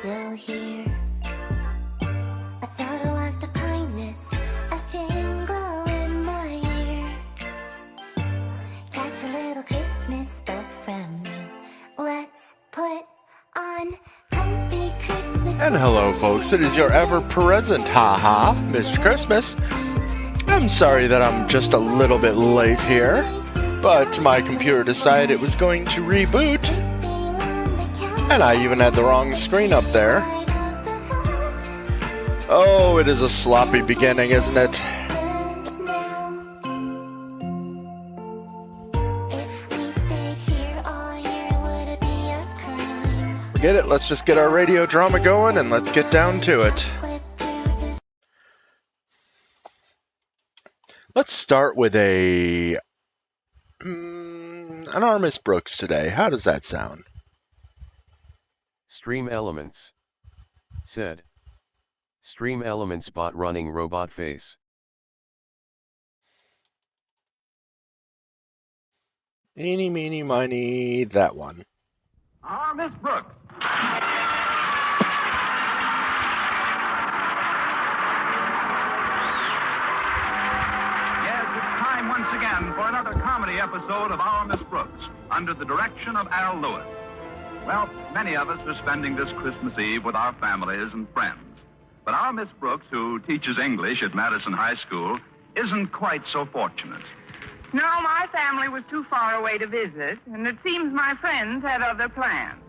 still here. A subtle act of kindness, a jingle in my ear. Catch a little Christmas book from me. Let's put on comfy Christmas. And hello, folks. It is your ever-present Mr. Christmas. I'm sorry that I'm just a little bit late here, but my computer decided it was going to reboot, and I even had the wrong screen up there. Oh, it is a sloppy beginning, isn't it? Forget it, let's just get our radio drama going and let's get down to it. Let's start with an our Miss Brooks today. How does that sound? Stream Elements. Said. Stream Elements bot running robot face. Eeny, meeny, miny, that one. Our Miss Brooks. Yes, it's time once again for another comedy episode of Our Miss Brooks, under the direction of Al Lewis. Well, many of us are spending this Christmas Eve with our families and friends. But our Miss Brooks, who teaches English at Madison High School, isn't quite so fortunate. No, my family was too far away to visit, and it seems my friends had other plans.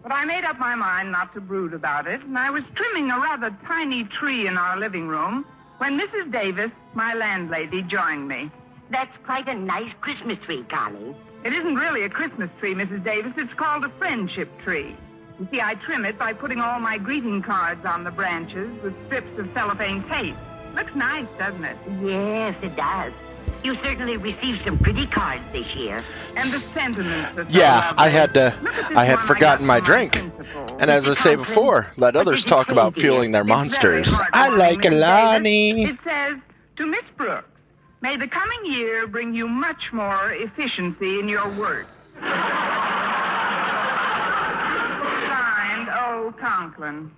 But I made up my mind not to brood about it, and I was trimming a rather tiny tree in our living room when Mrs. Davis, my landlady, joined me. That's quite a nice Christmas tree, Connie. It isn't really a Christmas tree, Mrs. Davis. It's called a friendship tree. You see, I trim it by putting all my greeting cards on the branches with strips of cellophane tape. Looks nice, doesn't it? Yes, it does. You certainly received some pretty cards this year. And the sentiments are so Yeah, lovely. I had forgotten my drink. And as I say before, let others talk about fueling their monsters. I like Alani. It says, to Miss Brooks, may the coming year bring you much more efficiency in your work. Signed, O. Conklin.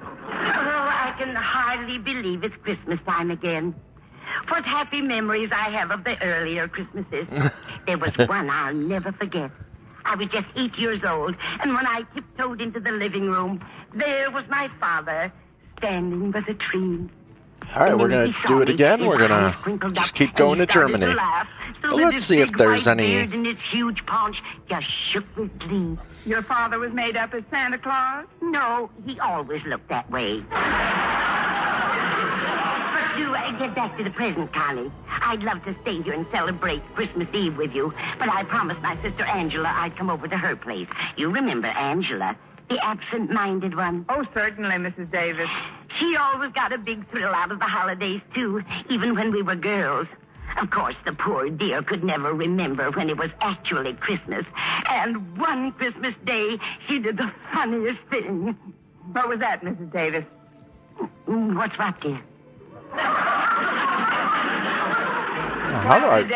Oh, I can hardly believe it's Christmas time again. What happy memories I have of the earlier Christmases. There was one I'll never forget. I was just 8 years old, and when I tiptoed into the living room, there was my father standing by the tree. All right, we're going to do it again. We're going to just keep going to Germany. But let's see if there's any... And his huge paunch just shook with glee. Your father was made up as Santa Claus? No, he always looked that way. But to get back to the present, Connie, I'd love to stay here and celebrate Christmas Eve with you, but I promised my sister Angela I'd come over to her place. You remember Angela, the absent-minded one? Oh, certainly, Mrs. Davis. She always got a big thrill out of the holidays, too, even when we were girls. Of course, the poor dear could never remember when it was actually Christmas. And one Christmas day, she did the funniest thing. What was that, Mrs. Davis? What's what, dear?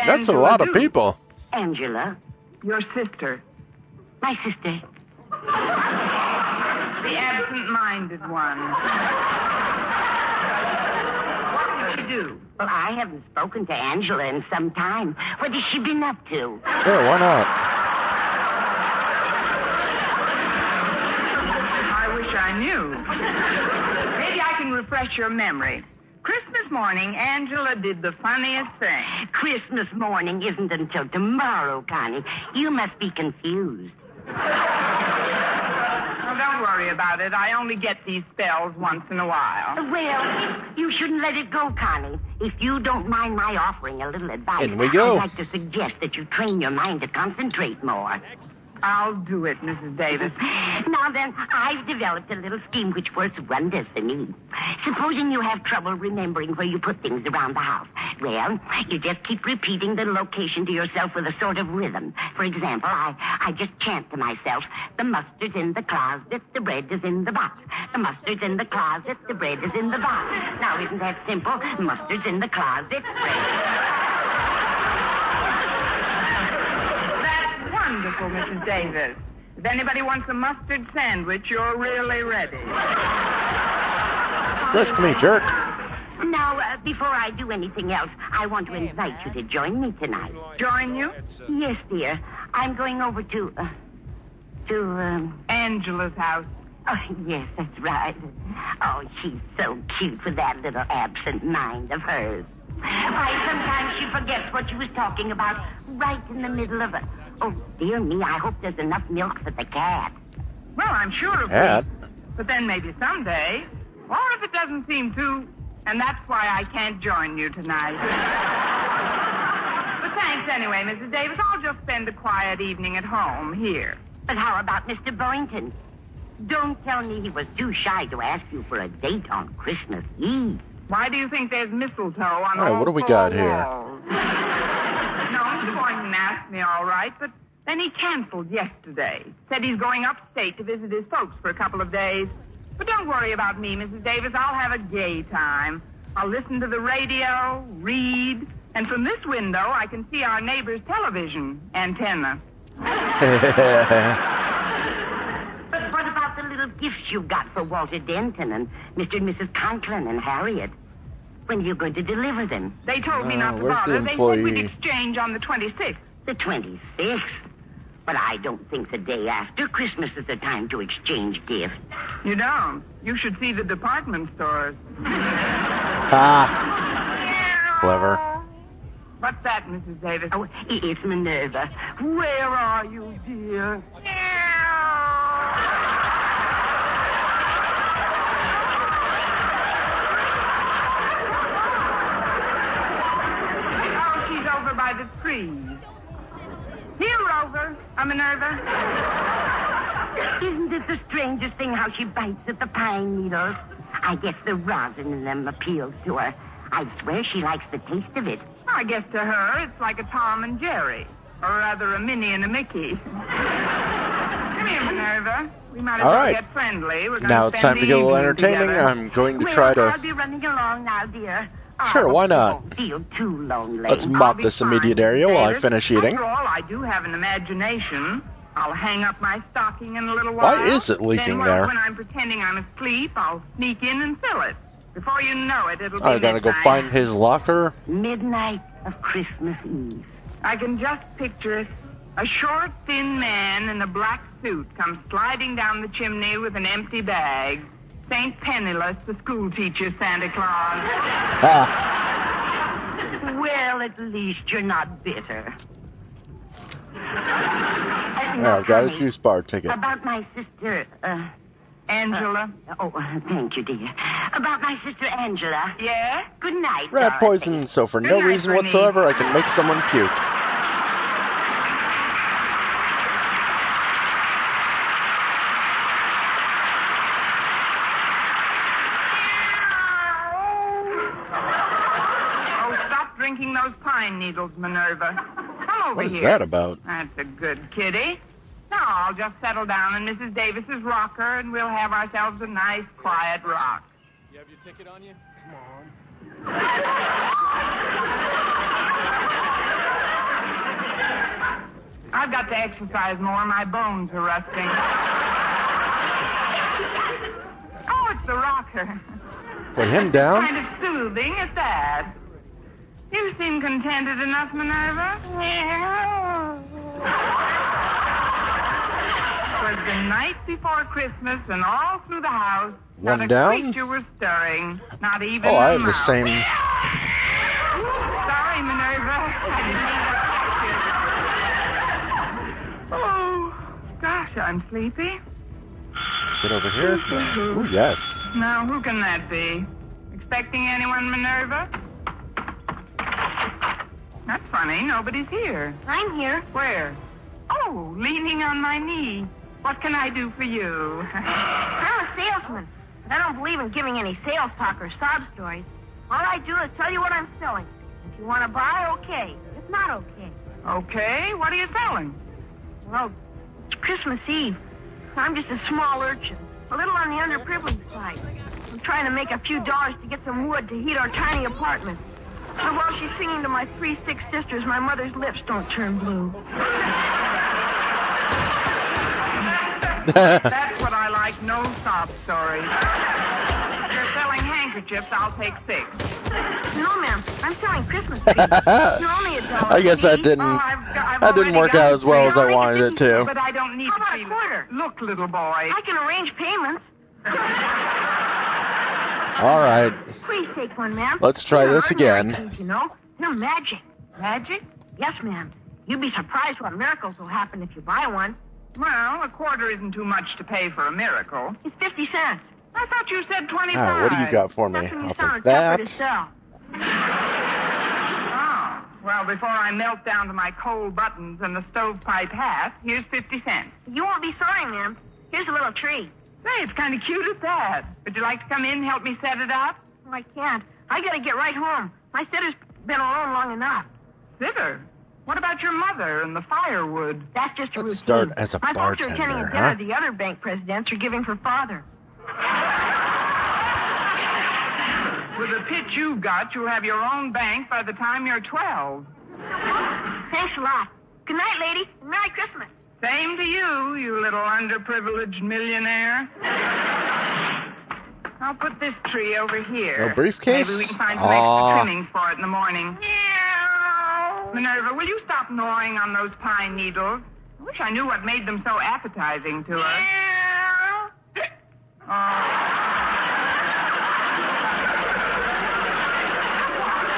That's a lot of people. Angela, Your sister. my sister. The absent-minded one. What did she do? Well, I haven't spoken to Angela in some time. What has she been up to? Sure, why not? I wish I knew. Maybe I can refresh your memory. Christmas morning, Angela did the funniest thing. Christmas morning isn't until tomorrow, Connie. You must be confused. Well, don't worry about it. I only get these spells once in a while. Well, you shouldn't let it go, Connie. If you don't mind my offering a little advice, In we go. I'd like to suggest that you train your mind to concentrate more. I'll do it, Mrs. Davis. Now then, I've developed a little scheme which works wonders for me. Supposing you have trouble remembering where you put things around the house. Well, you just keep repeating the location to yourself with a sort of rhythm. For example, I just chant to myself, the mustard's in the closet, the bread is in the box. The mustard's in the closet, the bread is in the box. Now, isn't that simple? Mustard's in the closet, bread. Wonderful, Mrs. Davis. If anybody wants a mustard sandwich, you're really ready. Fresh to me, jerk. Now, before I do anything else, I want to invite you to join me tonight. Join you? Yes, dear. I'm going over to Angela's house. Oh, yes, that's right. Oh, she's so cute with that little absent mind of hers. Why, sometimes she forgets what she was talking about right in the middle of it. Oh, dear me, I hope there's enough milk for the cat. Well, I'm sure of Cat? it. But then maybe someday. Or if it doesn't seem to. And that's why I can't join you tonight. But thanks anyway, Mrs. Davis. I'll just spend a quiet evening at home here. But how about Mr. Boynton? Don't tell me he was too shy to ask you for a date on Christmas Eve. Why do you think there's mistletoe on All right, all what do we 4 got here? walls? No, Mr. Boynton asked me all right, but then he canceled yesterday. Said he's going upstate to visit his folks for a couple of days. But don't worry about me, Mrs. Davis. I'll have a gay time. I'll listen to the radio, read, and from this window I can see our neighbor's television antenna. But what about the little gifts you got for Walter Denton and Mr. and Mrs. Conklin and Harriet? When are you going to deliver them? They told me not to where's the bother. They said we'd employee? exchange on the 26th. The 26th. But I don't think the day after Christmas is the time to exchange gifts. You don't. You should see the department stores. Ah, clever. What's that, Mrs. Davis? Oh, it's Minerva. Where are you, dear? Oh, she's over by the trees. Here, Rover. Minerva. Isn't it the strangest thing how she bites at the pine needles? I guess the rosin in them appeals to her. I swear she likes the taste of it. I guess to her it's like a Tom and Jerry. Or rather, a Minnie and a Mickey. Come here, Minerva. We might as All well right. get friendly. We're gonna Now it's spend time to the get a little evening entertaining. together. I'm going to Well, try to... I'll be running along now, dear. Sure, why not? Won't feel too lonely. Let's I'll mop be this fine, immediate Mrs. area while I Davis. finish eating. After all, I do have an imagination. I'll hang up my stocking in a little while. Why is it leaking then, there? When I'm pretending I'm asleep, I'll sneak in and fill it. Before you know it, it'll be I gotta go midnight. find his locker. Midnight of Christmas Eve. I can just picture it. A short, thin man in a black suit comes sliding down the chimney with an empty bag. St. Penniless, the school teacher, Santa Claus. Ah, Well, at least you're not bitter. I've got a juice bar ticket. About my sister, Angela. Thank you, dear. About my sister Angela. Yeah? Good night, Rat Dorothy. poison, so for no Good night, reason Bernice. whatsoever, I can make someone puke. Oh, stop drinking those pine needles, Minerva. Come over What is here. that about? That's a good kitty. Now I'll just settle down in Mrs. Davis's rocker, and we'll have ourselves a nice, quiet rock. You have your ticket on you? I've got to exercise more. My bones are rusting. Oh, it's the rocker. Put him down? Kind of soothing at that. You seem contented enough, Minerva. It was the night before Christmas, and all through the house, One not a down? creature was stirring. Not even Oh, a I have the mouse. same... Sorry, Minerva. I didn't mean to catch you. Oh, gosh, I'm sleepy. Get over here. Ooh, yes. Now, who can that be? Expecting anyone, Minerva? That's funny. Nobody's here. I'm here. Where? Oh, leaning on my knee. What can I do for you? I'm a salesman, but I don't believe in giving any sales talk or sob stories. All I do is tell you what I'm selling. If you want to buy, okay. If not, okay. Okay, what are you selling? Well, it's Christmas Eve. I'm just a small urchin, a little on the underprivileged side. I'm trying to make a few dollars to get some wood to heat our tiny apartment. So while she's singing to my 3 sick sisters, my mother's lips don't turn blue. That's what I like, no sob stories. If you're selling handkerchiefs, I'll take 6. No, ma'am. I'm selling Christmas trees. You're only a dollar. I guess that didn't that didn't work out as well as I wanted it to. But I don't need How about to a quarter? Look, little boy. I can arrange payments. All right, Please take one, ma'am. let's try They're this ordinary again. trees, you know, they're magic. Magic? Yes, ma'am. You'd be surprised what miracles will happen if you buy one. Well, a quarter isn't too much to pay for a miracle. It's 50 cents. I thought you said 25. Ah, what do you got for me? That's when you I'll sound take tougher to that. sell. Oh, well, before I melt down to my coal buttons and the stovepipe hat, here's 50 cents. You won't be sorry, ma'am. Here's a little tree. Say, it's kind of cute at that. Would you like to come in and help me set it up? Oh, I can't. I gotta get right home. My sitter's been alone long enough. Sitter? What about your mother and the firewood? That's just a Let's routine. start as a My folks are attending a bartender, dinner huh? the other bank presidents are giving for father. With the pitch you've got, you'll have your own bank by the time you're 12. Thanks a lot. Good night, lady. And Merry Christmas. Same to you, you little underprivileged millionaire. I'll put this tree over here. No briefcase? Maybe we can find some Aw. extra trimmings for it in the morning. Minerva, will you stop gnawing on those pine needles? I wish I knew what made them so appetizing to us.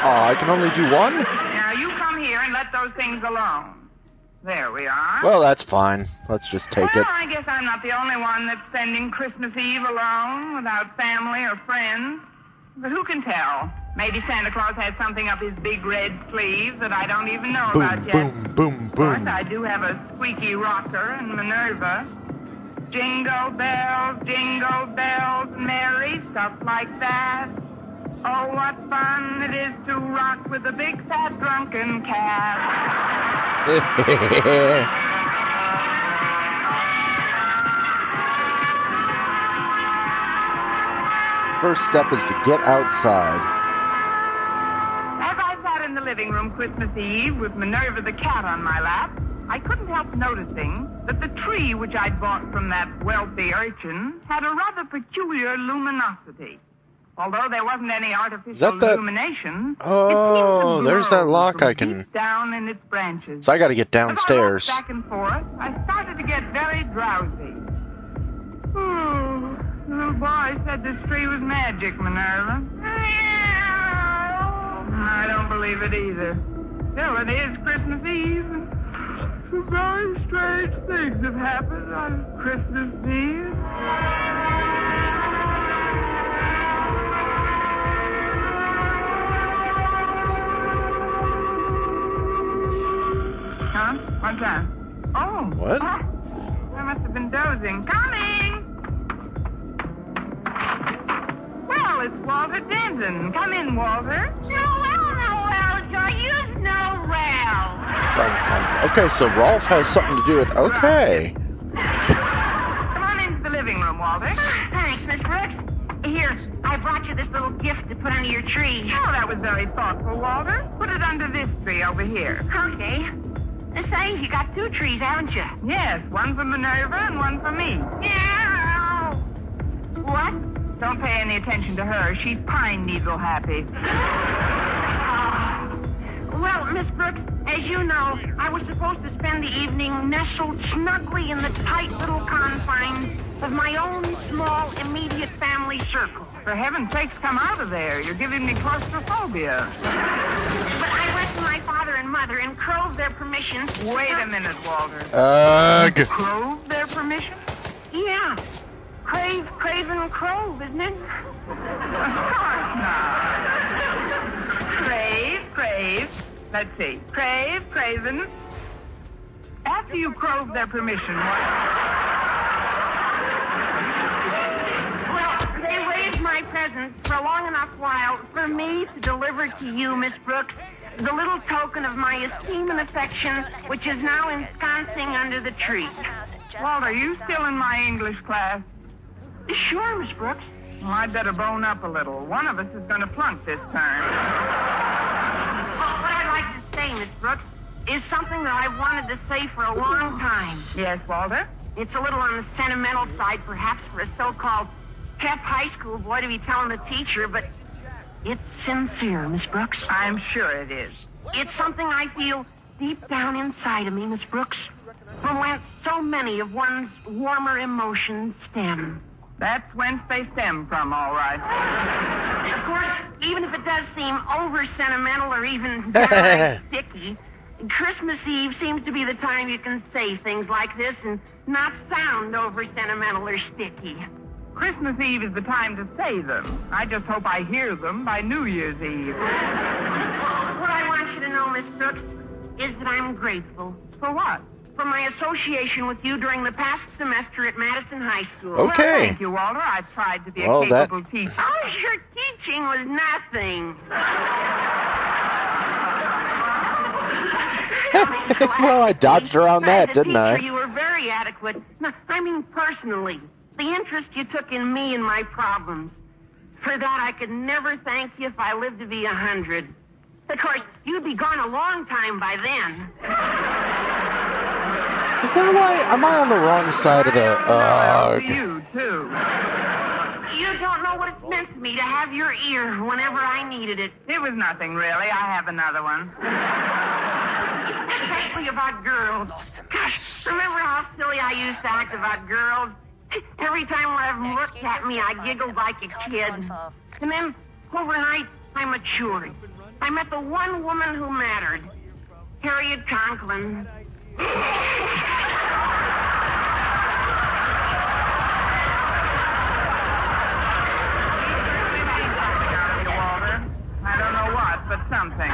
Oh, I can only do one? Now, you come here and let those things alone. There we are. Well, that's fine. Let's just take Well, it. I guess I'm not the only one that's spending Christmas Eve alone without family or friends. But who can tell? Maybe Santa Claus has something up his big red sleeve that I don't even know Boom, about yet. boom, boom, Of course, boom. I do have a squeaky rocker and Minerva. Jingle bells, Mary, stuff like that. Oh, what fun it is to rock with a big fat drunken cat. First step is to get outside. As I sat in the living room Christmas Eve with Minerva the cat on my lap, I couldn't help noticing that the tree which I'd bought from that wealthy urchin had a rather peculiar luminosity. Although there wasn't any artificial that- illumination, Oh, it seemed to there's that glow lock from I can- deep down in its branches. So I gotta get As I downstairs. walked back and forth, I started to get very drowsy. Oh, the little boy said this tree was magic, Minerva. I don't believe it either. Still, it is Christmas Eve. Some very strange things have happened on Christmas Eve. Huh? What's that? Oh. What? Oh, I must have been dozing. Coming! Well, it's Walter Denton. Come in, Walter. Noel, you're Noel. Okay, so Rolf has something to do with... Okay. Come on into the living room, Walter. Thanks, Miss Brooks. Here, I brought you this little gift to put under your tree. Oh, that was very thoughtful, Walter. Put it under this tree over here. Okay. Say, you got 2 trees, haven't you? Yes, one for Minerva and one for me. Yeah. What? Don't pay any attention to her. She's pine needle happy. Well, Miss Brooks, as you know, I was supposed to spend the evening nestled snugly in the tight little confines of my own small immediate family circle. For heaven's sakes, come out of there. You're giving me claustrophobia. But I went to my father and mother and crowed their permission. Wait a minute, Walter. Ugh. Crove their permission? Yeah. Craven Crove, isn't it? Of course not. Crave. Let's see. Craven. After you crove their permission, what? Well, they raised my presents for a long enough while for me to deliver to you, Miss Brooks, the little token of my esteem and affection, which is now ensconcing under the tree. Walter, are you still in my English class? Sure, Miss Brooks. Well, I'd better bone up a little. One of us is going to flunk this term. Well, what I'd like to say, Miss Brooks, is something that I've wanted to say for a long time. Yes, Walter? It's a little on the sentimental side, perhaps, for a so-called pep high school boy to be telling the teacher, but it's sincere, Miss Brooks. I'm sure it is. It's something I feel deep down inside of me, Miss Brooks, from whence so many of one's warmer emotions stem. That's whence they stem from, all right. Of course, even if it does seem over-sentimental or even downright sticky, Christmas Eve seems to be the time you can say things like this and not sound over-sentimental or sticky. Christmas Eve is the time to say them. I just hope I hear them by New Year's Eve. What I want you to know, Miss Brooks, is that I'm grateful. For what? For my association with you during the past semester at Madison High School. Well, Okay. thank you, Walter. I've tried to be Well, a capable teacher. Oh, your teaching was nothing. Well, I dodged around that, As a didn't I? teacher, you were very adequate. No, I mean, personally. The interest you took in me and my problems. For that, I could never thank you if I lived to be 100. Of course, you'd be gone a long time by then. Is that why? Am I on the wrong side of the... For you, too. You don't know what it's meant to me to have your ear whenever I needed it. It was nothing, really. I have another one. Especially about girls. Gosh, remember how silly I used to act about girls? Every time one of them looked at me, I giggled like a kid. And then, overnight, I matured. I met the one woman who mattered. Harriet Conklin. Walter. I don't know what, but something.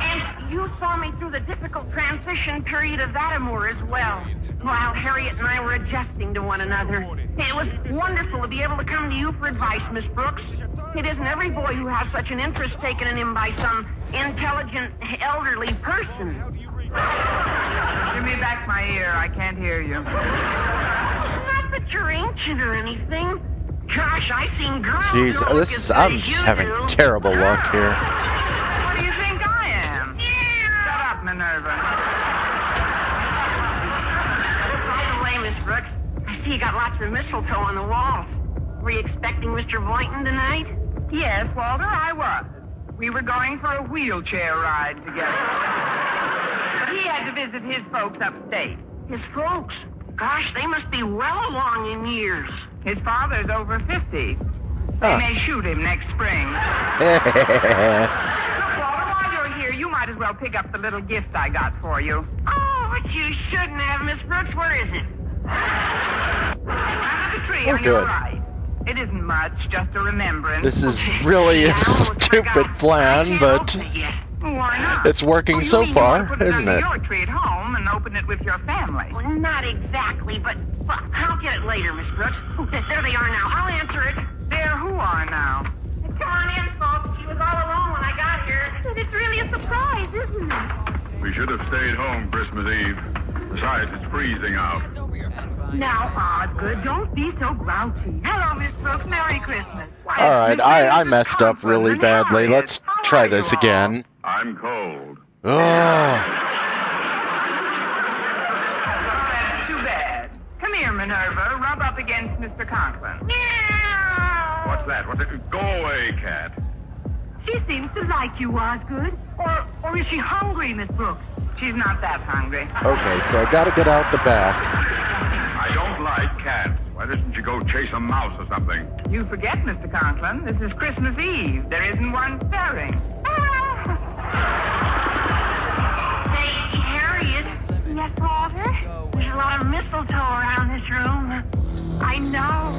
And you saw me through the difficult transition period of that amour as well, while Harriet and I were adjusting to one another. It was wonderful to be able to come to you for advice, Miss Brooks. It isn't every boy who has such an interest taken in him by some intelligent, elderly person. Give me back my ear. I can't hear you. Not that you're ancient or anything. Gosh, I've seen girls Jeez, who look this as is, good I'm as just you having do. terrible luck here. What do you think I am? Shut up, Minerva. By the way, Miss Brooks, I see you got lots of mistletoe on the walls. Were you expecting Mr. Boynton tonight? Yes, Walter, I was. We were going for a wheelchair ride together. But he had to visit his folks upstate. His folks? Gosh, they must be well along in years. His father's over 50. They may shoot him next spring. Look, Walter, while you're here, you might as well pick up the little gift I got for you. Oh, but you shouldn't have, Miss Brooks. Where is it? Under the tree Oh, on your good. right. It isn't much, just a remembrance. This is really a stupid plan, but Why not? it's working Oh, you so mean you want to far, put isn't under it? your tree at home and open it with your family. Well, not exactly, but well, I'll get it later, Miss Brooks. There they are now. I'll answer it. There, who are now? Come on in, folks. She was all alone when I got here. It's really a surprise, isn't it? We should have stayed home Christmas Eve. Besides, it's freezing out. Now, Osgood, don't be so grouchy. Hello, Miss Brooks. Merry Christmas. Why, All right, Miss I Mrs. messed up Conklin really and badly. Harriet. Let's How try are you this all? again. I'm cold. Oh, That's too bad. Come here, Minerva. Rub up against Mr. Conklin. What's that? What's it? Go away, cat. She seems to like you, Osgood. Or is she hungry, Miss Brooks? She's not that hungry. okay, so I gotta get out the back. I don't like cats. Why doesn't you go chase a mouse or something? You forget, Mr. Conklin, this is Christmas Eve. There isn't one stirring. Hey, Harriet. Yes, Walter? There's a lot of mistletoe around this room. I know.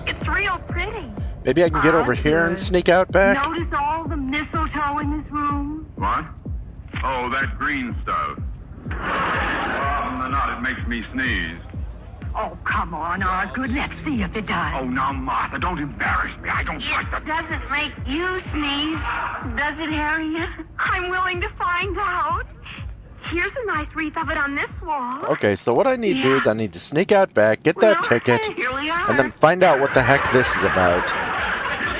It's real pretty. Maybe I can get over here and sneak out back? Notice all the mistletoe in this room? What? Oh, that green stuff. Not, it makes me sneeze. Oh, come on, Osgood. Let's see if it does. Oh, now, Martha, don't embarrass me. I don't like It that. doesn't make you sneeze, does it, Harriet? I'm willing to find out. Here's a nice wreath of it on this wall. Okay, so what I need to do is I need to sneak out back, get that Well, ticket, here we are. and then find out what the heck this is about.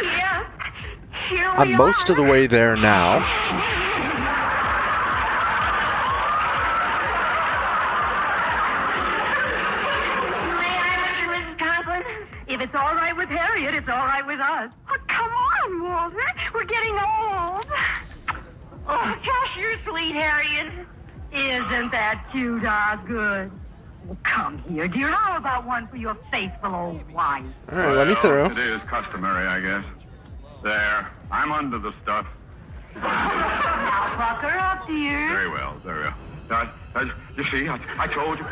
Yes, here we I'm most of the way there now. with Harriet, it's all right with us. Oh, come on, Walter. We're getting old. Oh, gosh, you're sweet, Harriet. Isn't that cute, Osgood? Well, come here, dear. How about one for your faithful old wife? All right, let me through. It is customary, I guess. There. I'm under the stuff. Now, buck her up, dear. Very well, very well. You see, I told you.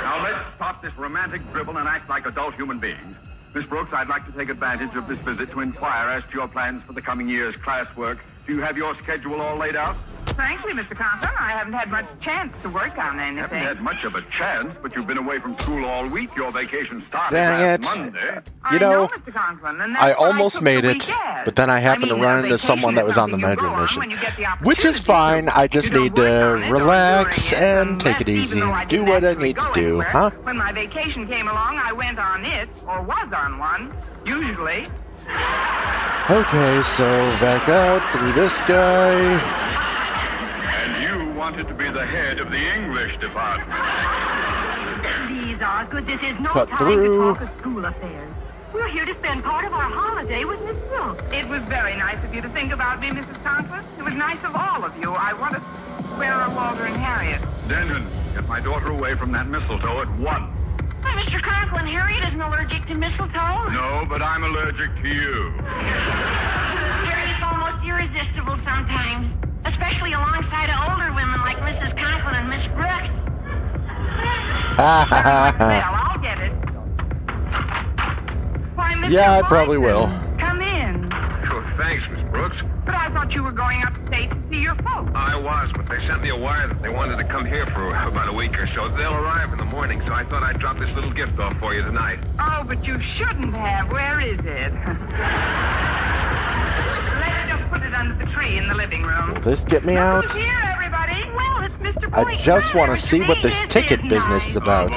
Now, let's stop this romantic dribble and act like adult human beings. Miss Brooks, I'd like to take advantage of this visit to inquire as to your plans for the coming year's classwork. Do you have your schedule all laid out? Frankly, Mr. Conklin, I haven't had much chance to work on anything. Haven't had much of a chance, but you've been away from school all week. Your vacation started Dang last it. Monday. You know, Mr. Conklin, and that's I why almost took made the it, weekend. but then I happened to run into someone that was on the meta mission. Which is fine, I just need to relax and take it easy and do what I need to do, huh? When my vacation came along, I went on it, or was on one, usually. Okay, so back out through this guy. And you wanted to be the head of the English department. Please, Osgood, this is no Cut time through. to talk of school affairs. We're here to spend part of our holiday with Miss Brooks. It was very nice of you to think about me, Mrs. Conklin. It was nice of all of you. I want to... Where are Walter and Harriet? Denton, get my daughter away from that mistletoe at once. Well, Mr. Conklin, Harriet isn't allergic to mistletoe. No, but I'm allergic to you. Harriet's almost irresistible sometimes, especially alongside of older women like Mrs. Conklin and Miss Brooks. Well, I'll get it. Why, Mr. Yeah, I probably Boynton, will. Come in. Sure, thanks, Miss Brooks. But I thought you were going upstate to see your folks. I was, but they sent me a wire that they wanted to come here for about a week or so. They'll arrive in the morning, so I thought I'd drop this little gift off for you tonight. Oh, but you shouldn't have. Where is it? Let's just put it under the tree in the living room. Will this get me out? Who's here, everybody? Well, it's Mr. I Boynton. just want to see what this ticket business is about.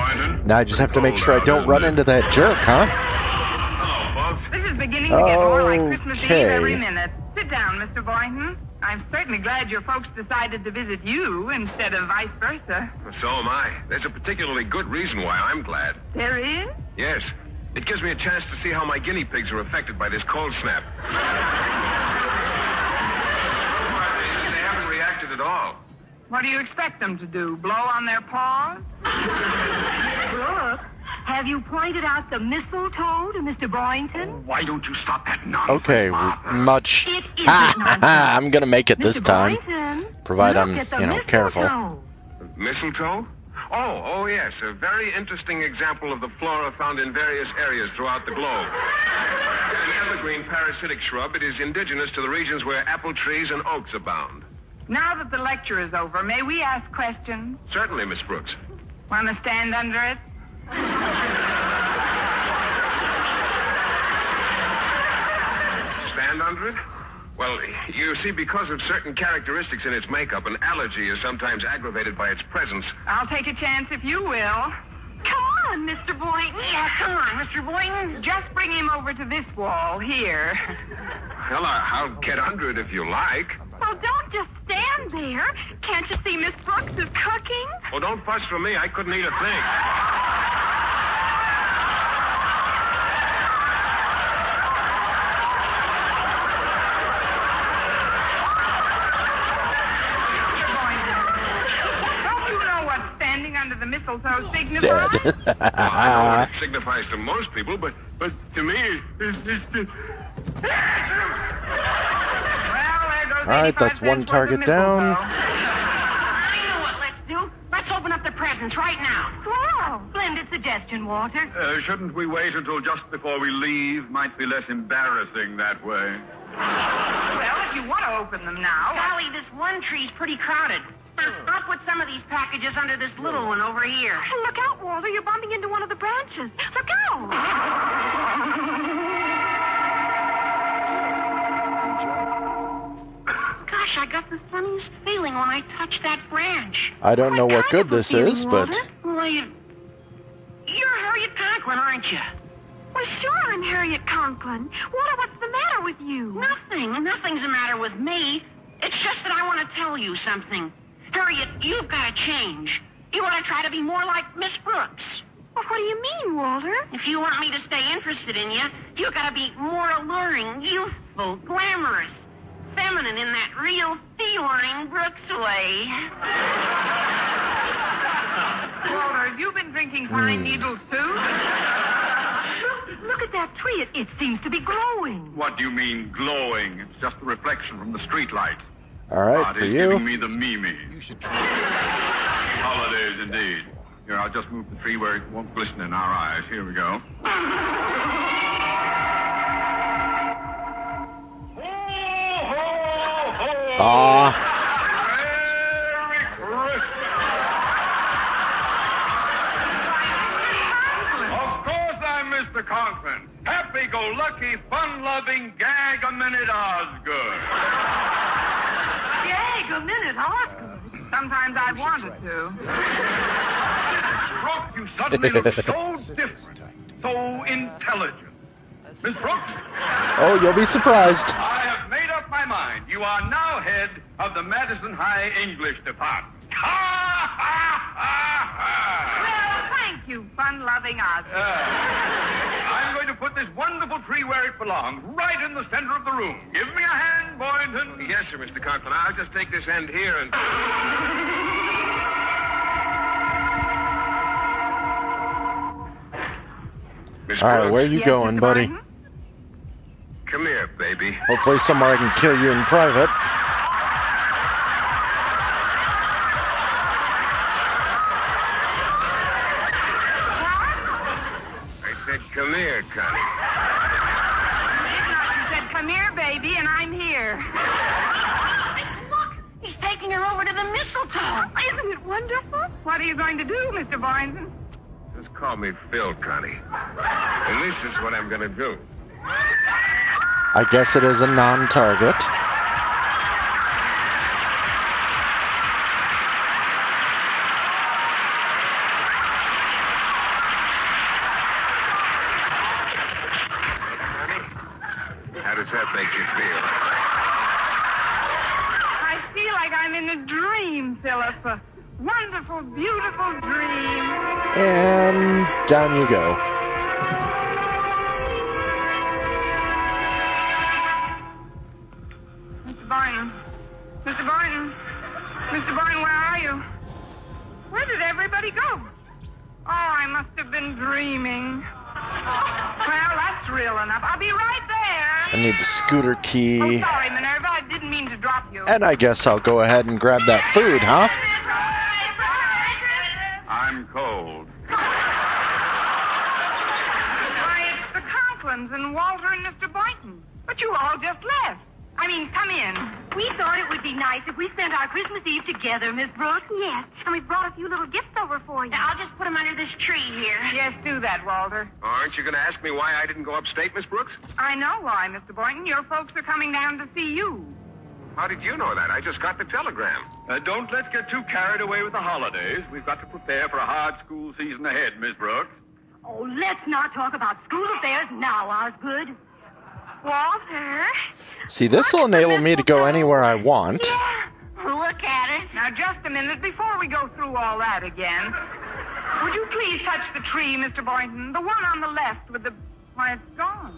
Now I just have to make sure I don't run into that jerk, huh? Hello, folks. This is beginning to get more like Christmas Eve every Okay. minute. Sit down, Mr. Boynton. I'm certainly glad your folks decided to visit you instead of vice versa. So am I. There's a particularly good reason why I'm glad. There is? Yes. It gives me a chance to see how my guinea pigs are affected by this cold snap. They haven't reacted at all. What do you expect them to do? Blow on their paws? Brooks, have you pointed out the mistletoe to Mr. Boynton? Why don't you stop that nonsense, Okay, Barbara? much. It isn't Ha nonsense. ha! I'm gonna make it this Mr. time. Boynton, Provided look I'm, at the you know, careful. mistletoe. Mistletoe? Oh, yes. A very interesting example of the flora found in various areas throughout the globe. An evergreen parasitic shrub, it is indigenous to the regions where apple trees and oaks abound. Now that the lecture is over, may we ask questions? Certainly, Miss Brooks. Want to stand under it? Stand under it? Well, you see, because of certain characteristics in its makeup, an allergy is sometimes aggravated by its presence. I'll take a chance if you will. Come on, Mr. Boynton. Yeah, come on, Mr. Boynton. Just bring him over to this wall here. Well, I'll get under it if you like. Well, don't just stand there. Can't you see Miss Brooks is cooking? Oh, don't fuss for me. I couldn't eat a thing. Don't you know what standing under the mistletoe Dead. signifies? Well, I know what it signifies to most people, but to me, it's Well, there goes All right, 85 that's cents one worth of target mistletoe. down. I know what let's do. Let's open up the presents right now. Wow, splendid suggestion, Walter. shouldn't we wait until just before we leave? Might be less embarrassing that way. Well, if you want to open them now. Golly, this one tree's pretty crowded. I'll put some of these packages under this little one over here. Hey, look out, Walter. You're bumping into one of the branches. Look out. Gosh, I got the funniest feeling when I touched that branch. I don't know what good this is, but Well, you're Harriet Conklin, aren't you? Well, sure, I'm Harriet Conklin. Walter, what's the matter with you? Nothing. Nothing's the matter with me. It's just that I want to tell you something. Harriet, you've got to change. You ought to try to be more like Miss Brooks. Well, what do you mean, Walter? If you want me to stay interested in you gotta be more alluring, youthful, glamorous, feminine in that real feline Brooks way. Walter, have you been drinking pine needles too? Look at that tree. It seems to be glowing. What do you mean, glowing? It's just a reflection from the street light. All right, God for is you. giving me the Mimi. You should try holidays, indeed. Here, I'll just move the tree where it won't glisten in our eyes. Here we go. Aw. Merry Christmas! Of course I'm Mr. Conklin. Happy-go-lucky, fun-loving, gag-a-minute Osgood. Yay, a minute, Oscar. Sometimes I've wanted to. Brooks, you suddenly look so different, so intelligent. Miss Brooks, Oh, you'll be surprised. I have made up my mind. You are now head of the Madison High English Department. Ha, ha, ha, Well, thank you, fun-loving Oscar. ha. I'm going to put this wonderful tree where it belongs, right in the center of the room. Give me a hand, Boynton. Yes, sir, Mr. Conklin. I'll just take this end here and... Miss All right, Brooks, where are you Yes, going, Mr. buddy? Barton? come here, baby. Hopefully somewhere I can kill you in private. I said, come here, Connie. You said, come here, baby, and I'm here. Look, he's taking her over to the mistletoe. Isn't it wonderful? What are you going to do, Mr. Boynton? Just call me Phil, Connie. And this is what I'm going to do. I guess it is a non-target. How does that make you feel? I feel like I'm in a dream, Philip. A wonderful, beautiful dream. And down you go. Mr. Boynton. Mr. Boynton. Mr. Boynton, where are you? Where did everybody go? Oh, I must have been dreaming. Well, that's real enough. I'll be right there. I need the scooter Oh, key. sorry, Minerva. I didn't mean to drop you. And I guess I'll go ahead and grab that food, huh? I'm cold. Why, it's the Conklins and Walter and Mr. Boynton. But you all just left. I mean, come in. We thought it would be nice if we spent our Christmas Eve together, Miss Brooks. Yes, and we brought a few little gifts over for you. Now, I'll just put him under this tree here. Yes, do that, Walter. Aren't you going to ask me why I didn't go upstate, Miss Brooks? I know why, Mr. Boynton. Your folks are coming down to see you. How did you know that? I just got the telegram. Don't let's get too carried away with the holidays. We've got to prepare for a hard school season ahead, Miss Brooks. Oh, let's not talk about school affairs now, Osgood. Walter? See, this will enable me to go anywhere I want. Look at it. Now, just a minute before we go through all that again. Would you please touch the tree, Mr. Boynton? The one on the left with the... Why, it's gone.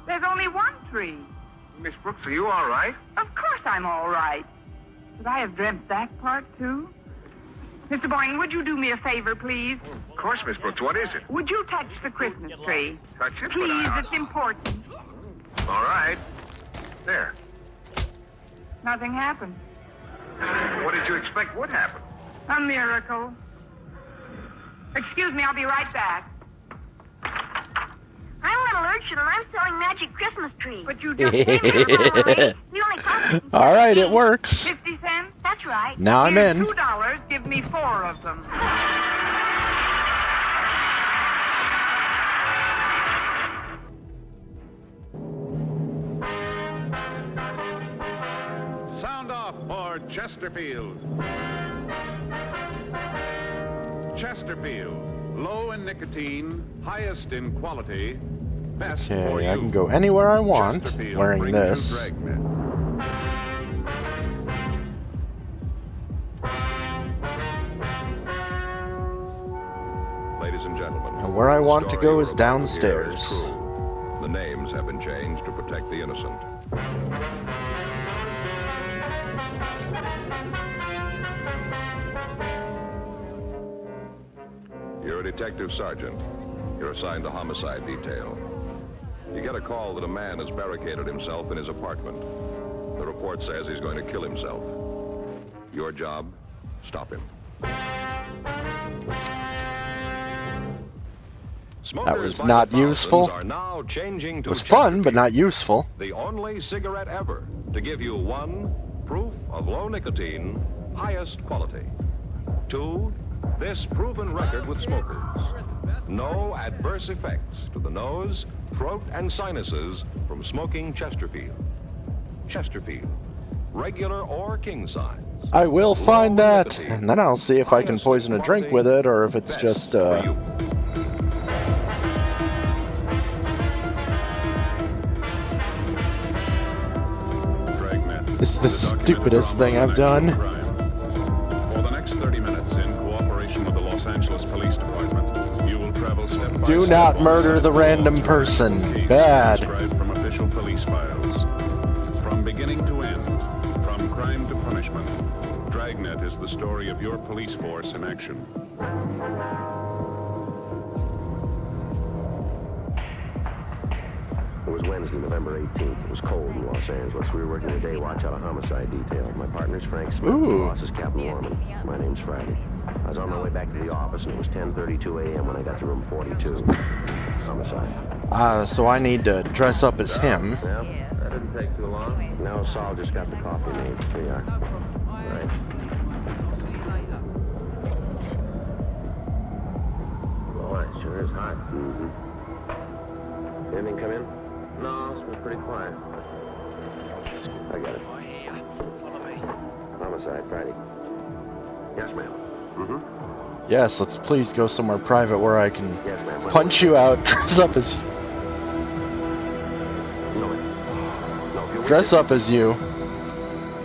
There's only one tree. Miss Brooks, are you all right? Of course I'm all right. Could I have dreamt that part, too? Mr. Boynton, would you do me a favor, please? Of course, Miss Brooks. What is it? Would you touch the Christmas tree? Touch it? Please, But it's important. all right. There. Nothing happened. What did you expect would happen? A miracle. Excuse me, I'll be right back. I'm Little Urchin, and I'm selling magic Christmas trees. But you just came here. We only cost All right, it works. 50 cents? That's right. Now I'm Here's in. $2. Give me 4 of them. Sound off for Chesterfield. Chesterfield, low in nicotine, highest in quality, best for Okay, you. I can go anywhere I want Chesterfield wearing brings you this. Dragnet. and gentlemen. And where I the want to story go you're is about to hear is downstairs. true. The names have been changed to protect the innocent. You're a detective sergeant. You're assigned to homicide detail. You get a call that a man has barricaded himself in his apartment. The report says he's going to kill himself. Your job, stop him. That was not useful. It was fun, but not useful. The only cigarette ever to give you 1, proof of low nicotine, highest quality. 2, this proven record with smokers. No adverse effects to the nose, throat, and sinuses from smoking Chesterfield. Chesterfield, regular or king size. I will find Low that, nicotine, and then I'll see if I can highest poison a drink with it, or if it's best just, for you. This is the stupidest thing I've done. For the next 30 minutes, in cooperation with the Los Angeles Police Department, you will travel step by Do step not on murder site the random calls person. cases Bad. transcribed from official police files. From beginning to end, from crime to punishment, Dragnet is the story of your police force in action. It was Wednesday, November 18th. It was cold in Los Angeles. We were working a day watch out of homicide detail. My partner's Frank Smith. Ooh. My boss is Captain Lorman. My name's Friday. I was on my way back to the office, and it was 10:32 a.m. when I got to room 42. Homicide. So I need to dress up as him. Yeah? That didn't take too long. No, Saul just got the coffee made. Here you are. Right. Boy, it sure is hot. Mm-hmm. Anything come in? No, it's been pretty quiet. I got it. Homicide, Friday. Yes, ma'am. Mm-hmm. Yes, let's please go somewhere private where I can Yes, ma'am. punch you out, dress up as No, ma'am. No, if you're dress up as you,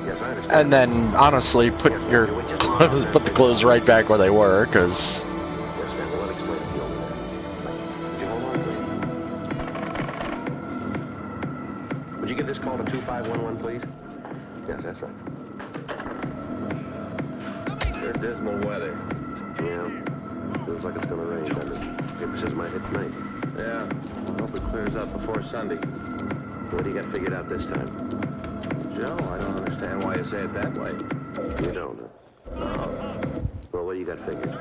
Yes, I understand. and then honestly put your clothes, put the clothes right back where they were, because Yes, ma'am. Well, I'll explain it to you over there. Would you hold on, please? Would you give this call to 2511, please? Yes, that's right. Sure dismal weather. Yeah. Feels like it's gonna rain, doesn't it? Paper says it might hit tonight. Yeah. I hope it clears up before Sunday. What do you got figured out this time? Joe, I don't understand why you say it that way. You don't, huh? No. Well, what do you got figured?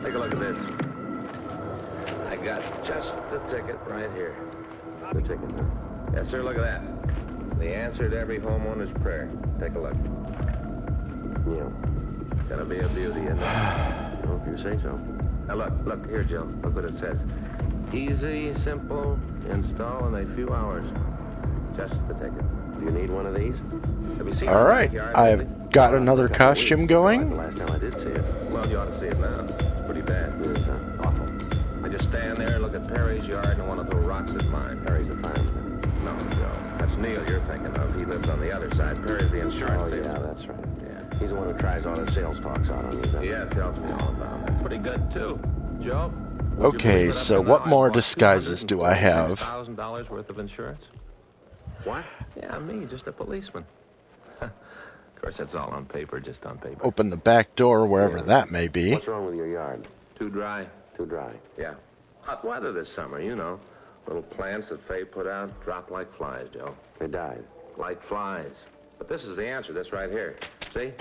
Take a look at this. I got just the ticket right here. The ticket, huh? Yes, sir, look at that. The answer to every homeowner's prayer. Take a look. Yeah. Gotta be a beauty, isn't it? Well, if you say so. Now look here, Joe. Look what it says. Easy, simple, install in a few hours. Just the ticket. Do you need one of these? Have you seen all the right, backyard I've lately? got another costume The going. last time I did see it. Well, you ought to see it now. It's pretty bad. It is awful. I just stand there, look at Perry's yard, and I want to throw rocks at mine. Perry's a fireman. No, Joe. That's Neil you're thinking of. He lives on the other side. Perry's the insurance agent. Yeah, that's right. Yeah. He's the one who tries all his sales talks out on you. Yeah, tells me all about it. That's pretty good, too. Joe? Okay, so what more disguises do I have? $2,000 worth of insurance? What? Yeah, me, just a policeman. Of course, that's all on paper, just on paper. Open the back door, wherever that may be. What's wrong with your yard? Too dry. Too dry. Yeah. Hot weather this summer, you know. Little plants that Faye put out drop like flies, Joe. They died. Like flies. But this is the answer, this right here. See? Yeah,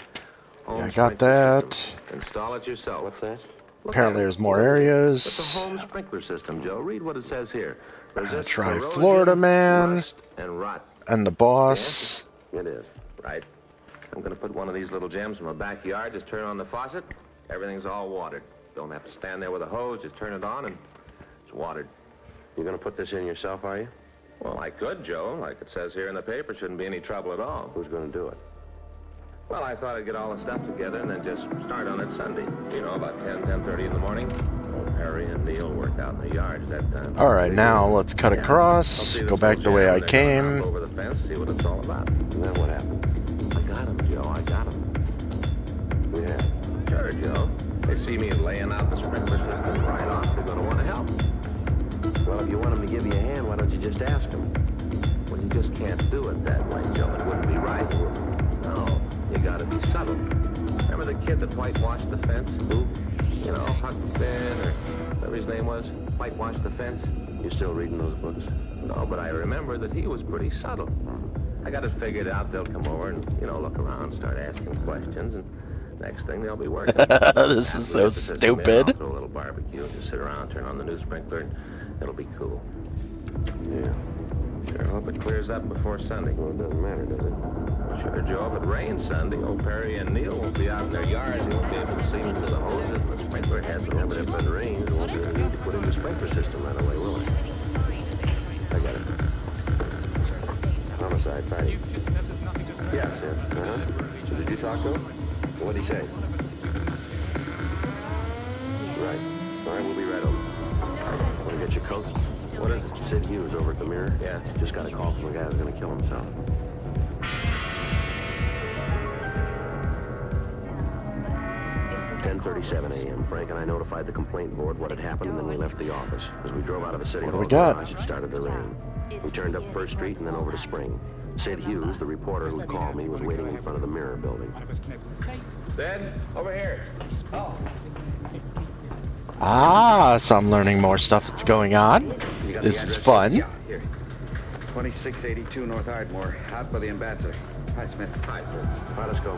I Home got sprinkler that. system. Install it yourself. What's that? Look Apparently at it. there's more It's a areas. home sprinkler system, Joe. Read what it says here. Resists Try corrosion, Florida Man. rust, and rot. And the boss. It is. Right. I'm going to put one of these little gems in my backyard. Just turn on the faucet. Everything's all watered. Don't have to stand there with a hose. Just turn it on and it's watered. You're going to put this in yourself, are you? Well, I could, Joe. Like it says here in the paper, shouldn't be any trouble at all. Who's going to do it? Well, I thought I'd get all the stuff together and then just start on it Sunday. You know, about 10:30 in the morning. Old Harry and Neil worked out in the yards that time. All right, now let's cut I'll across. see Go this back little the way jam I and then I'll came. hop over the fence, see what it's all about. And then what happened? I got him, Joe. I got him. Yeah. Sure, Joe. they see me laying out the sprinkler system right off, they're going to want to help. Well, if you want them to give you a hand, why don't you just ask them? Well, you just can't do it that way, Joe. It wouldn't be right. No, you got to be subtle. Remember the kid that whitewashed the fence? Who? You know, Huck Finn, or whatever his name was? Whitewashed the fence? You still reading those books? No, but I remember that he was pretty subtle. I got it figured out. They'll come over and, you know, look around, start asking questions, and next thing they'll be working. This is so stupid. Throw a little barbecue, just sit around, turn on the new sprinkler, and it'll be cool. Yeah. Sure hope it clears up before Sunday. Well, it doesn't matter, does it? Sure, Joe. If it rains Sunday, old Perry and Neil won't be out in their yards. They won't be able to see into the hoses and the sprinkler heads. Yeah, but if it rains, it won't be any need to put in the sprinkler system right away, will it? I got it. Homicide, party. Yeah, Sid. Uh-huh. So did you talk to him? What'd he say? Right. All right, we'll be right over. Want to get your coat? What is it? Sid Hughes over at the Mirror? Yeah. Just got a call from a guy who's going to kill himself. "10:37 a.m. Frank and I notified the complaint board what had happened, and then we left the office. As we drove out of a city hall garage, it started to rain. We turned up First Street and then over to Spring. Sid Hughes, the reporter who called me, was waiting in front of the Mirror building. Ben, over here. Oh. Ah, so I'm learning more stuff that's going on. This is fun. Yeah, here. 2682 North Ardmore, out by the Ambassador. Hi, Smith. Hi, Sid. All right, let's go.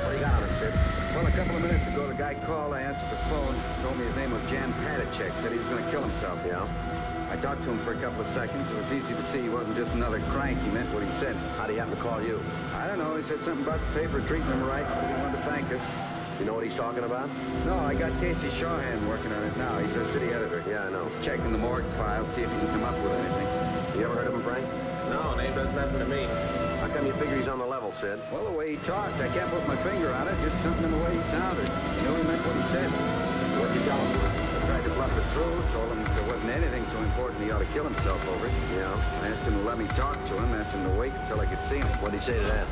What do you got on it, Sid? Well, a couple of minutes ago, the guy called. I answered the phone. Told me his name was Jan Padachek. Said he was going to kill himself. Yeah? I talked to him for a couple of seconds. It was easy to see he wasn't just another crank. He meant what he said. How'd he happen to call you? I don't know. He said something about the paper treating him right. Said he wanted to thank us. You know what he's talking about? No, I got Casey Shawhan working on it now. He's our city editor. Yeah, I know. He's checking the morgue file, see if he can come up with anything. You ever heard of him, Frank? No, name does nothing to me. How come you figure he's on the level, Sid? Well, the way he talked, I can't put my finger on it. Just something in the way he sounded. You know, he meant what he said. What'd you tell him? I tried to bluff it through. Told him there wasn't anything so important he ought to kill himself over it. Yeah? I asked him to let me talk to him. Asked him to wait until I could see him. What'd he say to that?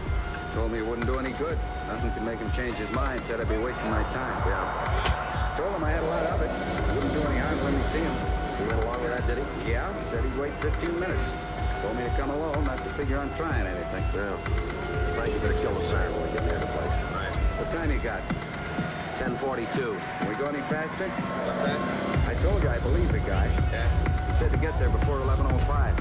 Told me it wouldn't do any good. Nothing could make him change his mind. Said I'd be wasting my time. Yeah. Told him I had a lot of it. It wouldn't do any harm to let me see him. He went along with that, did he? Yeah. Said he'd wait 15 minutes. Told me to come alone, not to figure on trying anything. Yeah. Frank, you better kill the siren when we get near the place. All right. What time you got? 10:42. Can we go any faster? What's that? I told you I believe the guy. Yeah. He said to get there before 11:05.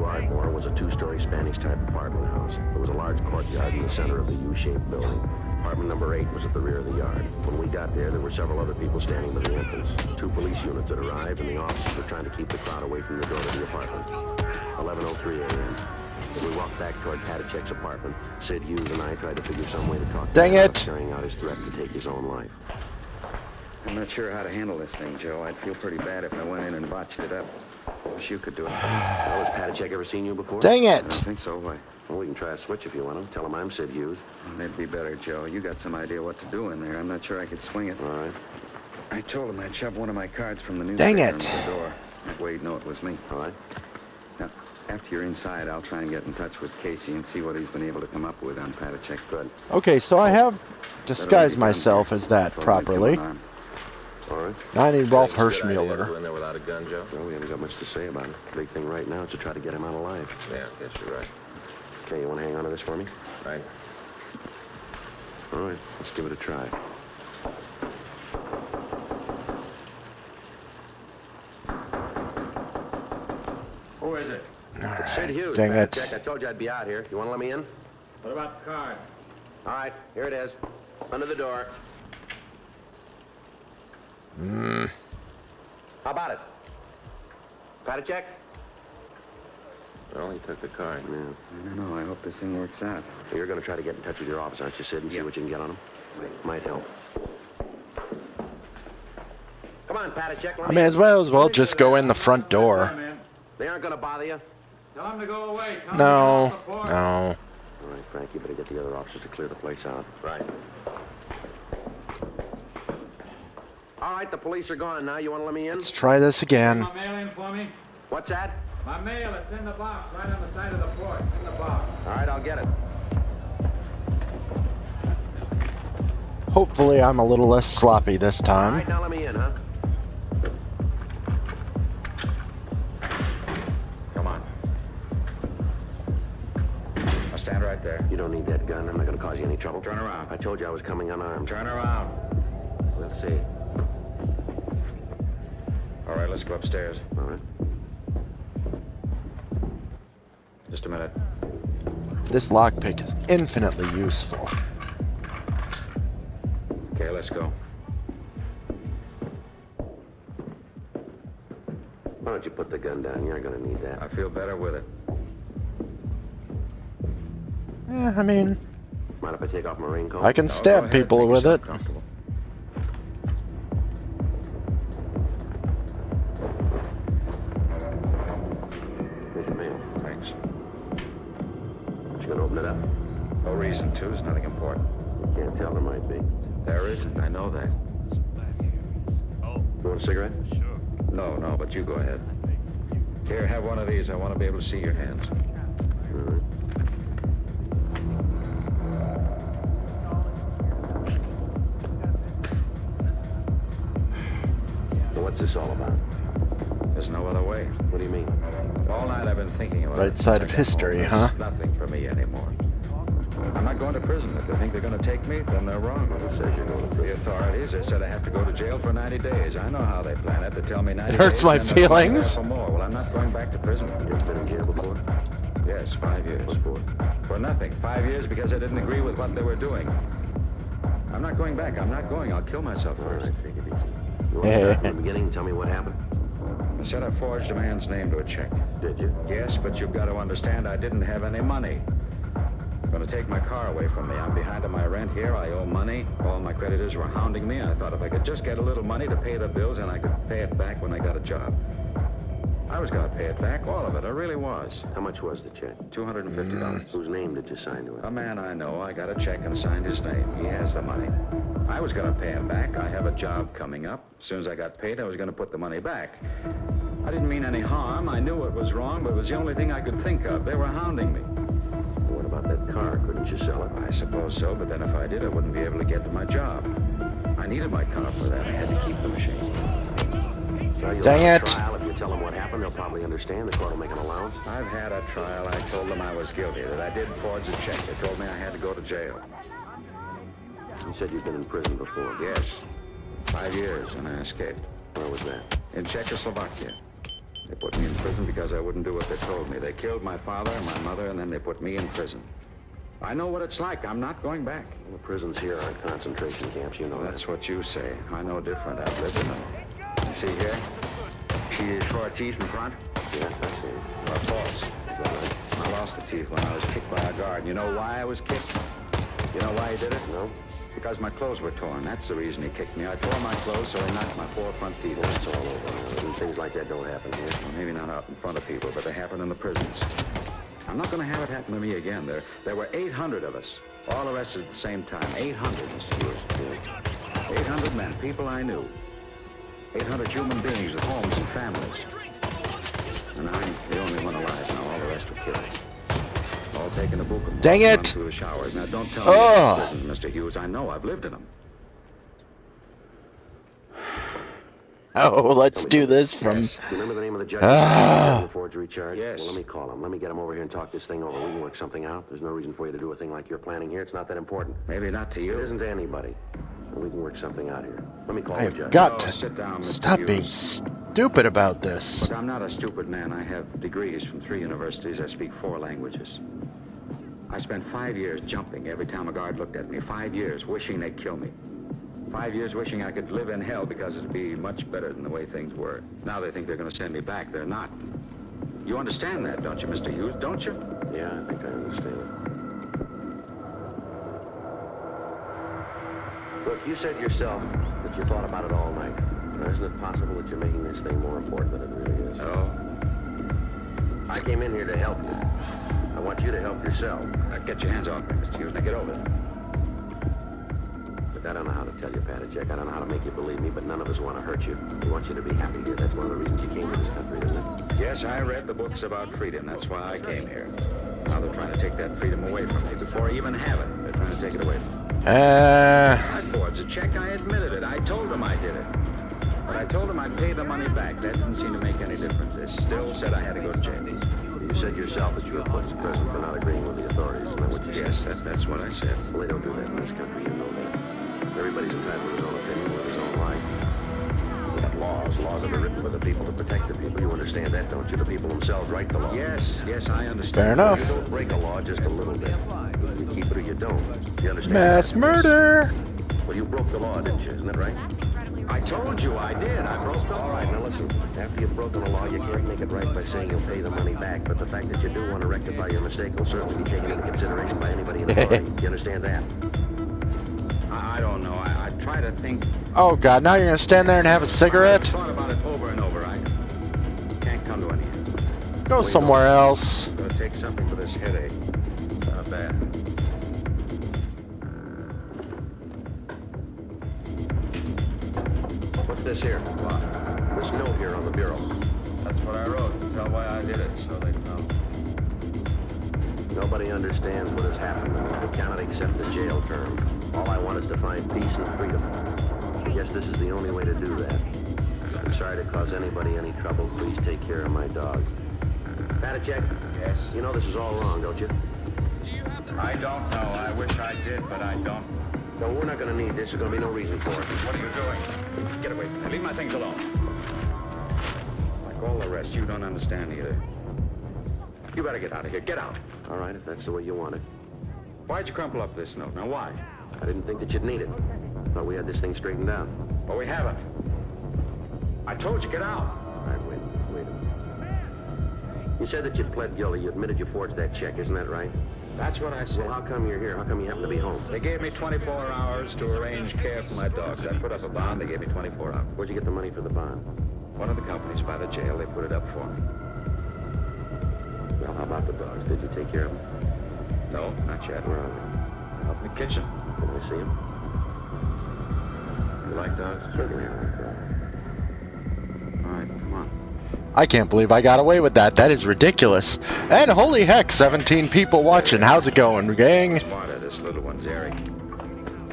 Ardmore was a two-story Spanish-type apartment house. There was a large courtyard in the center of the U-shaped building. Apartment number 8 was at the rear of the yard. When we got there were several other people standing by the entrance. 2 police units had arrived, and the officers were trying to keep the crowd away from the door to the apartment. 11:03 a.m. We walked back toward Padachek's apartment. Sid Hughes and I tried to figure some way to talk to him about carrying out his threat to take his own life. I'm not sure how to handle this thing, Joe. I'd feel pretty bad if I went in and botched it up. Wish you could do it. Well, has Padachek ever seen you before? Dang I it! don't think so. Why? Well, we can try a switch if you want to. Tell him I'm Sid Hughes. That'd be better, Joe. You got some idea what to do in there. I'm not sure I could swing it. All right. I told him I'd shove one of my cards from the newspaper Dang it. into the door. That way he'd know it was me. All right. Now, after you're inside, I'll try and get in touch with Casey and see what he's been able to come up with on Padachek. Good. Okay, so I have disguised myself as that properly. All right. I need Rolf Go Hirschmuller. in there without a gun, Joe? Well, we haven't got much to say about it. Big thing right now is to try to get him out alive. Yeah, I guess you're right. Okay, you want to hang on to this for me? Right. All right, let's give it a try. Who is it? It's Sid Hughes. Dang it. Padachek. I told you I'd be out here. You want to let me in? What about the card? All right, here it is. Under the door. How about it? Padachek? Well, he took the card. Yeah. I don't know. I hope this thing works out. You're going to try to get in touch with your office, aren't you, Sid, and see what you can get on him? Might help. Come on, Padachek. I may as well just go in the front door. They aren't going to bother you? Tell him to go away. No, no. All right, Frank, you better get the other officers to clear the place out. Right. All right, the police are gone now. You want to let me in? Let's try this again. My mail in for me? What's that? My mail, it's in the box, right on the side of the porch. In the box. All right, I'll get it. Hopefully I'm a little less sloppy this All time. right, now let me in, huh? Come on. I'll stand right there. You don't need that gun. I'm not going to cause you any trouble. Turn around. I told you I was coming unarmed. Turn around. We'll see. All right, let's go upstairs. All right. Just a minute. This lockpick is infinitely useful. Okay, let's go. Why don't you put the gun down? You're going to need that. I feel better with it. I mean, Mind if I take off my raincoat? I can No, go stab ahead, people make with yourself it. comfortable. Here's your mail. Thanks. You going to open it up? No reason to. There's nothing important. You can't tell. There might be. There isn't. I know that. You want a cigarette? No, but you go ahead. Here, have one of these. I want to be able to see your hands. All right. So what's this all about? There's no other way. What do you mean? All night I've been thinking about it. Right side of history, huh? There's nothing for me anymore. I'm not going to prison. If they think they're going to take me, then they're wrong. Who says you're going to The prison? authorities, they said I have to go to jail for 90 days. I know how they plan it. They tell me 90 It hurts days, my then they'll come feelings. back for more. Well, I'm not going back to prison. You've been in jail before? Yes, 5 years. What for? For nothing. 5 years because I didn't agree with what they were doing. I'm not going back. I'm not going. I'll kill myself All first. right, take it easy. You want to start from the beginning and tell me what happened? I said I forged a man's name to a check. Did you? Yes, but you've got to understand I didn't have any money. They're going to take my car away from me. I'm behind on my rent here. I owe money. All my creditors were hounding me. I thought if I could just get a little money to pay the bills, and I could pay it back when I got a job. I was going to pay it back, all of it. I really was. How much was the check? $250. Whose name did you sign to it? A man I know. I got a check and signed his name. He has the money. I was going to pay him back. I have a job coming up. As soon as I got paid, I was going to put the money back. I didn't mean any harm. I knew it was wrong, but it was the only thing I could think of. They were hounding me. What about that car? Couldn't you sell it? I suppose so, but then if I did, I wouldn't be able to get to my job. I needed my car for that. I had to keep the machine. Well, you'll Dang have a it. trial. If you tell them what happened, they'll probably understand. The court will make an allowance. I've had a trial. I told them I was guilty, that I did forge a check. They told me I had to go to jail. You said you've been in prison before. Yes, 5 years, and I escaped. Where was that? In Czechoslovakia. They put me in prison because I wouldn't do what they told me. They killed my father and my mother, and then they put me in prison. I know what it's like. I'm not going back. Well, the prisons here aren't concentration camps. You know that. That's what you say. I know different. I've lived in them. You see here? See these 4 teeth in front? Yes, I see. Are false. I lost the teeth when I was kicked by a guard. You know why I was kicked? You know why he did it? No? Because my clothes were torn. That's the reason he kicked me. I tore my clothes, so he knocked my 4 front teeth out. That's all over now. And things like that don't happen here. Well, maybe not out in front of people, but they happen in the prisons. I'm not going to have it happen to me again. There were 800 of us, all arrested at the same time. 800, Mr. Hughes. 800 men, people I knew. 800 human beings with homes and families. And I'm the only one alive now. All the rest were killed. All taken to Buchenwald. Dang it! Run through the showers. Now, don't tell me Oh. it's prisons, Mr. Hughes. I know. I've lived in them. Oh, let's do this from... Yes. You remember the name of the judge? Ah. The forgery charge? Yes. Well, let me call him. Let me get him over here and talk this thing over. We can work something out. There's no reason for you to do a thing like you're planning here. It's not that important. Maybe not to It you. isn't to anybody. And we can work something out here. Let me call the I've judge. got Oh, to sit down, Mr. stop being Hughes. stupid about this. Look, I'm not a stupid man. I have degrees from 3 universities. I speak 4 languages. I spent 5 years jumping every time a guard looked at me. 5 years wishing they'd kill me. 5 years wishing I could live in hell because it'd be much better than the way things were. Now they think they're going to send me back. They're not. You understand that, don't you, Mr. Hughes? Don't you? Yeah, I think I understand. Look, you said yourself that you thought about it all night. Now, isn't it possible that you're making this thing more important than it really is? No. I came in here to help you. I want you to help yourself. Get your hands off me, Mr. Hughes. Now get over it. I don't know how to tell you, Patachek. I don't know how to make you believe me, but none of us want to hurt you. We want you to be happy here. That's one of the reasons you came to this country, isn't it? Yes, I read the books about freedom. That's why I came here. Now they're trying to take that freedom away from me before I even have it. They're trying to take it away from me. I forged a check. I admitted it. I told them I did it. But I told them I'd pay the money back. That didn't seem to make any difference. They still said I had to go to jail. You said yourself that you were put in prison for not agreeing with the authorities. Isn't that what you said? Yes, that's what I said. Well, they don't do that in this country. You know that. Everybody's entitled to his own opinion with his own life. We have laws. Laws that are written for the people to protect the people. You understand that, don't you? The people themselves write the law. Yes, I understand. Fair enough. You don't break a law just a little bit. You keep it or you don't. You understand? Mass murder. Well, you broke the law, didn't you? Isn't that right? I told you I did. I broke the law. All right, now listen. After you've broken the law, you can't make it right by saying you'll pay the money back. But the fact that you do want to rectify your mistake will certainly be taken into consideration by anybody in authority. You understand that? I don't know. I try to think. Oh God! Now you're gonna stand there and have a cigarette? I thought about it over and over. I can't come to any end. Go somewhere else. I'm gonna take something for this headache. Not bad. What's this here? What? This note here on the bureau. That's what I wrote. Tell why I did it, so they know. Nobody understands what has happened. We cannot accept the jail term. All I want is to find peace and freedom. I guess this is the only way to do that. I'm sorry to cause anybody any trouble. Please take care of my dog. Patachek? Yes? You know this is all wrong, don't you? I don't know. I wish I did, but I don't. No, we're not going to need this. There's going to be no reason for it. What are you doing? Get away from me. Leave my things alone. Like all the rest, you don't understand either. You better get out of here. Get out. All right, if that's the way you want it. Why'd you crumple up this note? Now, why? I didn't think that you'd need it. Thought we had this thing straightened out. Well, we haven't. I told you, get out. All right, wait a minute. You said that you'd pled guilty. You admitted you forged that check. Isn't that right? That's what I said. Well, how come you're here? How come you happen to be home? They gave me 24 hours to arrange care for my dogs. I put up a bond. They gave me 24 hours. Where'd you get the money for the bond? One of the companies by the jail, they put it up for me. Well, how about the dogs? Did you take care of them? No, not yet. Where are they? Up in the kitchen. Can I see them? You like dogs? Certainly I like dogs. All right, come on. I can't believe I got away with that. That is ridiculous. And holy heck, 17 people watching. How's it going, gang? Smarter, this little one's Eric.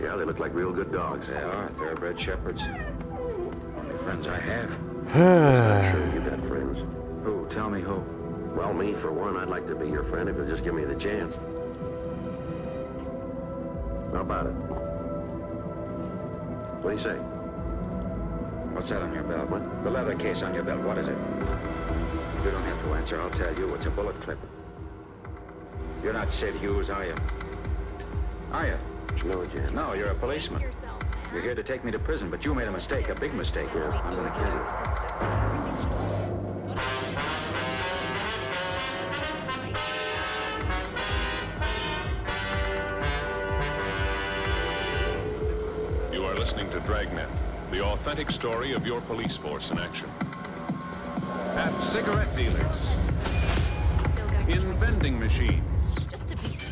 Yeah, they look like real good dogs. They are thoroughbred shepherds. Only friends I have. I'm sure you've got friends. Who? Tell me who. Well, me, for one, I'd like to be your friend if you'll just give me the chance. How about it? What do you say? What's that on your belt? What? The leather case on your belt. What is it? You don't have to answer. I'll tell you. It's a bullet clip. You're not Sid Hughes, are you? Are you? No, Jan. No, you're a policeman. You're here to take me to prison, but you made a mistake, a big mistake. Yeah, I'm gonna kill you. You are listening to Dragnet, the authentic story of your police force in action. At cigarette dealers, in vending machines, Just to be safe.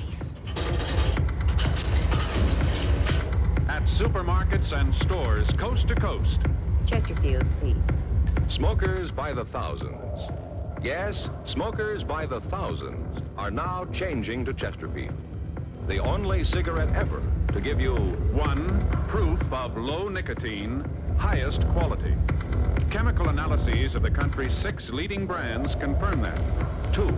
at supermarkets and stores coast to coast. Chesterfield, please. Smokers by the thousands. Yes, smokers by the thousands are now changing to Chesterfield, the only cigarette ever to give you 1, proof of low nicotine, highest quality. Chemical analyses of the country's 6 leading brands confirm that. 2,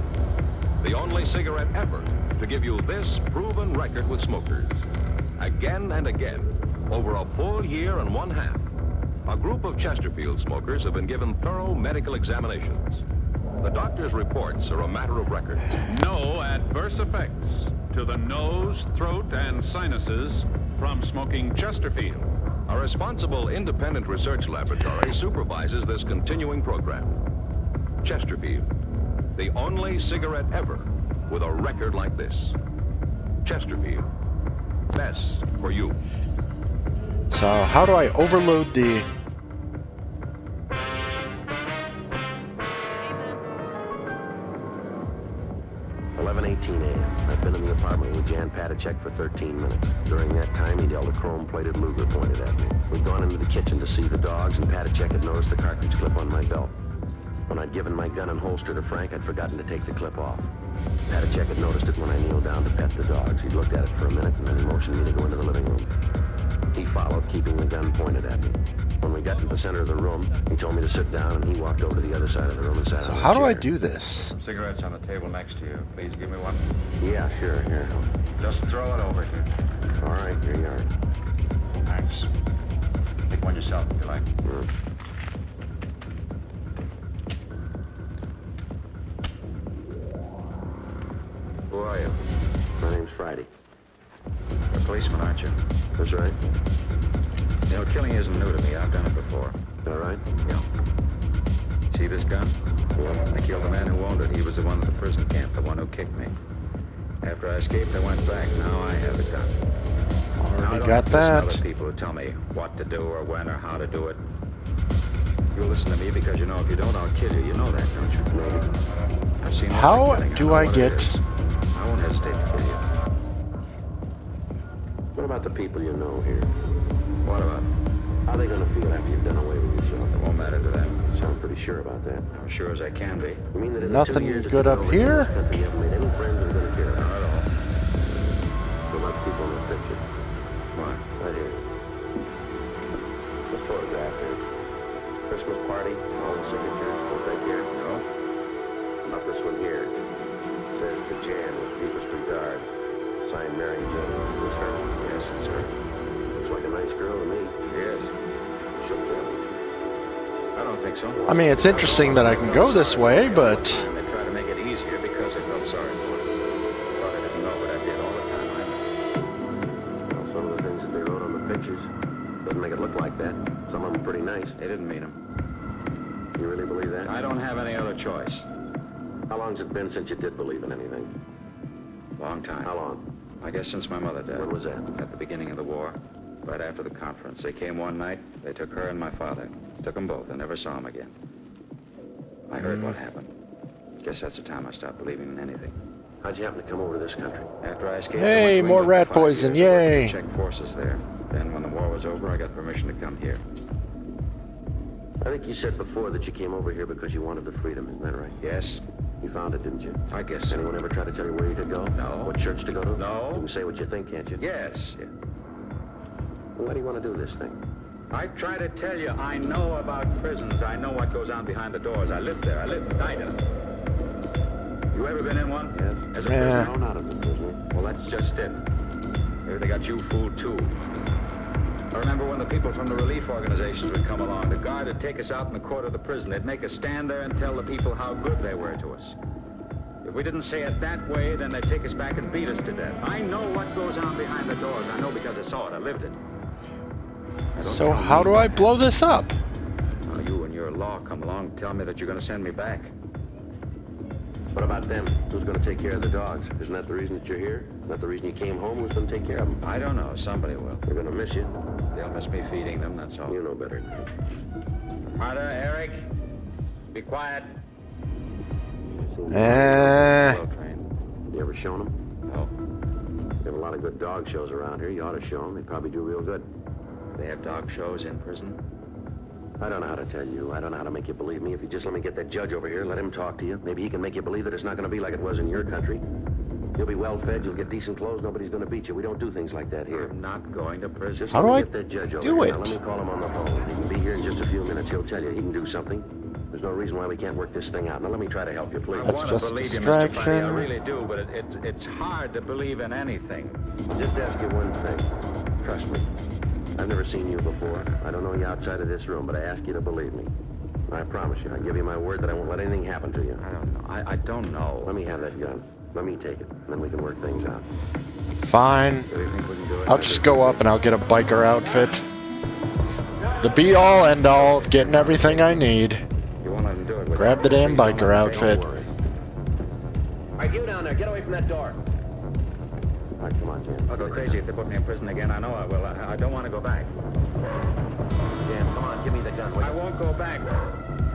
the only cigarette ever to give you this proven record with smokers. Again and again, over a full year and 1/2, a group of Chesterfield smokers have been given thorough medical examinations. The doctor's reports are a matter of record. No adverse effects to the nose, throat, and sinuses from smoking Chesterfield. A responsible independent research laboratory supervises this continuing program. Chesterfield, the only cigarette ever with a record like this. Chesterfield, best for you. So how do I overload the... 11:18 a.m. I've been in the apartment with Jan Patacek for 13 minutes. During that time, he'd held a chrome-plated Luger pointed at me. We'd gone into the kitchen to see the dogs, and Patacek had noticed the cartridge clip on my belt. When I'd given my gun and holster to Frank, I'd forgotten to take the clip off. Patacek had noticed it when I kneeled down to pet the dogs. He looked at it for a minute, and then he motioned me to go into the living room. He followed, keeping the gun pointed at me. When we got to the center of the room, he told me to sit down, and he walked over to the other side of the room and sat So on a how do I chair. do this? Cigarettes on the table next to you. Please give me one. Yeah, sure, here. Just throw it over here. All right, here you are. Thanks. Take one yourself if you like. Who are you? My name's Friday. You're a policeman, aren't you? That's right. You know, killing isn't new to me. I've done it before. All right? Yeah. See this gun? Yeah. I killed the man who owned it. He was the one at the prison camp, the one who kicked me. After I escaped, I went back. Now I have the gun. Now I Already don't got have to listen to that. other people who tell me what to do or when or how to do it. You'll listen to me because you know if you don't, I'll kill you. You know that, don't you? Maybe. I've seen lots of How killing. do know I what it get... is. I won't hesitate to kill you. What about the people you know here? What about? How are they going to feel after you've done away with yourself? It won't matter to them. You sound pretty sure about that. I'm sure as I can be. You mean that in the Nothing 2 years that good you've up been over here? in this country, you haven't made any friends that are going to care about Not at all. What about the people in the picture? What? Right here. This photograph here. Christmas party, all the signatures, don't they care? No? About this one here. Says to Jan with deepest regard. Signed Mary Jane. This her? Yes, it's her. Looks like a nice girl to me. Yes. Shook them. I don't think so. I mean, it's interesting that I can go this way, but... They try to make it easier because they felt sorry for it. Thought I didn't know, but I did all the time. Well, some of the things that they wrote on the pictures doesn't make it look like that. Some of them pretty nice. They didn't mean them. You really believe that? I don't have any other choice. How long's it been since you did believe in anything? Long time. How long? I guess since my mother died. When was that? At the beginning of the war. Right after the conference. They came one night. They took her and my father. Took them both. I never saw them again. I heard what happened. Guess that's the time I stopped believing in anything. How'd you happen to come over to this country? After I escaped, Hey, I went to more England rat for 5 poison, years. I worked yay. for the Czech forces there. Then when the war was over, I got permission to come here. I think you said before that you came over here because you wanted the freedom, isn't that right? Yes, You found it, didn't you? I guess so. Anyone ever try to tell you where you to go? No. What church to go to? No. You can say what you think, can't you? Yes. Well, why do you want to do this thing? I try to tell you, I know about prisons. I know what goes on behind the doors. I lived there. I lived and died in them. You ever been in one? Yes. As a Yeah. prisoner? No, not as a prisoner. Well, that's just it. Maybe they got you fooled, too. I remember when the people from the relief organizations would come along. The guard would take us out in the court of the prison. They'd make us stand there and tell the people how good they were to us. If we didn't say it that way, then they'd take us back and beat us to death. I know what goes on behind the doors. I know because I saw it. I lived it. Now, don't So tell how me do I blow this up? Now, you and your law come along and tell me that you're going to send me back. What about them? Who's going to take care of the dogs? Isn't that the reason that you're here? Isn't that the reason you came home? Who's going to take care of them? I don't know. Somebody will. They're going to miss you. They'll miss me feeding them, that's all. You know better than that. Martha, Eric, be quiet. Well trained. You ever shown them? No. We have a lot of good dog shows around here. You ought to show them. They probably do real good. They have dog shows in prison? I don't know how to tell you. I don't know how to make you believe me. If you just let me get that judge over here, let him talk to you. Maybe he can make you believe that it's not going to be like it was in your country. You'll be well fed. You'll get decent clothes. Nobody's going to beat you. We don't do things like that here. I'm not going to prison. Just How let do me I get that judge over do here. it? Now, let me call him on the phone. He can be here in just a few minutes. He'll tell you. He can do something. There's no reason why we can't work this thing out. Now, let me try to help you, please. That's I want just to believe you, Mr. Buddy. I distraction. really do, but it's hard to believe in anything. Just ask you one thing. Trust me. I've never seen you before. I don't know you outside of this room, but I ask you to believe me. I promise you. I give you my word that I won't let anything happen to you. I don't know. I don't know. Let me have that gun. Let me take it. Then we can work things out. Fine. Do you think we can do it? I'll just go up and I'll get a biker outfit. The be-all, end-all of getting everything I need. You won't let him do it. will you? Grab the damn biker outfit. Don't worry. All right, you down there. Get away from that door. All right, come on, Jan. I'll go crazy if they put me in prison again. I know I will. I don't want to go back. Jan, come on. Give me the gun. I won't go back.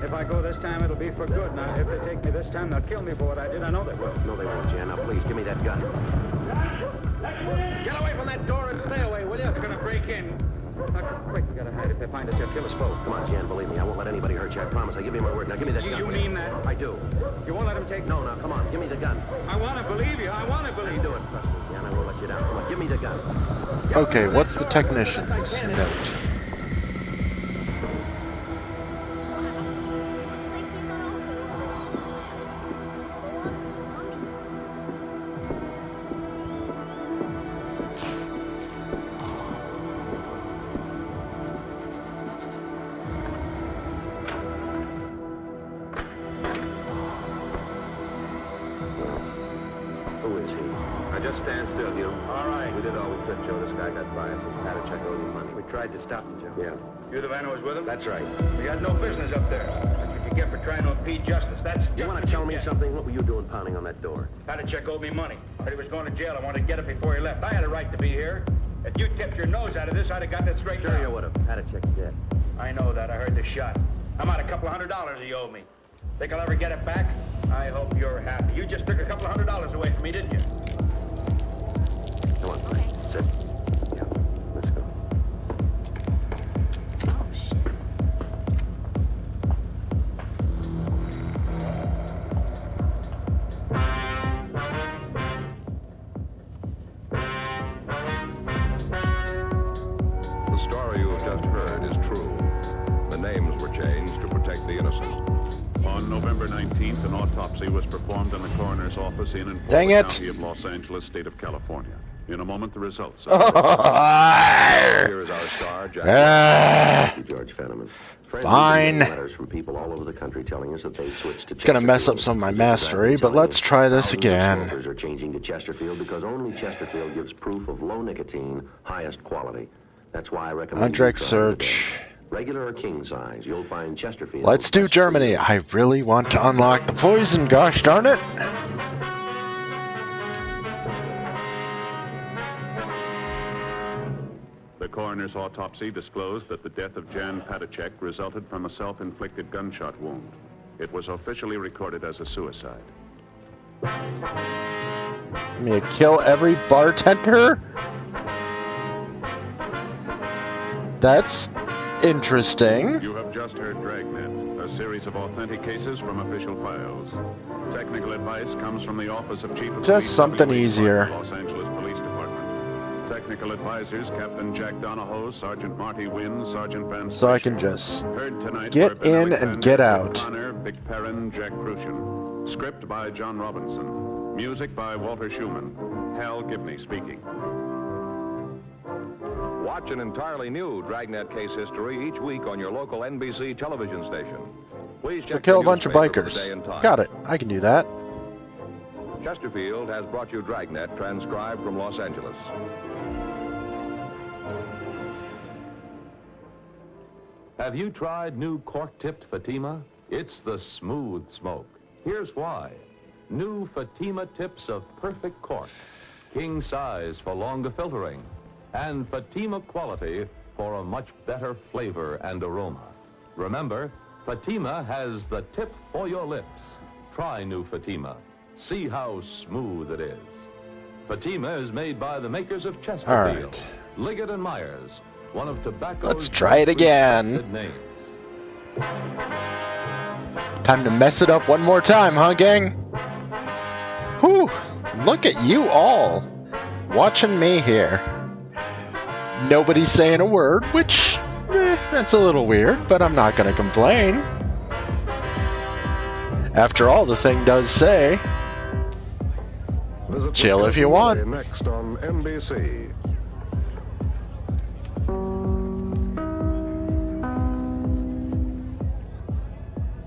If I go this time, it'll be for good. Now, if they take me this time, they'll kill me for what I did. I know they will. No, they won't, Jan. Now, please, give me that gun. Get away from that door and stay away, will you? They're gonna break in. Doctor, quick, we gotta hide. If they find us, they'll kill us both. Come on, Jan, believe me. I won't let anybody hurt you. I promise. I give you my word. Now, give me that gun. You mean that? I do. You won't let them take... No, now, come on. Give me the gun. I want to believe you. I want to believe you. Do it, trust me, Jan. I won't let you down. Come on, give me the gun. Okay, what's the technician's note? Who is he? Now, just stand still, you. All right. We did all we could, Joe. This guy got by us. His Patachek owed him money. We tried to stop him, Joe. Yeah. You're the man who was with him? That's right. He had no business up there. That's what you get for trying to impede justice. That's just You want what to tell me get. something? What were you doing pounding on that door? Patachek owed me money. But he was going to jail. I wanted to get it before he left. I had a right to be here. If you tipped your nose out of this, I'd have gotten it straight Sure down. you would have. Patachek's dead. I know that. I heard the shot. I'm out $200 he owed me. Think I'll ever get it back? I hope you're happy. You just took $200 away from me, didn't you? Come on, Frank. Sit. Yeah, let's go. Oh, shit. The story you have just heard is true. The names were changed to protect the innocent. On November 19th, an autopsy was performed in the coroner's office in and for Dang the it. County of Los Angeles, state of California. In a moment, the results. Here is our star, Jack. Thank you, George Fenneman. Friends, Fine. we've been getting letters from people all over the country telling us that they've switched to It's gonna mess up Chesterfield. some of my Because of that, mastery, we're but telling let's you try this thousands of again. smokers are changing to Chesterfield because only Chesterfield gives proof of low nicotine, highest quality. That's why I recommend Contract you try it search. today. Regular or king size, you'll find Chesterfield. Let's do best for Germany. you. I really want to unlock the poison, gosh darn it. The coroner's autopsy disclosed that the death of Jan Patachek resulted from a self-inflicted gunshot wound. It was officially recorded as a suicide. I mean, kill every bartender? That's interesting. You have just heard Dragnet, a series of authentic cases from official files. Technical advice comes from the Office of Chief of Just Police something of the easier. Los Angeles Police Department. Technical advisors Captain Jack Donahoe, Sergeant Marty Wynn, Sergeant Van So I Fleischer. can just Heard tonight get were Ben in and Alexander, get Dick out. Connor, Vic Perrin, Jack Crucian. Script by John Robinson. Music by Walter Schumann. Hal Gibney speaking. Watch an entirely new Dragnet case history each week on your local NBC television station. Please So check kill your a bunch of newspaper for the bikers. day and time. Got it. I can do that. Chesterfield has brought you Dragnet, transcribed from Los Angeles. Have you tried new cork-tipped Fatima? It's the smooth smoke. Here's why. New Fatima tips of perfect cork. King size for longer filtering. And Fatima quality for a much better flavor and aroma. Remember, Fatima has the tip for your lips. Try new Fatima. See how smooth it is. Fatima is made by the makers of Chesterfield. All right. Liggett and Myers, one of tobacco's Let's try it most again. respected names. Time to mess it up one more time, huh, gang? Whew, look at you all watching me here. Nobody's saying a word, which, that's a little weird, but I'm not going to complain. After all, the thing does say, Visit chill if you want. Next on NBC.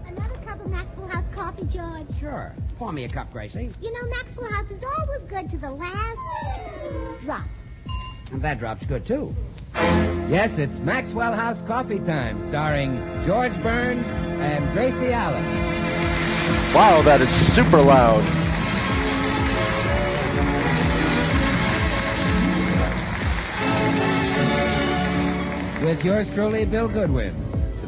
Another cup of Maxwell House coffee, George. Sure. Pour me a cup, Gracie. You know, Maxwell House is always good to the last drop. And that drop's good, too. Yes, it's Maxwell House Coffee Time, starring George Burns and Gracie Allen. Wow, that is super loud. With yours truly, Bill Goodwin.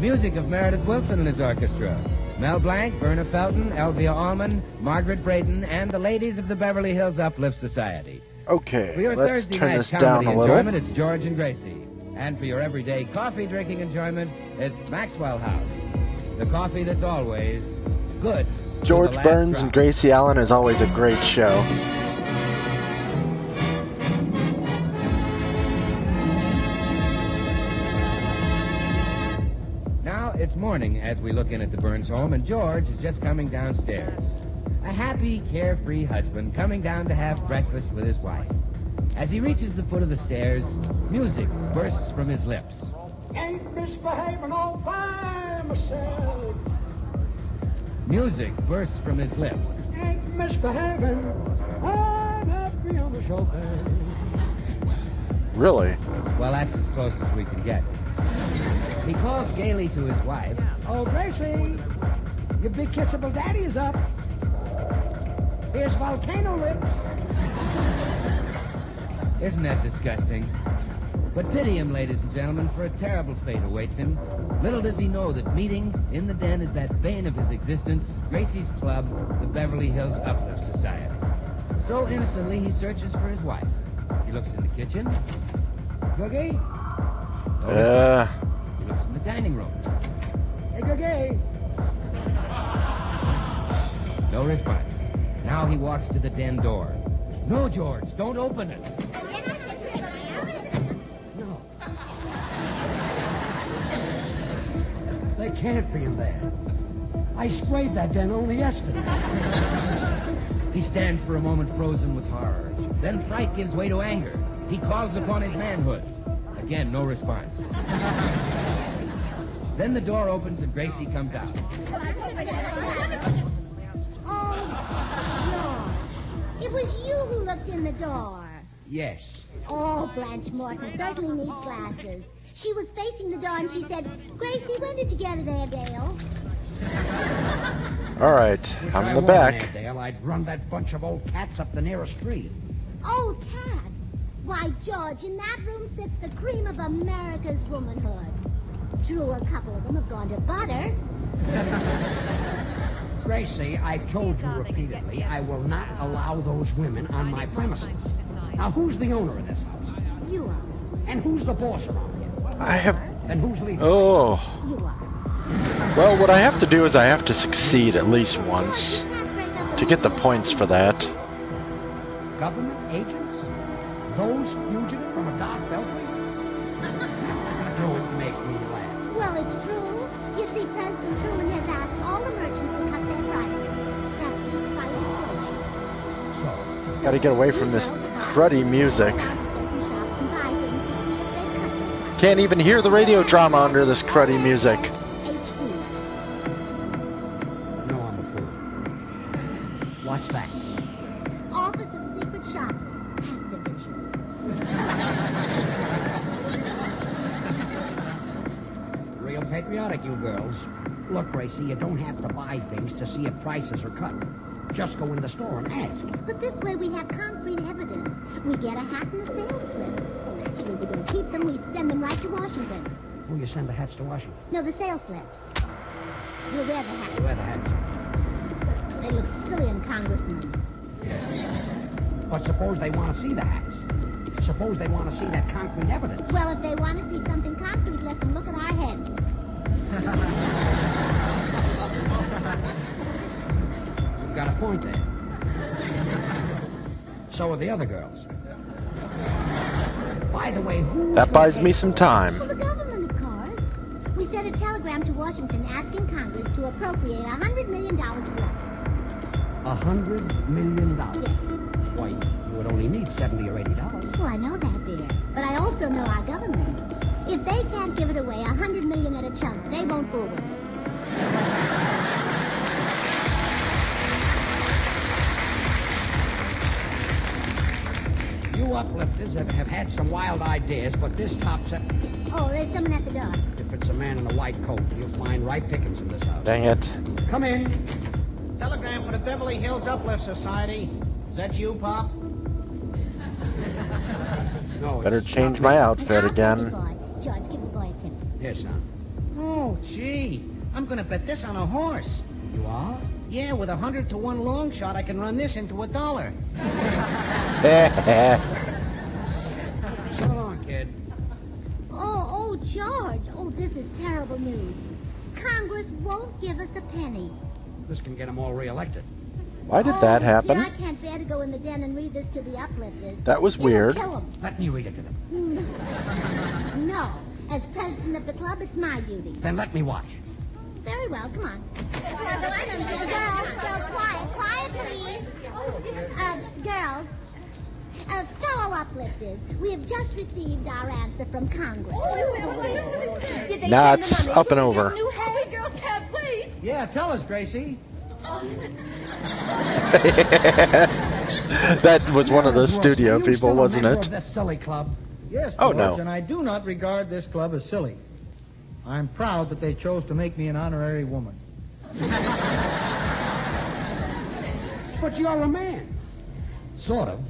music of Meredith Willson and his orchestra. Mel Blanc, Verna Felton, Elvia Allman, Margaret Braden, and the ladies of the Beverly Hills Uplift Society. Okay, For your let's Thursday turn night this comedy down a little. enjoyment, it's George and Gracie. And for your everyday coffee-drinking enjoyment, it's Maxwell House. The coffee that's always good. to George the last Burns drop. and Gracie Allen is always a great show. Now it's morning as we look in at the Burns home, and George is just coming downstairs. A happy, carefree husband coming down to have breakfast with his wife. As he reaches the foot of the stairs, music bursts from his lips. Ain't misbehaving all by myself. Music bursts from his lips. Ain't misbehaving. I'm happy on the sofa. Really? Well, that's as close as we can get. He calls gaily to his wife. Oh, Gracie, your big kissable daddy is up. Here's volcano lips. Isn't that disgusting? But pity him, ladies and gentlemen, for a terrible fate awaits him. Little does he know that meeting in the den is that bane of his existence, Gracie's club, the Beverly Hills Uplift Society. So innocently, he searches for his wife. He looks in the kitchen. Cookie? He looks in the dining room. Hey, Cookie. No response. Now he walks to the den door. No, George, don't open it. No. They can't be in there. I sprayed that den only yesterday. He stands for a moment frozen with horror. Then fright gives way to anger. He calls upon his manhood. Again, no response. Then the door opens and Gracie comes out. Oh, George. It was you who looked in the door. Yes. Oh, Blanche Morton certainly needs glasses. She was facing the door and she said, Gracie, when did you get it, Airedale? All right, I'm in the back. Dale, I'd run that bunch of old cats up the nearest street. Old cats? Why, George, in that room sits the cream of America's womanhood. True, a couple of them have gone to butter. Gracie, I've told you repeatedly I will not allow those women on my premises. Now, who's the owner of this house? You are. And who's the boss around here? I have... And who's leading? Oh. You are. Well, what I have to do is I have to succeed at least once to get the points for that. Government agents? Those fugitives from a dark beltway? Don't make me laugh. Well, it's true. You see, President Truman has asked all the merchants to cut their prices. That's despite inflation. Gotta get away from this cruddy music. Can't even hear the radio drama under this cruddy music. No, I'm a fool. What's that? Office of Secret Shoppers. Division. Real patriotic, you girls. Look, Gracie, you don't have to buy things to see if prices are cut. Just go in the store and ask. But this way we have concrete evidence. We get a hat and a sales slip. Naturally, we don't keep them. We send them right to Washington. Oh, you send the hats to Washington? No, the sales slips. We'll wear the hats. Wear the hats. They look silly on congressmen. But suppose they want to see the hats. Suppose they want to see that concrete evidence. Well, if they want to see something concrete, let them look at our heads. You've got a point there. So are the other girls. By the way, who... That buys me some time. Well, the government, of course. We sent a telegram to Washington asking Congress to appropriate $100 million for us. $100 million? Yes. Why, you would only need $70 or $80. Well, I know that, dear. But I also know our government. If they can't give it away $100 million at a chunk, they won't fool with it. You uplifters have had some wild ideas, but this tops it. Oh, there's someone at the door. If it's a man in a white coat, you'll find ripe pickings in this house. Dang it. Come in. Telegram for the Beverly Hills Uplift Society. Is that you, Pop? No, Better change my outfit again. George, give the boy a tip. Here, son. Oh, gee. I'm gonna bet this on a horse. You are? Yeah, with 100 to 1 long shot, I can run this into $1. So long, kid. Oh, George. Oh, this is terrible news. Congress won't give us a penny. This can get them all reelected. Why did that happen? Dear, I can't bear to go in the den and read this to the uplifters. That was It'll weird. kill 'em. Let me read it to them. No. As president of the club, it's my duty. Then let me watch. Very well, come on. Girls, quiet, please. Girls, fellow uplifters, we have just received our answer from Congress. Nuts, up and over. Happy girls can't wait. Yeah, tell us, Gracie. That was one of the studio people, wasn't it? This silly club. Yes, Oh, George, no. and I do not regard this club as silly. I'm proud that they chose to make me an honorary woman. But you're a man. Sort of.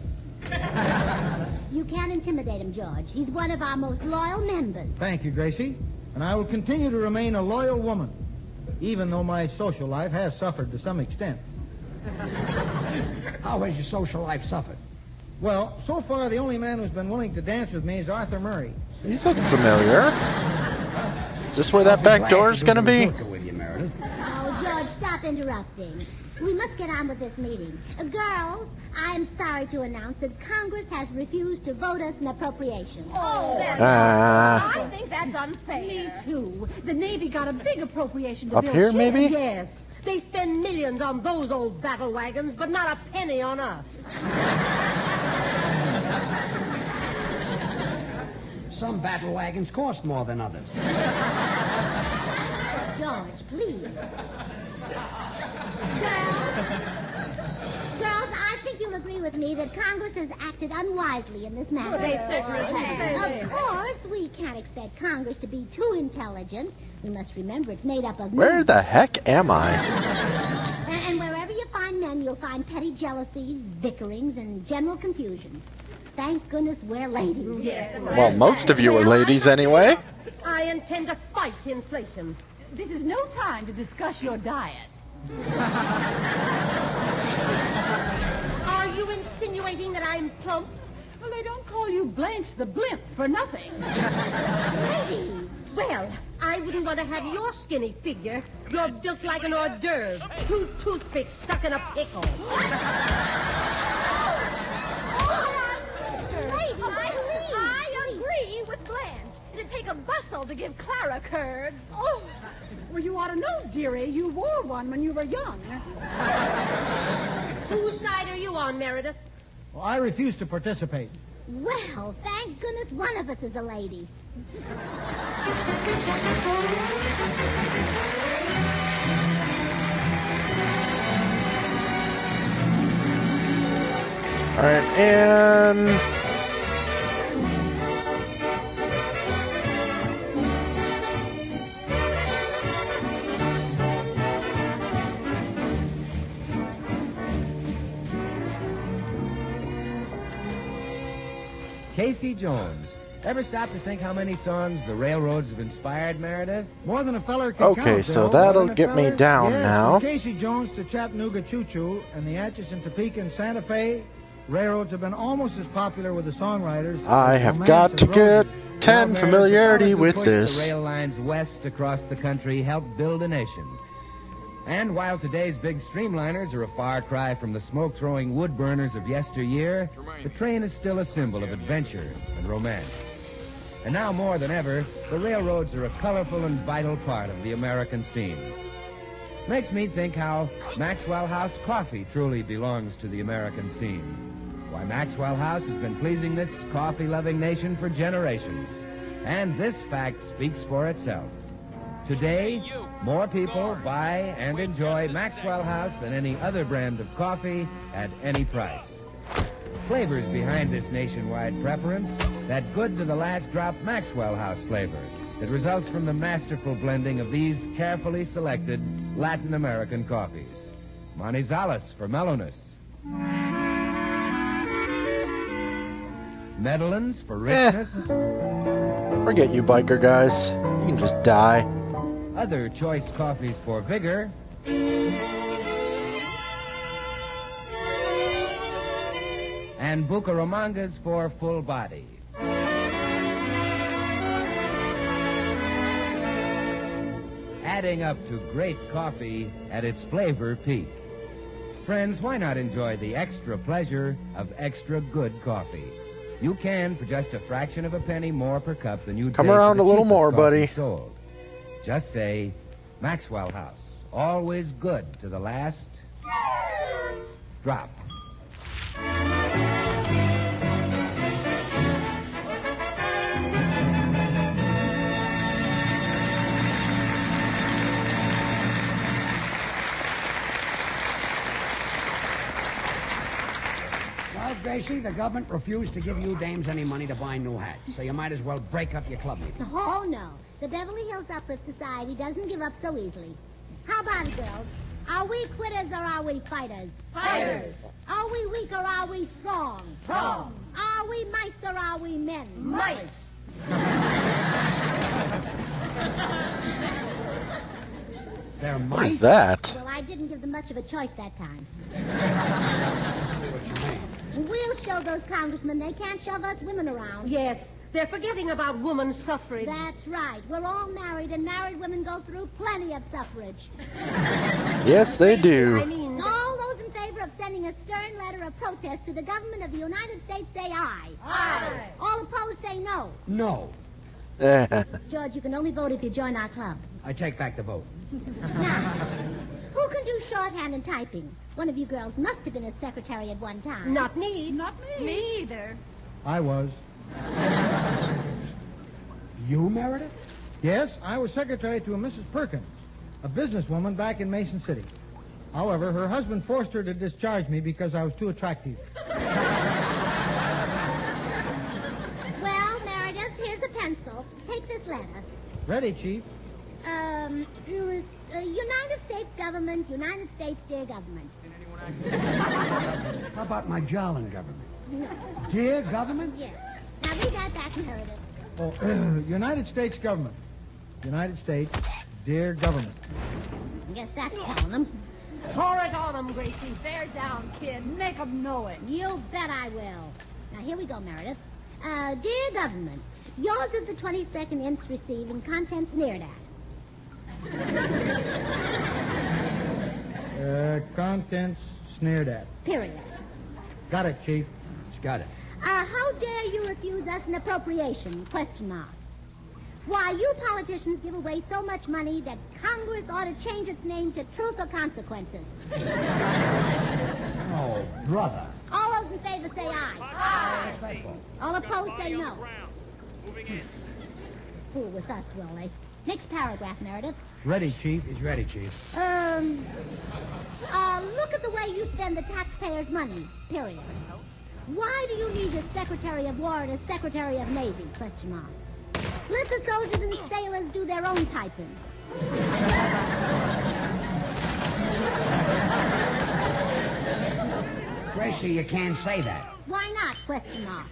You can't intimidate him, George. He's one of our most loyal members. Thank you, Gracie. And I will continue to remain a loyal woman, even though my social life has suffered to some extent. How has your social life suffered? Well, so far, the only man who's been willing to dance with me is Arthur Murray. He's looking familiar. Is this where that back door is going to be? Oh, George, stop interrupting. We must get on with this meeting. Girls, I'm sorry to announce that Congress has refused to vote us an appropriation. Oh, I think that's unfair. Me too. The Navy got a big appropriation to Up build here, ships. maybe? Yes. They spend millions on those old battle wagons, but not a penny on us. Some battle wagons cost more than others. George, please. Girls, I think you'll agree with me that Congress has acted unwisely in this matter. They certainly have. Of course, we can't expect Congress to be too intelligent. We must remember it's made up of Where men. the heck am I? And wherever you find men, you'll find petty jealousies, bickerings, and general confusion. Thank goodness we're ladies. Yes. Well, most of you are ladies anyway. I intend to fight inflation. This is no time to discuss your diet. Are you insinuating that I'm plump? Well, they don't call you Blanche the Blimp for nothing. Ladies. Well, I wouldn't want to have your skinny figure. You're built like an hors d'oeuvre. 2 toothpicks stuck in a pickle. I agree with Blanche. It'd take a bustle to give Clara curds. Oh, well, you ought to know, dearie. You wore one when you were young. Whose side are you on, Meredith? Well, I refuse to participate. Well, thank goodness one of us is a lady. All right, and Casey Jones. Ever stop to think how many songs the railroads have inspired, Meredith? More than a feller can okay, count, so Bill. that'll More than a get me feller. down Yes, now. From Casey Jones to Chattanooga Choo Choo and the Atchison, Topeka, and Santa Fe, railroads have been almost as popular with the songwriters. I as have Romance got and to get Roses. 10 familiarity with The this. rail lines west across the country helped build a nation. And while today's big streamliners are a far cry from the smoke-throwing wood burners of yesteryear, the train is still a symbol of adventure and romance. And now more than ever, the railroads are a colorful and vital part of the American scene. Makes me think how Maxwell House coffee truly belongs to the American scene. Why, Maxwell House has been pleasing this coffee-loving nation for generations. And this fact speaks for itself. Today, more people buy and enjoy Maxwell House than any other brand of coffee at any price. Flavors behind this nationwide preference, that good to the last drop Maxwell House flavor that results from the masterful blending of these carefully selected Latin American coffees. Manizales for mellowness. Medellins for richness. Forget you biker guys. You can just die. Other choice coffees for vigor. And Bucaramangas for full body. Adding up to great coffee at its flavor peak. Friends, why not enjoy the extra pleasure of extra good coffee? You can for just a fraction of a penny more per cup than you'd Come pay for around the a little cheapest more, coffee buddy. Sold. Just say Maxwell House. Always good to the last drop. Well, Gracie, the government refused to give you dames any money to buy new hats, so you might as well break up your club meeting. Oh, no. The Beverly Hills Uplift Society doesn't give up so easily. How about it, girls? Are we quitters or are we fighters? Fighters. Are we weak or are we strong? Strong. Are we mice or are we men? Mice. They're mice? What is that? Well, I didn't give them much of a choice that time. We'll show those congressmen they can't shove us women around. Yes, they're forgetting about woman's suffrage. That's right. We're all married, and married women go through plenty of suffrage. Yes, they do. I mean, all those in favor of sending a stern letter of protest to the government of the United States say aye. Aye. All opposed say no. No. George, you can only vote if you join our club. I take back the vote. Now, who can do shorthand and typing? One of you girls must have been a secretary at one time. Not me. Not me. Me either. I was. You, Meredith? Yes, I was secretary to a Mrs. Perkins, a businesswoman back in Mason City. However, her husband forced her to discharge me because I was too attractive. Well, Meredith, here's a pencil. Take this letter. Ready, Chief? It was United States government, United States dear government. How about my Jolin government? Dear government? Yes. Now read that back, Meredith. Oh, United States government. United States, dear government. I guess that's telling them. Pour it on them, Gracie. Bear down, kid. Make them know it. You bet I will. Now, here we go, Meredith. Dear government, yours of the 22nd inst received and contents sneered at. Contents sneered at. Period. Got it, Chief. She's got it. How dare you refuse us an appropriation? Question mark. Why, you politicians give away so much money that Congress ought to change its name to Truth or Consequences. Oh, brother. All those in favor say aye. Aye. All opposed say no. Fool with us, will they? Next paragraph, Meredith. Ready, Chief. He's ready, Chief. Look at the way you spend the taxpayers' money, period. Why do you need a Secretary of War and a Secretary of Navy, question mark? Let the soldiers and sailors do their own typing. Gracie, you can't say that. Why not, question mark?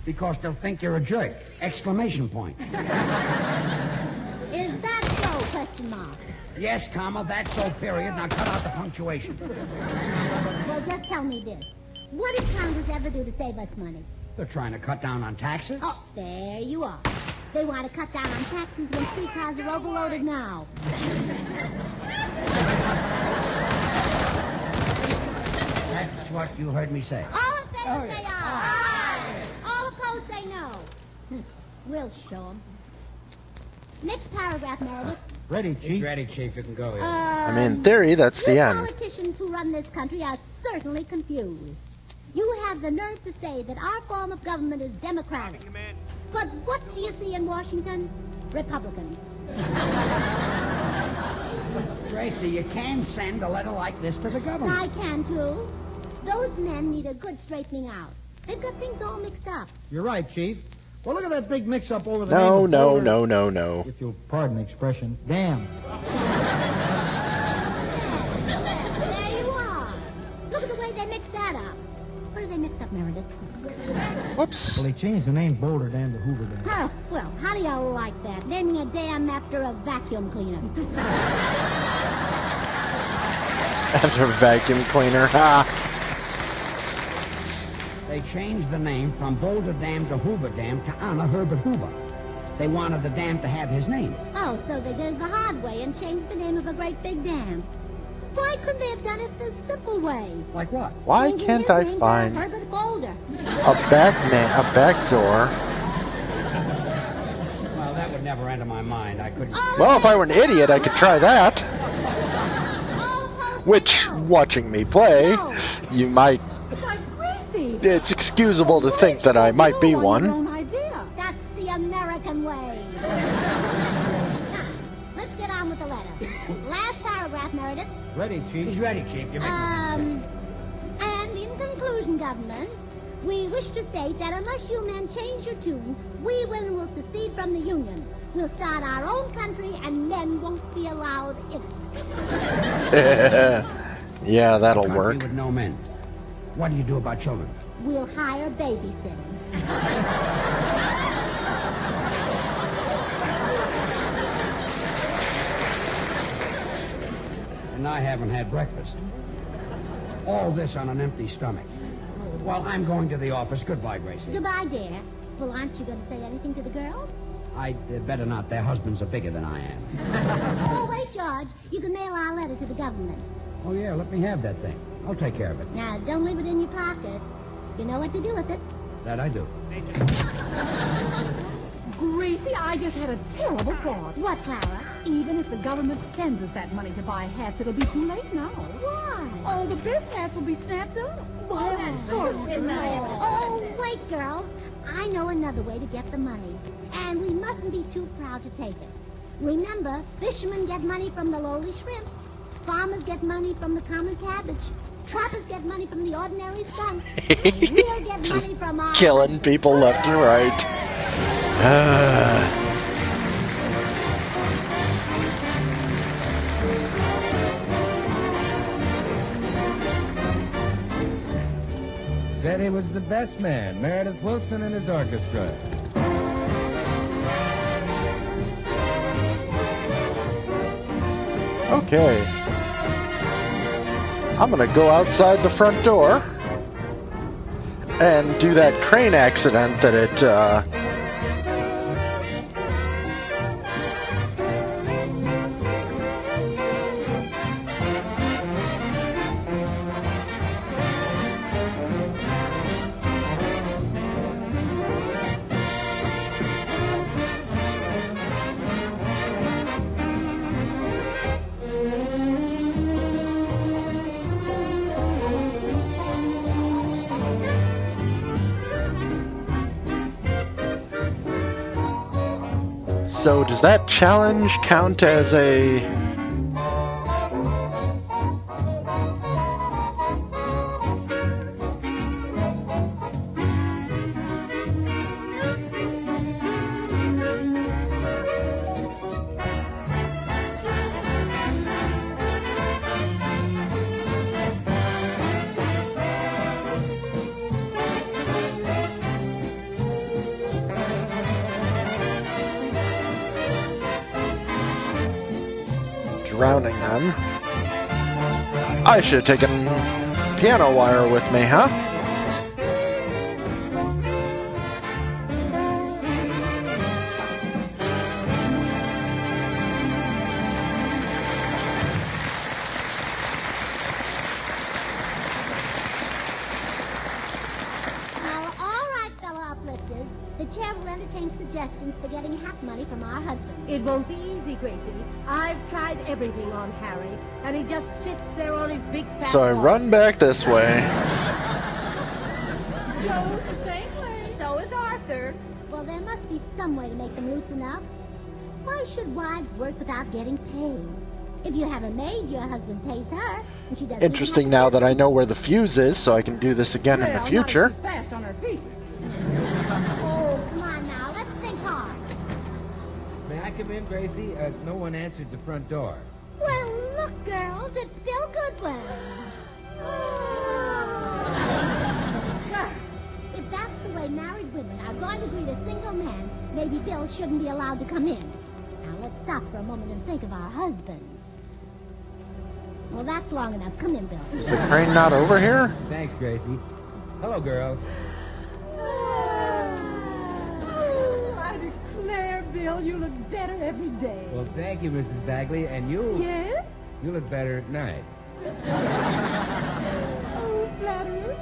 Because they'll think you're a jerk. Exclamation point. Is that so, question mark? Yes, comma, that's so, period. Now cut out the punctuation. Well, just tell me this. What did Congress ever do to save us money? They're trying to cut down on taxes. Oh, there you are. They want to cut down on taxes when streetcars are overloaded now. That's what you heard me say. All in favor say aye. All opposed say no. We'll show them. Next paragraph, Meredith. Ready, Chief. He's ready, Chief. You can go here. I mean, in theory, that's the end. Politicians who run this country are certainly confused. You have the nerve to say that our form of government is democratic. But what do you see in Washington? Republicans. Gracie, you can send a letter like this to the government. I can, too. Those men need a good straightening out. They've got things all mixed up. You're right, Chief. Well, look at that big mix-up over the No, name of Fuller. no. If you'll pardon the expression, damn. There you are. Look at the way they mixed that up. What did they mix up, Meredith? Whoops. Well, he changed the name Boulder Dam to Hoover Dam. Oh, well, how do you like that? Naming a dam after a vacuum cleaner. After a vacuum cleaner. Ha! They changed the name from Boulder Dam to Hoover Dam to honor Herbert Hoover. They wanted the dam to have his name. Oh, so they did it the hard way and changed the name of a great big dam. Why couldn't they have done it the simple way? Like what? Why Changing can't his I name to find Herbert Boulder. a back door? Well, that would never enter my mind. I couldn't. Well, if I were an idiot, I could try that. Which, watching me play, you might... It's excusable to think that I might be one. That's the American way. Now, let's get on with the letter. Last paragraph, Meredith. Ready, Chief. He's ready, Chief. You're And in conclusion, government, we wish to state that unless you men change your tune, we women will secede from the Union. We'll start our own country, and men won't be allowed in it. Yeah, that'll Country work. with no men. What do you do about children? We'll hire babysitting. And I haven't had breakfast. All this on an empty stomach. Well, I'm going to the office. Goodbye, Gracie. Goodbye, dear. Well, aren't you going to say anything to the girls? I'd better not. Their husbands are bigger than I am. Oh, wait, George. You can mail our letter to the government. Oh, yeah, let me have that thing. I'll take care of it. Now, don't leave it in your pocket. You know what to do with it. That I do. Gracie, I just had a terrible thought. What, Clara? Even if the government sends us that money to buy hats, it'll be too late now. Why? All the best hats will be snapped up. Oh, that's so Oh, wait, girls. I know another way to get the money. And we mustn't be too proud to take it. Remember, fishermen get money from the lowly shrimp. Farmers get money from the common cabbage. Trappers get money from the ordinary skunk. We'll get money from our... Killing people left and right. Said he was the best man, Meredith Wilson and his orchestra. Okay. I'm gonna go outside the front door and do that crane accident that it, So does that challenge count as a... drowning them? I should have taken piano wire with me, huh? Now, all right, fellow uplifters. The chair will entertain suggestions for getting hat money from our husbands. It won't be easy, Gracie. I've tried everything on Harry, and he just sits there on his big fat So I ball. run back this way. Joe's the same way. So is Arthur. Well, there must be some way to make them loosen up. Why should wives work without getting paid? If you have a maid, your husband pays her, and she doesn't... Interesting now that I know where the fuse is, so I can do this again in the future. Fast on her feet. Oh, come on now. Let's think hard. May I come in, Gracie? No one answered the front door. Well, look, girls. It's Bill Goodwin. Oh. If that's the way married baby Bill shouldn't be allowed to come in. Now, let's stop for a moment and think of our husbands. Well, that's long enough. Come in, Bill. Is the crane not over here? Thanks, Gracie. Hello, girls. Oh, I declare, Bill, you look better every day. Well, thank you, Mrs. Bagley. And you... Yes? You look better at night. Oh, flatterer.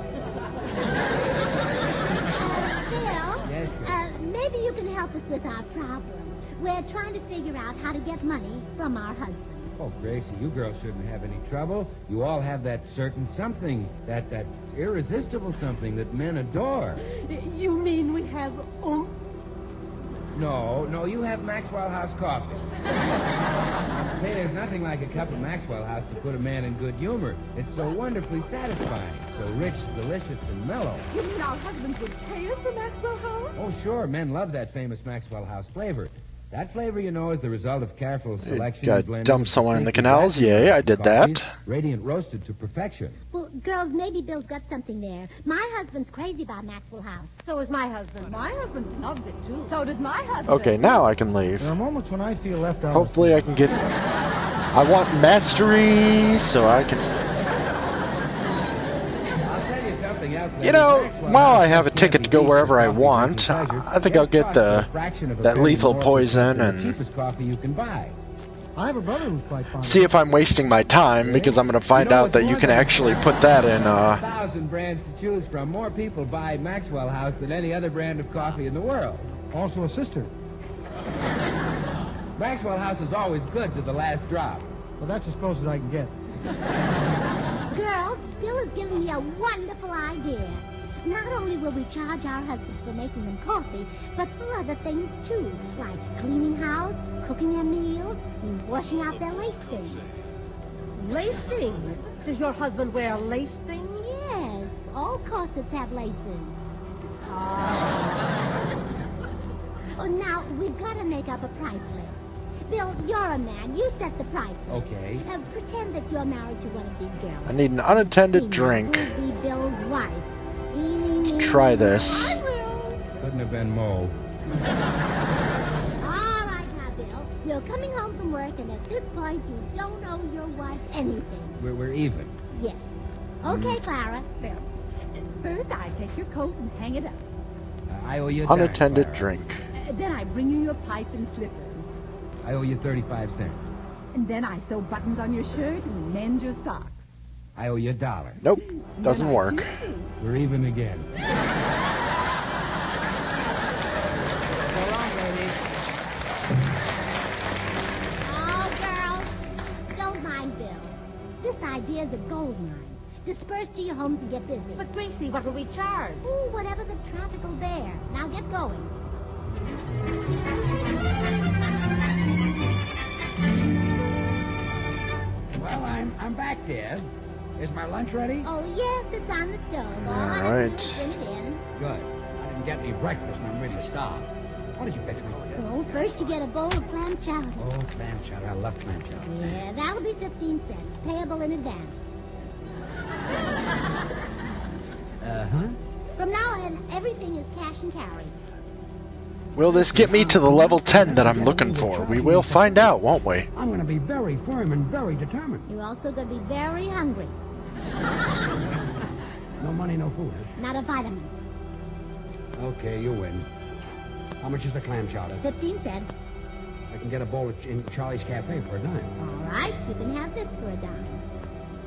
Bill? Yes, Maybe you can help us with our problem. We're trying to figure out how to get money from our husbands. Oh, Gracie, you girls shouldn't have any trouble. You all have that certain something, that irresistible something that men adore. You mean we have No, you have Maxwell House coffee. Say, there's nothing like a cup of Maxwell House to put a man in good humor. It's so wonderfully satisfying, so rich, delicious, and mellow. You mean our husbands would pay us for Maxwell House? Oh, sure, men love that famous Maxwell House flavor. That flavor, you know, is the result of careful selection. Got and blending dump someone in the distinctive canals? Yay, I did coffees, that. Radiant roasted to perfection. Well, girls, maybe Bill's got something there. My husband's crazy about Maxwell House. So is my husband. My husband loves it, too. So does my husband. Okay, now I can leave. There are moments when I feel left out. Hopefully I can get... I want mastery, so I can... I'll tell you something else. You know, while I have a ticket to go wherever I want, I think I'll get that lethal poison and cheapest coffee you can buy. I have a brother who's quite fond. see if I'm wasting my time, because I'm going to find out that you can actually put that in, 1,000 brands to choose from. More people buy Maxwell House than any other brand of coffee in the world. Also a sister. Maxwell House is always good to the last drop. Well, that's as close as I can get. Girls, Bill has given me a wonderful idea. Not only will we charge our husbands for making them coffee, but for other things, too, like cleaning house, cooking their meals, and washing out their lace things. Lace things? Does your husband wear lace things? Yes, all corsets have laces. Oh, now, we've got to make up a price list. Bill, you're a man. You set the price. Okay. Pretend that you're married to one of these girls. I need an unattended drink. Will be Bill's wife. Try this. Couldn't have been Mo. All right now, Bill. You're coming home from work, and at this point, you don't owe your wife anything. We're even. Yes. Okay, Clara. Well, first I take your coat and hang it up. I owe you a dime, Unattended Clara. drink. Then I bring you your pipe and slippers. I owe you 35 cents. And then I sew buttons on your shirt and mend your socks. I owe you $1. Nope, doesn't work. We're even again. Oh, girls, don't mind Bill. This idea's a gold mine. Disperse to your homes and get busy. But, Gracie, what will we charge? Ooh, whatever the traffic will bear. Now get going. Well, I'm back, dear. Is my lunch ready? Oh, yes, it's on the stove. All I All have right. to do is bring it in. Good. I didn't get any breakfast and I'm really starved. What did you fix me? Oh, first you get a bowl of clam chowder. Oh, clam chowder. I love clam chowder. Yeah, that'll be 15 cents, payable in advance. Uh-huh. From now on, everything is cash and carry. Will this get me to the level 10 that I'm looking for? We will find out, won't we? I'm going to be very firm and very determined. You're also going to be very hungry. No money, no food. Not a vitamin. Okay, you win. How much is the clam chowder? 15 cents. I can get a bowl in Charlie's Cafe for a dime. All right, you can have this for a dime.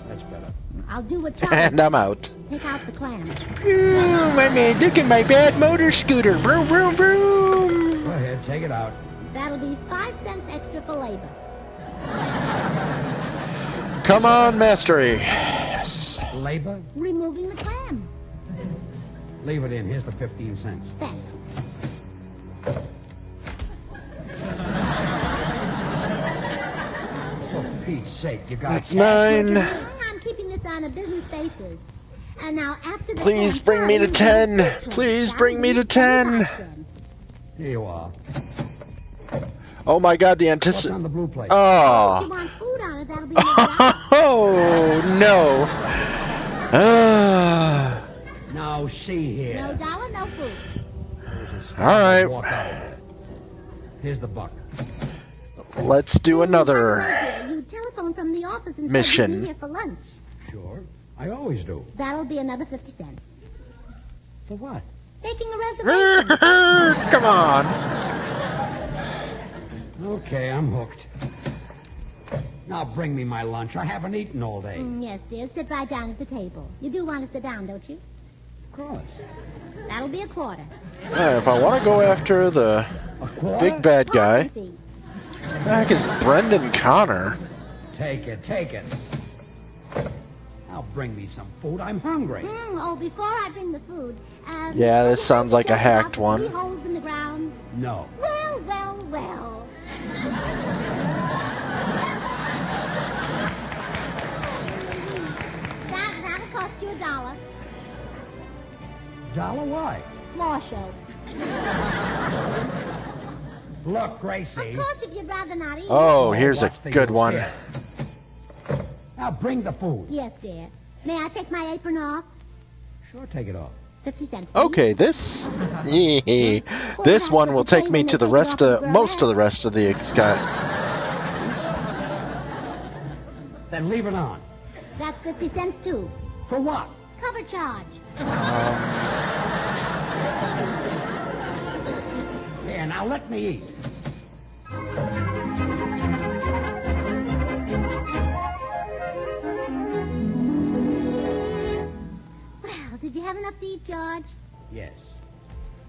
That's better. I'll do what Charlie And I'm out. Take out the clams. Ooh, my man, look at my bad motor scooter. Vroom, vroom, vroom. Go ahead, take it out. That'll be 5 cents extra for labor. Come on, mastery. Yes. Labor? Removing the clam. Leave it in. Here's the 15 cents. Thanks. For Pete's sake, you got That's mine. I'm keeping this on a business basis. And now after the Please clam bring me to chowder, 10. Please bring me to 10. Here you are. Oh my God, the What's on the blue plate? If you Oh. want food on it, that'll be Oh, no. Ah. Now, see here. $1, no food. There's a All right. walk out of there. Here's the buck. Let's do another Dear, you telephoned from the office and mission. said you'd be here for lunch. Sure. I always do. That'll be another 50 cents. For what? Making a reservation. Come on. Okay, I'm hooked. Now bring me my lunch. I haven't eaten all day. Yes, dear. Sit right down at the table. You do want to sit down, don't you? Of course. That'll be a quarter. If I want to go after the big bad guy, Coffee. the heck is Brendan Connor? Take it, take it. Now bring me some food. I'm hungry. Oh, before I bring the food. Yeah, this sounds like a hacked Three one. holes in the ground. No. Well, well, well. That'll cost you $1. Dollar why? Floor show. Look, Gracie. Of course, if you'd rather not eat. Oh, here's a watch the good use one. here. Now bring the food. Yes, dear. May I take my apron off? Sure, take it off. 50 cents. please. Okay, this one will take me to the rest of most of the rest of the guys. Then leave it on. That's 50 cents, too. For what? Cover charge. Here, now let me eat. Well, did you have enough to eat, George? Yes.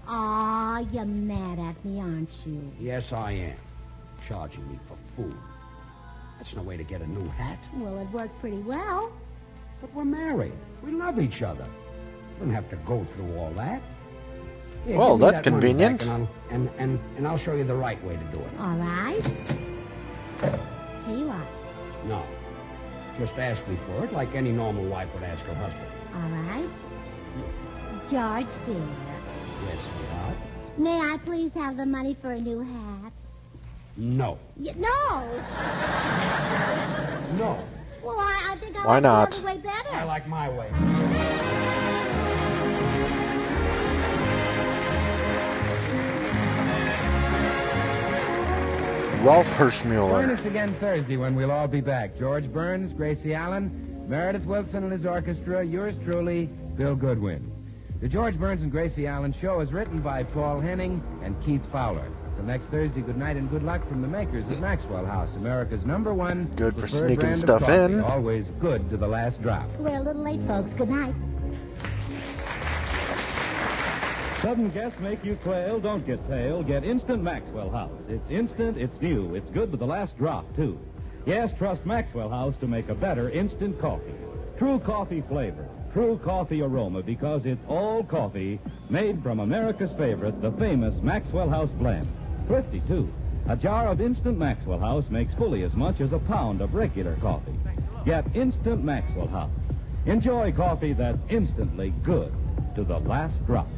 Aw, you're mad at me, aren't you? Yes, I am. Charging me for food. That's no way to get a new hat. Well, it worked pretty well. But we're married. We love each other. We don't have to go through all that. Here, Well, give me that's that money convenient. back and I'll show you the right way to do it. All right. Here you are. No. Just ask me for it like any normal wife would ask her husband. All right. George, dear. Yes, sweetheart. May I please have the money for a new hat? No. No. No. Well, I think I Why like not? the other way better. I like my way. Ralph Join Hirschmuller. us again Thursday when we'll all be back. George Burns, Gracie Allen, Meredith Wilson and his orchestra, yours truly, Bill Goodwin. The George Burns and Gracie Allen show is written by Paul Henning and Keith Fowler. Till next Thursday, good night and good luck from the makers of Maxwell House, America's #1 Good for preferred sneaking brand of stuff coffee. in. Always good to the last drop. We're a little late, folks. Good night. Sudden guests make you quail, don't get pale. Get instant Maxwell House. It's instant, it's new, it's good to the last drop, too. Yes, trust Maxwell House to make a better instant coffee. True coffee flavor, true coffee aroma, because it's all coffee made from America's favorite, the famous Maxwell House blend. Thrifty, too. A jar of instant Maxwell House makes fully as much as a pound of regular coffee. Get instant Maxwell House. Enjoy coffee that's instantly good to the last drop.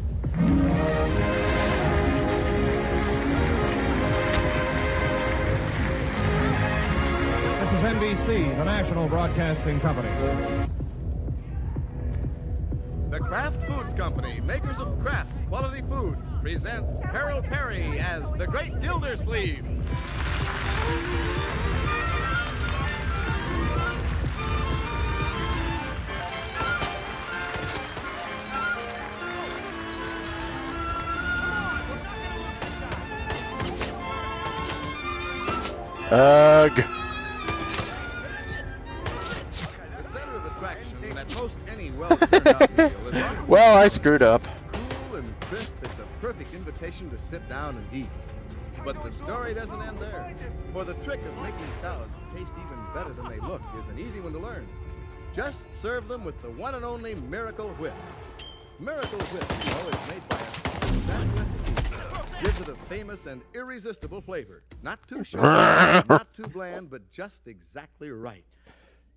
This is NBC, the national broadcasting company. The Kraft Foods Company, makers of Kraft Quality Foods, presents Harold Perry as the Great Gildersleeve. Ugh. The center of attraction at most any well-turned-out meal is on Well, I screwed up. cool and crisp. It's a perfect invitation to sit down and eat. But the story doesn't end there. For the trick of making salads taste even better than they look is an easy one to learn. Just serve them with the one and only Miracle Whip. Miracle Whip, you know, is made by a simple fat recipe. Gives it a famous and irresistible flavor. Not too sharp, not too bland, but just exactly right.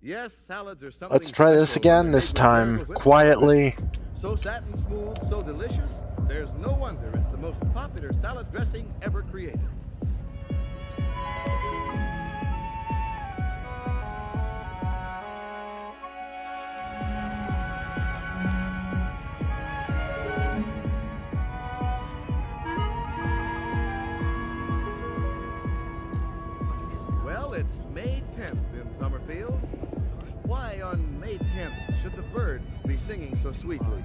Yes, salads are something Let's try this special when again, they're this made with time Miracle Whip. quietly. So satin smooth, so delicious, there's no wonder it's the most popular salad dressing ever created. 10th in Summerfield? Why on May 10th should the birds be singing so sweetly?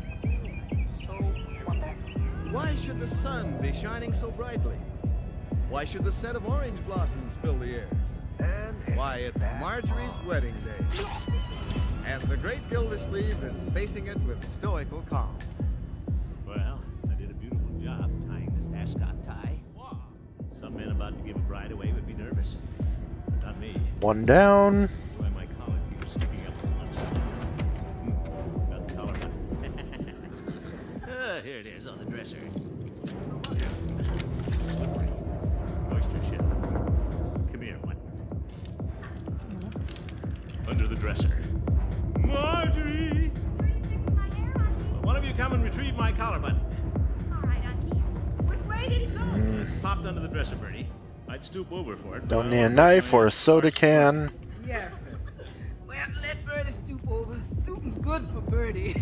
Why should the sun be shining so brightly? Why should the scent of orange blossoms fill the air? Why, it's Marjorie's wedding day. And the great Gildersleeve is facing it with stoical calm. Well, I did a beautiful job tying this ascot tie. Some men about to give a bride away would be nervous. But not me. One down. Why my collar keeps sticking up on one side. Got the collar button. Here it is on the dresser. Slippery. Moisture ship. Come here, one. Under the dresser. Marjorie! One of you come and retrieve my collar button. All right, Unky. Which way did he go? Popped under the dresser, Bertie. I'd stoop over for it. Don't need a knife or a soda can. Yes, sir. Well, let Bertie stoop over. Stooping's good for Bertie.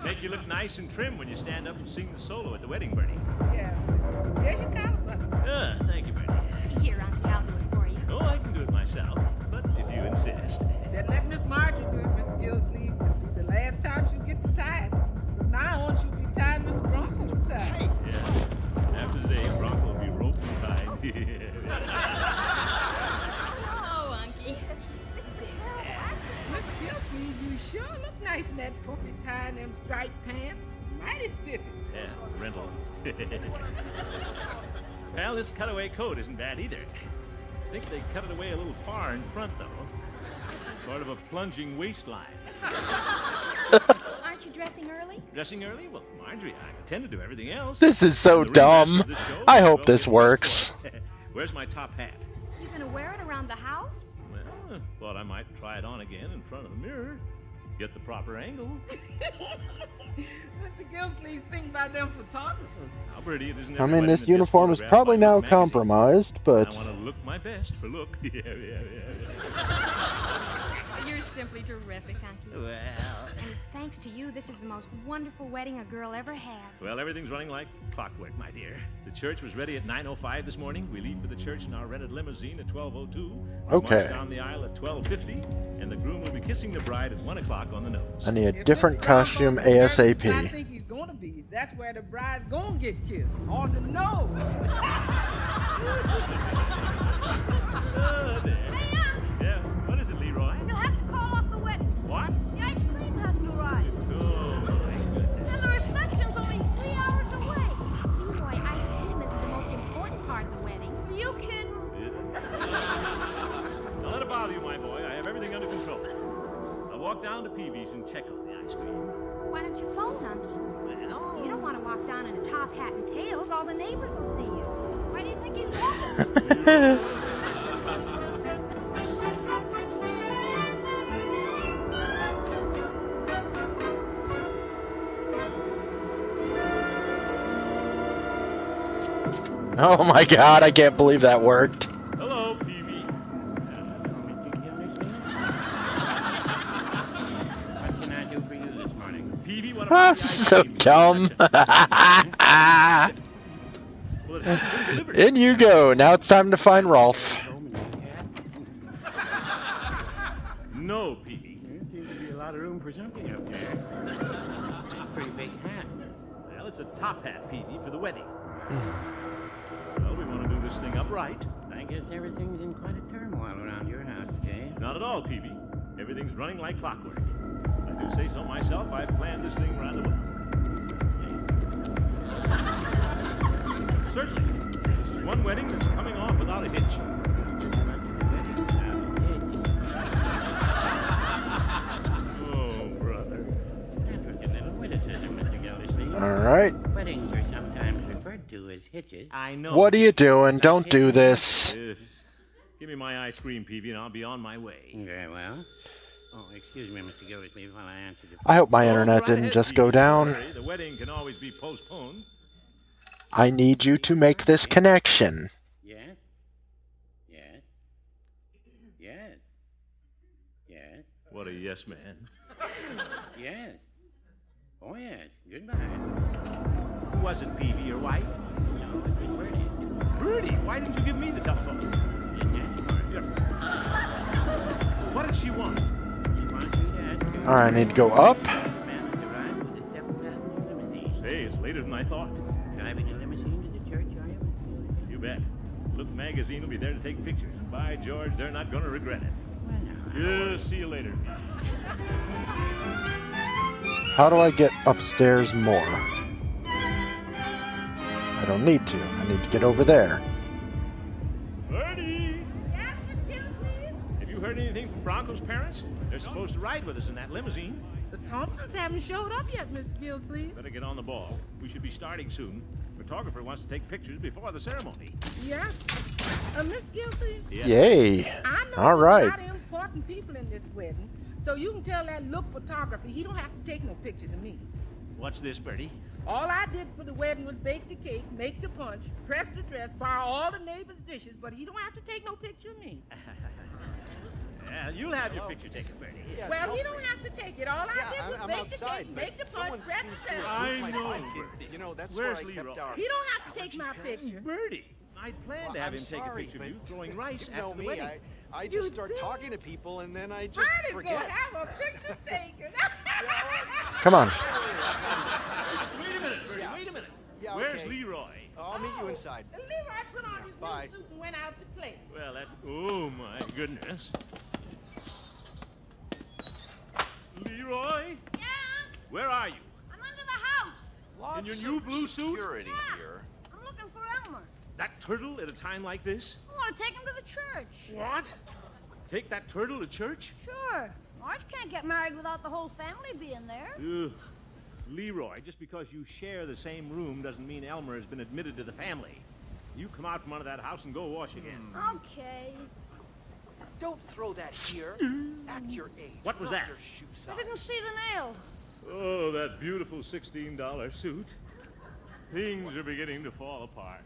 Make you look nice and trim when you stand up and sing the solo at the wedding, Bertie. Yes, sir. Here's your collar button. Thank you, Bertie. Here, Unky, I'll do it for you. Oh, I can do it myself, but if you insist. Then let Miss Marjorie do it, Mr. Gildersleeve. It'll be the last time she'll get to tie it. From now on, she'll be tying Mr. Bronco to tie. Yeah. After today, Bronco will be roped and tied. Oh, Unky. Mr. Gildersleeve, you sure look nice in that puffy tie and them striped pants. Mighty spiffy. Yeah, rental. Well, this cutaway coat isn't bad either. I think they cut it away a little far in front, though. Sort of a plunging waistline. Aren't you dressing early? Dressing early? Well, Marjorie, I intend to do everything else. This is so dumb. I hope this works. Where's my top hat? You gonna wear it around the house? Well, thought I might try it on again in front of the mirror. Get the proper angle. Mr. Gildersleeve's thinking about them photographers. Now, Bertie, it isn't I mean, everybody this that gets uniform is photographed probably by your now magazine. compromised, but I want to look my best for look. Yeah. You're simply terrific, Unky. Well. And thanks to you, this is the most wonderful wedding a girl ever had. Well, everything's running like clockwork, my dear. The church was ready at 9:05 this morning. We leave for the church in our rented limousine at 12:02. We Okay. march down the aisle at 12:50, and the groom will be kissing the bride at 1 o'clock on the nose. I need a different costume I ASAP. think he's gonna be. That's where the bride's gonna get kissed. On the nose. Oh, there. Hey, Unky! Yeah, what is it, Leroy? You'll have to call off the wedding. What? The ice cream hasn't arrived. Oh, my goodness. And the reception's only 3 hours away. Leroy, ice cream is the most important part of the wedding. Are you kidding? Don't let it bother you, my boy. I have everything under control. I'll walk down to Peavy's and check on the ice cream. Why don't you phone, Unky? Well, You don't want to walk down in a top hat and tails. All the neighbors will see you. Why do you think he's walking? Oh my god, I can't believe that worked. hello, Peavy. What can I do for you this morning? Peavy, what Ah, about the ice so cream? dumb. Well, it's been delivered. In you go. Now it's time to find Rolf. No, Peavy. There seems to be a lot of room for something up there. Pretty big hat. Well, it's a top hat, Peavy, for the wedding. Well, we want to do this thing upright. I guess everything's in quite a turmoil around your house today. Not at all, Peavy. Everything's running like clockwork. I do say so myself. I've planned this thing rather well. Certainly. This is one wedding that's coming off without a hitch. Oh, brother. That was a little witticism, Mr. Gildersleeve. All right. Weddings are sometimes referred to as hitches. I know. What are you doing? Don't do this. Give me my ice cream, Peavy, and I'll be on my way. Very well. Oh, excuse me, Mr. Gildersleeve, while I answer the... I hope my Go internet right didn't ahead, just Peavy. go down. Don't worry, the wedding can always be postponed. I need you to make this connection. Yes? Yes? Yes? Yes? What a yes man. Yes? Oh, yes. Goodbye. Who was it, Peavy, your wife? No, Bertie, why didn't you give me the telephone? Here. What did she want? Alright, I need to go up. Say, it's later than I thought. Driving a limousine to the church, are you? You bet. Look magazine will be there to take pictures. By George, they're not going to regret it. Yeah, see you later. How do I get upstairs more? I don't need to. I need to get over there. Bertie! Have you heard anything from Bronco's parents? They're supposed to ride with us in that limousine. The Thompsons haven't showed up yet, Mr. Gilsleeve. Better get on the ball. We should be starting soon. Photographer wants to take pictures before the ceremony. Yeah? Miss Gilsleeve? Yeah. Yay! I know All right. there's a lot of important people in this wedding, so you can tell that look photography he don't have to take no pictures of me. What's this, Bertie? All I did for the wedding was bake the cake, make the punch, press the dress, borrow all the neighbors' dishes, but he don't have to take no picture of me. Yeah, you'll have your picture taken, Bertie. Well, he don't have to take it. All I did was bake the cake, make the punch, press the dress. I know, Bertie. You know, that's Where's where I Leroy? kept our... He don't have to take my picture. Bertie, I'd planned to have I'm him take a sorry, picture of you but throwing rice you know after the me, wedding. I just start talking to people and then I just Bertie's forget. gonna have a picture taken. Come on. Wait a minute, Bertie, wait a minute. Yeah, Where's okay. Leroy? I'll meet you inside. And Leroy put on his bye. new suit and went out to play. Well, that's... Oh, my goodness. Leroy? Yeah? Where are you? I'm under the house. In your new blue suit? Security Yeah. here. I'm looking for Elmer. That turtle at a time like this? I want to take him to the church. What? Take that turtle to church? Sure. Marge can't get married without the whole family being there. Ugh. Leroy, just because you share the same room doesn't mean Elmer has been admitted to the family. You come out from under that house and go wash again. Okay. Don't throw that here. Act your age. What was Throw that? your shoes I on. didn't see the nail. Oh, that beautiful $16 suit. Things are beginning to fall apart.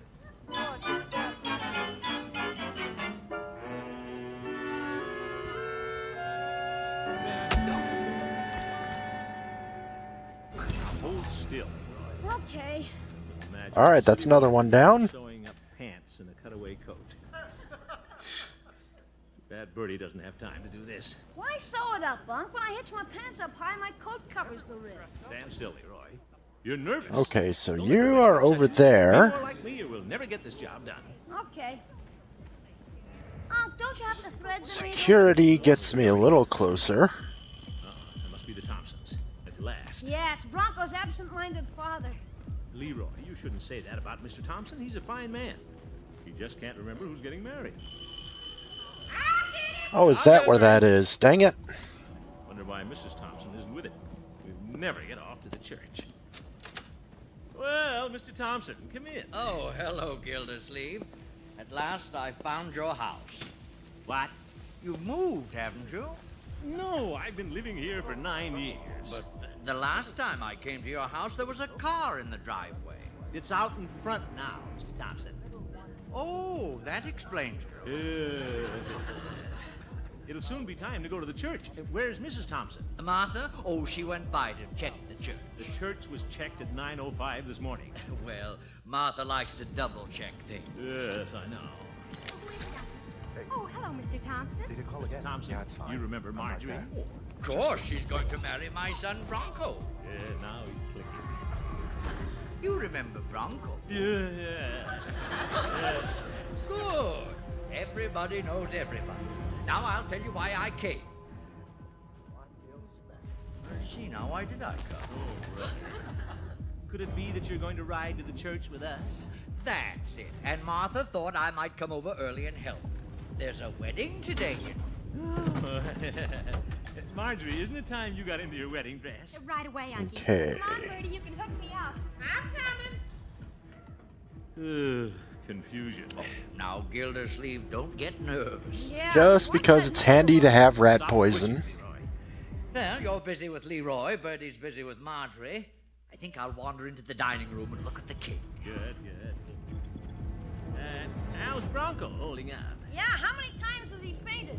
Hold still. Okay. Imagine Alright, that's another one down. sewing up pants in a cutaway coat. Bad Bertie doesn't have time to do this. Why sew it up, Unc? When I hitch my pants up high, my coat covers the wrist. Stand still, Leroy. You're nervous. Okay, so you are over there. Be more like me, or we'll never get this job done. Okay. Unc, don't you have the threads? Security gets me a little closer. That must be the Thompsons. At last. Yeah, it's Bronco's absent-minded father. Leroy, you shouldn't say that about Mr. Thompson. He's a fine man. He just can't remember who's getting married. Oh, is that where that is? Dang it. Wonder why Mrs. Thompson isn't with him. We'd never get off to the church. Well, Mr. Thompson, come in. Oh, hello, Gildersleeve. At last I found your house. What? You've moved, haven't you? No, I've been living here for 9 years. But the last time I came to your house, there was a car in the driveway. It's out in front now, Mr. Thompson. Oh, that explains it. It'll soon be time to go to the church. Where's Mrs. Thompson? Martha? Oh, she went by to check the church. The church was checked at 9:05 this morning. Well, Martha likes to double-check things. Yes, I know. Oh, hello, Mr. Thompson. Did it call again? Thompson, Yeah, it's fine. you remember I'm like Marjorie? that. Of course, she's going to marry my son, Bronco. Yeah, now he's clicking. You remember Bronco? Yeah. Good. Everybody knows everybody. Now I'll tell you why I came. See, now, why did I come? Oh, right. Could it be that you're going to ride to the church with us? That's it. And Martha thought I might come over early and help. There's a wedding today, you know. Marjorie, isn't it time you got into your wedding dress? Right away, Auntie. Okay. Come on, Bertie, you can hook me up. I'm coming. Confusion. Now, Gildersleeve, don't get nervous. Yeah. Just because it's handy to have rat poison. Well, you're busy with Leroy, Bertie's busy with Marjorie. I think I'll wander into the dining room and look at the cake. Good. How's Bronco holding up? Yeah, how many times has he fainted?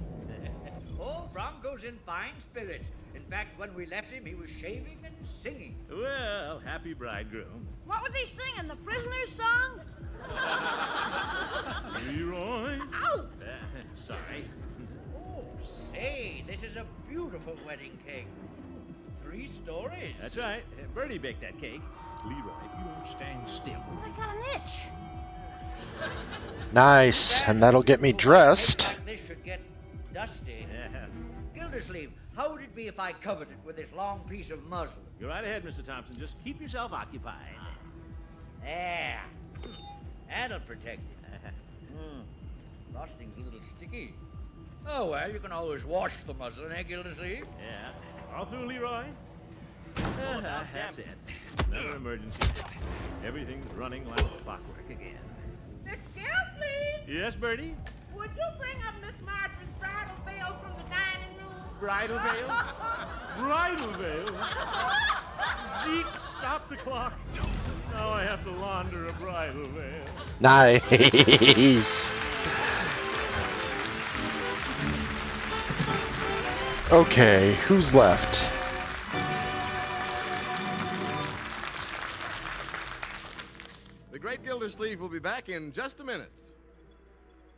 Oh, Bronco's in fine spirits. In fact, when we left him, he was shaving and singing. Well, happy bridegroom. What was he singing? The prisoner's song? Leroy. Ow! Sorry. Oh, say, this is a beautiful wedding cake. 3 stories. That's right. Bertie baked that cake. Leroy, if you don't stand still. I got an itch. Nice, and that'll get me dressed. Like this should get dusty. Gildersleeve, how would it be if I covered it with this long piece of muslin? Go right ahead, Mr. Thompson. Just keep yourself occupied. There. That'll protect it. Frosting's a little sticky. Oh, well, you can always wash the muslin, eh, Gildersleeve? Yeah. All through, Leroy? That's it. Another emergency. Everything's running like clockwork again. Miss Gildersleeve, Yes, Bertie? would you bring up Miss Marjorie's bridal veil from the dining room? Bridal veil? Bridal veil? Zeke, stop the clock. Now I have to launder a bridal veil. Nice. Okay, who's left? The great Gildersleeve will be back in just a minute.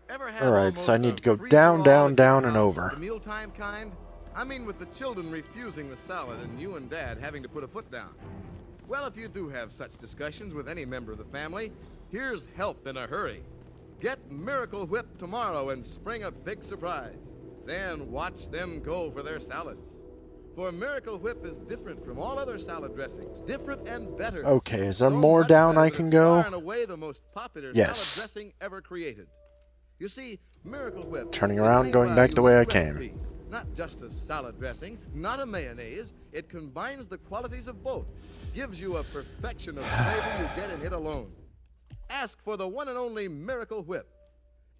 Ever have All right, so I almost need a to go free-for-all down, down, at down, your and house, over. The mealtime kind? I mean with the children refusing the salad and you and Dad having to put a foot down. Well, if you do have such discussions with any member of the family, here's help in a hurry. Get Miracle Whip tomorrow and spring a big surprise. Then watch them go for their salads. For Miracle Whip is different from all other salad dressings. Different and better. Okay, is there So more much down better I that can it's go? far and away the most popular Yes. salad dressing ever created. You see, Miracle Whip Turning is around, made going by back a the way I unique came. recipe. Not just a salad dressing, not a mayonnaise. It combines the qualities of both. Gives you a perfection of flavor you get in it alone. Ask for the one and only Miracle Whip.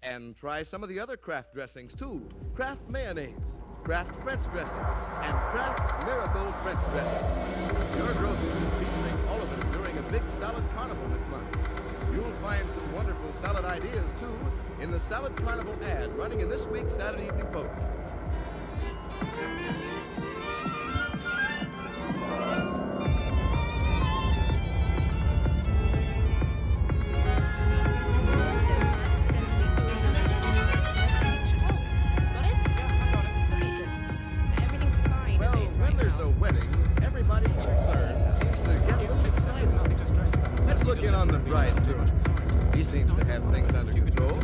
And try some of the other Kraft dressings too. Kraft mayonnaise, Kraft French dressing, and Kraft Miracle French dressing. Your grocery is featuring all of them during a big salad carnival this month. You'll find some wonderful salad ideas too in the Salad Carnival ad running in this week's Saturday Evening Post. Well, when there's a wedding, everybody concerned seems to get a little excited. Let's look in on the bridegroom. He seems to have things under control.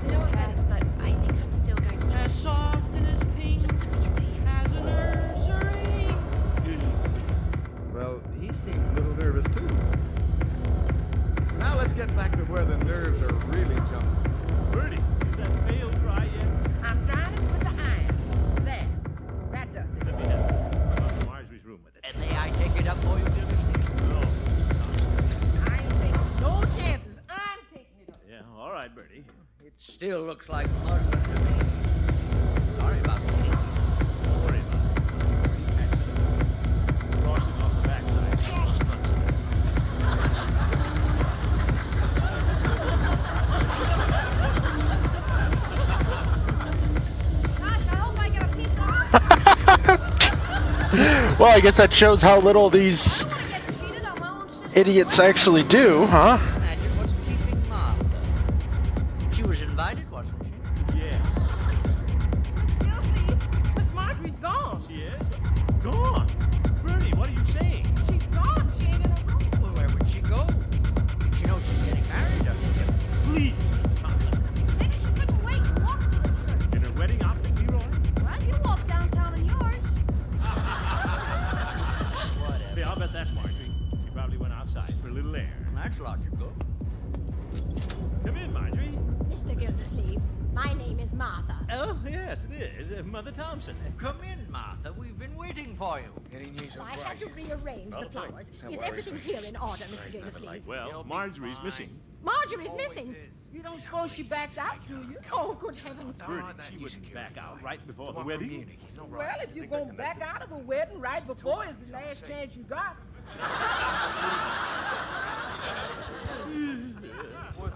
No offense, but I think I'm still going to As soft and as pink just to be safe. as a nursery. Well, he seems a little nervous too. Now let's get back to where the nerves are really jumping. Bertie, is that veil dry yet? I'm drying it with the iron. There. That does it. Let me have it. I'll go to Marjorie's room with it. And may I take it up for you, Gildersleeve? No. I ain't taking no chances. I'm taking it up. Yeah, all right, Bertie. It still looks like muslin to me. Sorry about the cake. Don't worry about it. Accident. Frosting off the backside. Gosh, I hope I get a piece of Well, I guess that shows how little these idiots actually do, huh? Imagine what's keeping Martha. She was invited, wasn't she? Yes. Guilty. Miss Marjorie's gone. She is? Gone. Bertie, what are you saying? She's gone. She ain't in her room. Well, where would she go? She knows she's getting married, doesn't she? Please, Mr. Thompson. Maybe she couldn't wait and walk to the church. In her wedding outfit, Leroy? Well, you walk downtown in yours. Hey, I'll bet that's Marjorie. She probably went outside for a little air. That's logical. Come in, Marjorie. Mr. Gildersleeve, my name is Martha. Oh, yes, it is. Mother Thompson. Come in, Martha. We've been waiting for you. I had to rearrange the flowers. Is everything here in order, Mr. Gildersleeve? Well, Marjorie's missing. Marjorie's missing. You don't suppose she backed out, do you? Oh, good heavens. Bertie, she wouldn't back out right before the wedding. Well, if you're going to back out of a wedding right before it's the last chance you got.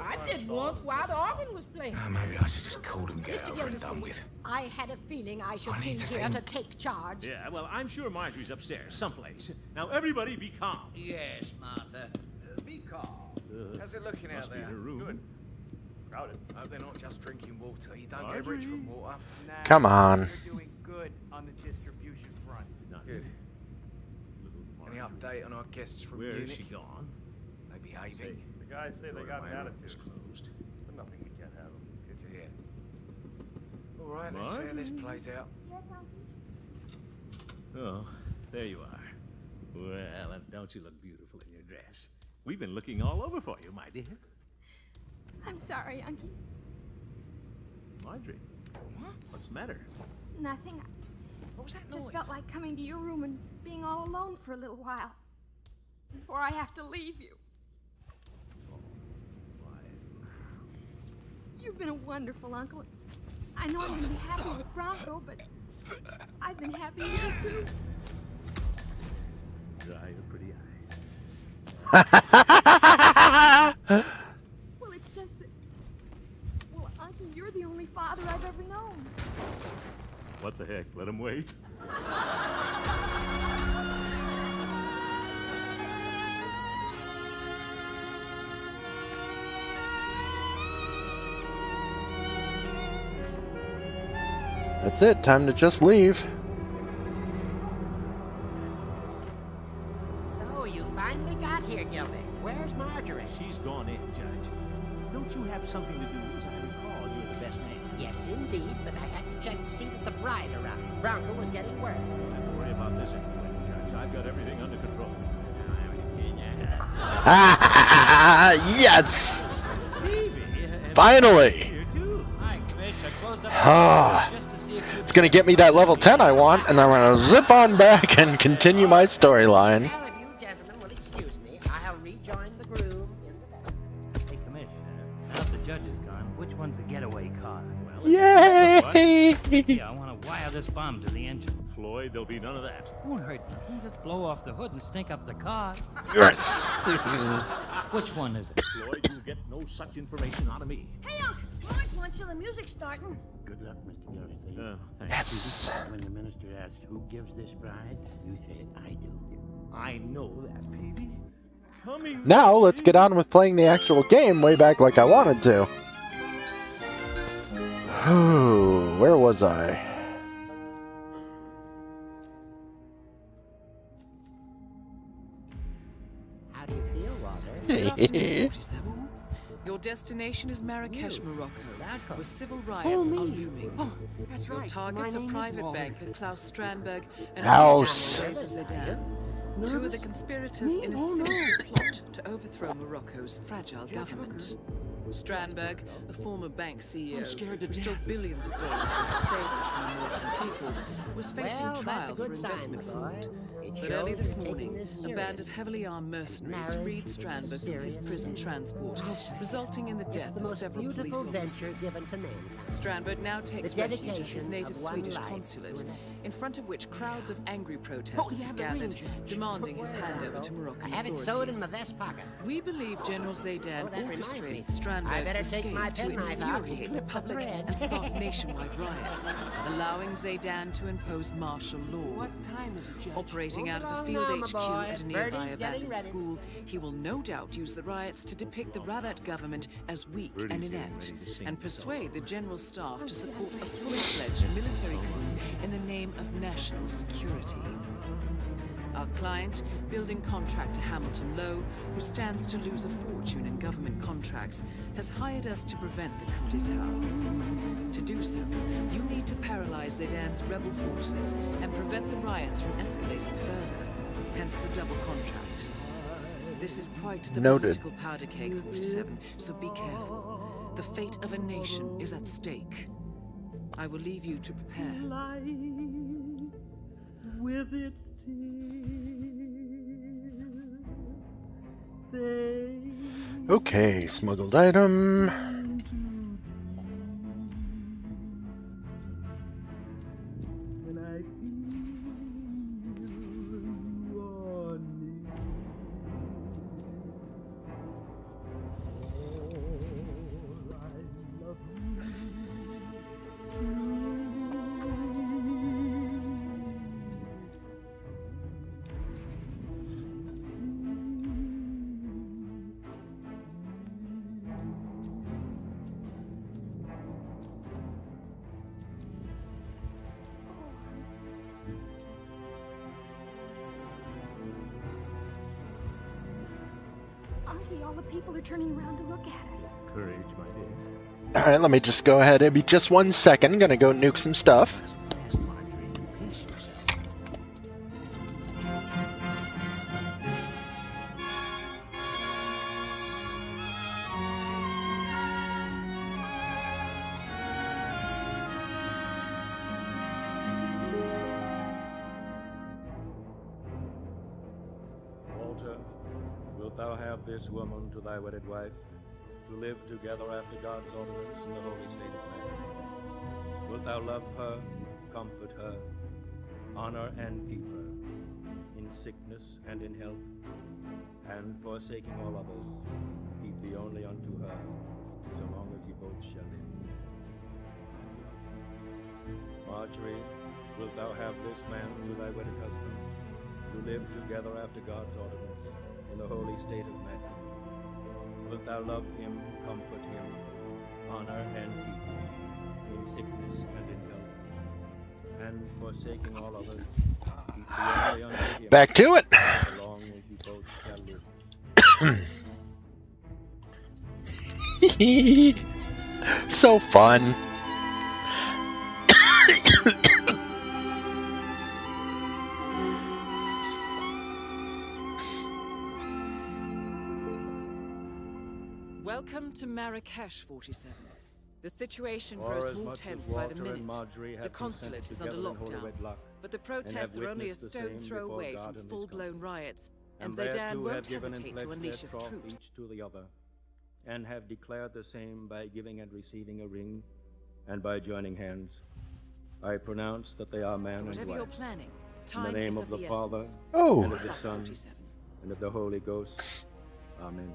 I did once while the organ was playing. Maybe I should just call them, get it Mr. over and done Gildersleeve, with. I had a feeling I should I be need to here to think. take charge. Yeah, well, I'm sure Marjorie's upstairs, someplace. Now, everybody be calm. Yes, Martha. Be calm. How's it looking out Must be there? in her room. Good. Crowded. Hope they're not just drinking water. You don't get Marjorie. rich from water. Come on. You're doing good on the distribution front. Good. Any update on our guests from Where Munich? is she gone? They behaving? The guys say they got an attitude. It's closed. But nothing we can't handle. Good to hear. All right, let's see how this plays out. Oh, there you are. Well, and don't you look beautiful in your dress? We've been looking all over for you, my dear. I'm sorry, Unky. Marjorie, what's the matter? Nothing. What was that Just noise? felt like coming to your room and being all alone for a little while. Before I have to leave you. You've been a wonderful uncle. I know I'm going to be happy with Bronco, but I've been happy with you too. Dry your pretty Well, it's just that... Well, Uncle, you're the only father I've ever known. What the heck? Let him wait. That's it. Time to just leave. So you finally got here, Gildy. Where's Marjorie? She's gone in, Judge. Don't you have something to do? As I recall, you're the best man. Yes, indeed, but I had to check to see that the bride arrived. Bronco was getting word. Don't have to worry about this anyway, Judge. I've got everything under control. Yes! Finally! Ah, it's gonna get me that level 10 I want, and I'm gonna zip on back and continue my storyline. Now, if you gentlemen will excuse me, I'll rejoin the groom in the back. Hey, Commissioner, now that the judge is gone, which one's the getaway car? Well, Yay! Yeah, I want to wire this bomb to the engine. Floyd, there'll be none of that. Won't hurt nothing. Just blow off the hood and stink up the car. Yes! Which one is it? Floyd, you'll get no such information out of me. Hey, Uncle, Lawrence wants you the music starting. Good luck, Mr. Gildersleeve. Thanks. Yes! When the minister asks who gives this bride, you say I do. I know that, Peavy. Coming. Now, let's get on with playing the actual game way back like I wanted to. Where was I? How do you feel, Walter? Good afternoon, 47. Your destination is Marrakesh, Morocco, where civil riots are looming. That's Your right. targets My are name is private Walter. banker Klaus Strandberg and House. Reza Zidane, two of the conspirators in a sinister plot to overthrow Morocco's fragile government. Strandberg, a former bank CEO who stole billions of dollars worth of savings from the Moroccan people, was facing Well, that's a trial for good sign, investment boy. fraud. It But shows early you're this taking morning, this a band seriously. of heavily armed mercenaries Marriage freed is a Strandberg from his serious prison business. transport, resulting in the It's death the of most several police beautiful venture officers. given to mankind. Strandberg now takes The refuge at his dedication native of one Swedish life consulate, to another. in front of which crowds of angry protesters yeah, have the gathered, range. demanding his handover to Moroccan I have it authorities. sewed in my vest pocket. We believe General Zidane that reminds orchestrated me. I Strandberg's better take my escape to penknife out and infuriate the flip the public thread. and spark nationwide riots, allowing Zidane to impose martial law. What time is it, Judge? Operating Move out of a along field now, my HQ boy. at a nearby Birdie's getting abandoned ready. school, he will no doubt use the riots to depict the Rabat government as weak and inept, and persuade the general staff to support a fully fledged military coup in the name of national security. Our client, building contractor Hamilton Lowe, who stands to lose a fortune in government contracts, has hired us to prevent the coup d'etat. To do so, you need to paralyze Zidane's rebel forces and prevent the riots from escalating further, hence the double contract. This is quite the Noted. political powder keg, 47, so be careful. The fate of a nation is at stake. I will leave you to prepare. With its tears, Okay, smuggled item. when I feel you are near. Maybe all the people are turning around to look at us. Courage, my dear. Alright, let me just go ahead. It'll be just 1 second. Gonna go nuke some stuff. Fast, Marjorie. Pace yourself. Walter, wilt thou have this woman to thy wedded wife, to live together after God's ordinance in the holy state of man? Wilt thou love her, comfort her, honor and keep her, in sickness and in health, and forsaking all others, keep thee only unto her, so long as ye both shall live? Marjorie, wilt thou have this man to thy wedded husband, to live together after God's ordinance in the holy state of man? Wilt thou love him, comfort him, honor and keep him, in sickness and in health, and forsaking all others, keep thee only unto him, Back to it. so long as you both shall live? So fun. Welcome to Marrakesh, 47. The situation For grows as more much as tense by the Walter and minute. Marjorie The have consulate consented is under together in holy lockdown, wedlock, but the and have protests are only a witnessed the stone same throw before away God from and his full-blown riots, and thereto Zaydan won't have given and hesitate to pledged unleash their his troth troops. each to the other, and have declared the same by giving and receiving a ring, and by joining hands. I pronounce that they are man So and whatever wife. you're planning, In time the name is of the the Father, essence. Oh. and of Good the luck, Son, 47. and of the Holy Ghost. Amen.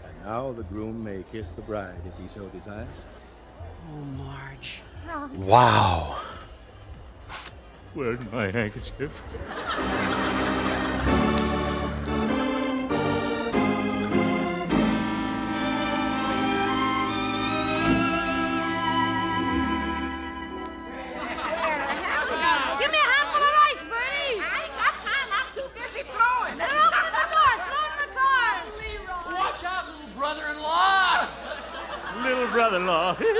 And now the groom may kiss the bride if he so desires. Oh, Marge. Wow. Where's my handkerchief? Give me a handful of rice, Bernie. I ain't got time. I'm too busy throwing. Then open the door. Throw in the car. Leroy. Watch out, little brother-in-law! Little brother-in-law. See you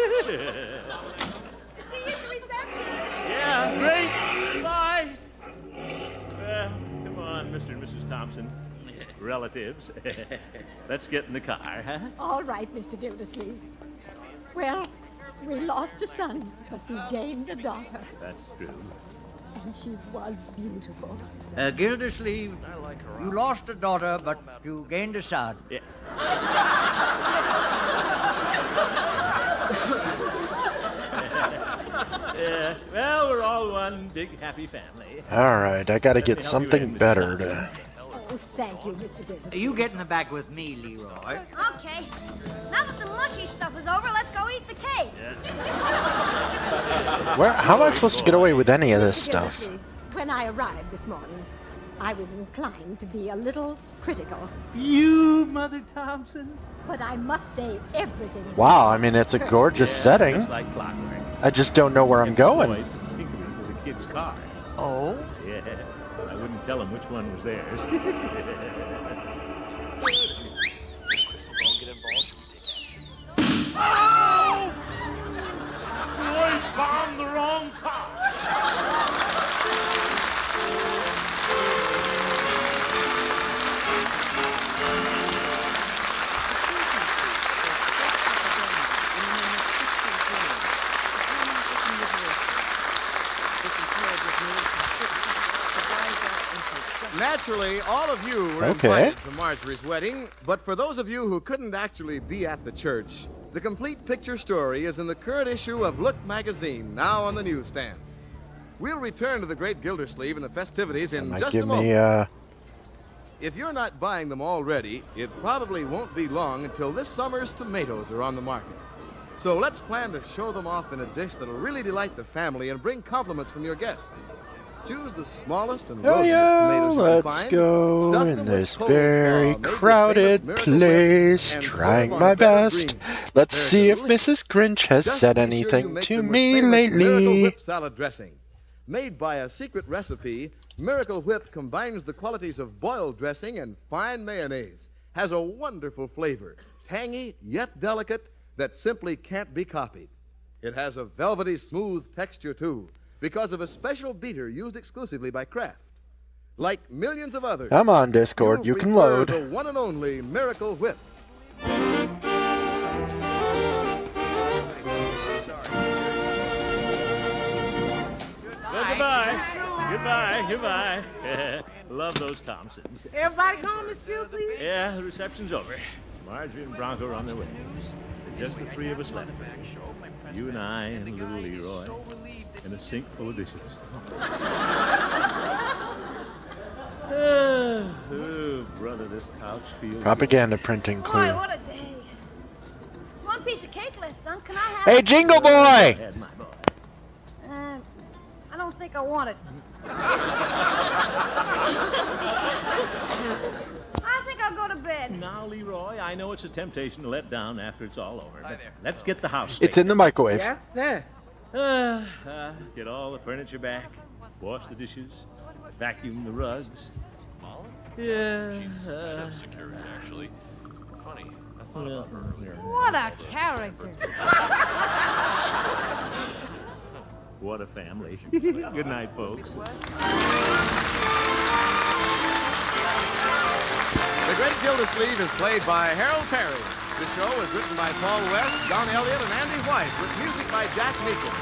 at the reception. Yeah, great. Bye. Well, come on, Mr. and Mrs. Thompson. Relatives. Let's get in the car, huh? All right, Mr. Gildersleeve. Well, we lost a son, but we gained a daughter. That's true. And she was beautiful. Gildersleeve, you lost a daughter, but you gained a son. Yeah. Yes, well, we're all one big happy family. Alright, I gotta get something better to... Oh, thank you, Mr. Gildersleeve. You get in the back with me, Leroy. Okay. Now that the mushy stuff is over, let's go eat the cake. How am I supposed to get away with any of this Mr. stuff? Gildersleeve, when I arrived this morning, I was inclined to be a little critical. You, Mother Thompson? But I must say everything. Wow, I mean, it's a gorgeous setting. Just like clockwork. I just don't know where I'm going. Boy, tinkering with a kid's car. Oh? Yeah, I wouldn't tell him which one was theirs. Oh! Boy, bombed the wrong car. Naturally, all of you were Okay. invited to Marjorie's wedding, but for those of you who couldn't actually be at the church, the complete picture story is in the current issue of Look magazine, now on the newsstands. We'll return to the Great Gildersleeve and the festivities in Might just give a moment. me, If you're not buying them already, it probably won't be long until this summer's tomatoes are on the market. So let's plan to show them off in a dish that'll really delight the family and bring compliments from your guests. Choose the smallest and Oh rosiest yeah, tomatoes you can let's find. go Stuff in them this with very coleslaw made with crowded famous Miracle Whip place, and trying serve on my a bed of best. greens. Let's They're see if delicious. Mrs. Grynch has Just said be sure you anything make to them with me famous Miracle lately. Whip salad dressing. Made by a secret recipe, Miracle Whip combines the qualities of boiled dressing and fine mayonnaise. Has a wonderful flavor, tangy yet delicate, that simply can't be copied. It has a velvety smooth texture, too, because of a special beater used exclusively by Kraft. Like millions of others, Come on, Discord, you can load. The one and only Miracle Whip. Goodbye. Love those Thompsons. Everybody gone, Miss Gilsey? Yeah, the reception's over. Marjorie and Bronco are on their way. Just the three of us left. You and I and little Leroy. And a sink full of dishes. Oh, brother, this couch feels... Propaganda printing Boy, clue. what a day. One piece of cake left, son. Can I have Hey, it? Jingle Boy! I don't think I want it. I think I'll go to bed. Now, Leroy, I know it's a temptation to let down after it's all over. But let's get the house It's in the microwave. Yes, sir. Get all the furniture back, wash the dishes, vacuum the rugs. Yeah. She's head of security, actually. Funny. I thought about her earlier. What a character. What a family. Good night, folks. The Great Gildersleeve is played by Harold Perry. The show is written by Paul West, John Elliott, and Andy White, with music by Jack Meakin.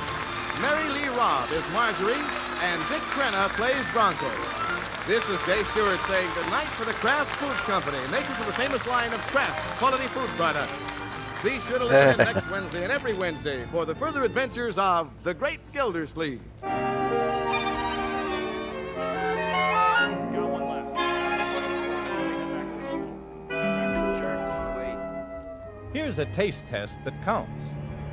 Mary Lee Robb is Marjorie, and Dick Crenna plays Bronco. This is Jay Stewart saying goodnight for the Kraft Foods Company, makers of the famous line of Kraft quality food products. Be sure to listen in next Wednesday and every Wednesday for the further adventures of The Great Gildersleeve. Here's a taste test that counts.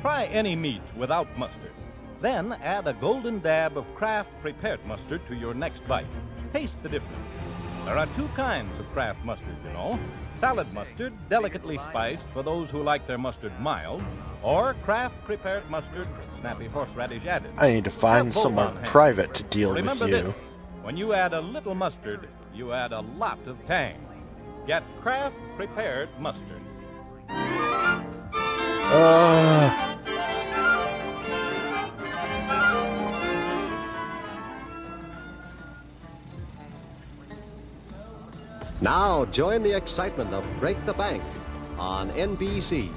Try any meat without mustard. Then add a golden dab of Kraft prepared mustard to your next bite. Taste the difference. There are two kinds of Kraft mustard, you know. Salad mustard, delicately spiced for those who like their mustard mild, or Kraft prepared mustard, snappy horseradish added. I need to find someone private to deal with Remember you. this, when you add a little mustard, you add a lot of tang. Get Kraft prepared mustard. Now join the excitement of Break the Bank on NBC.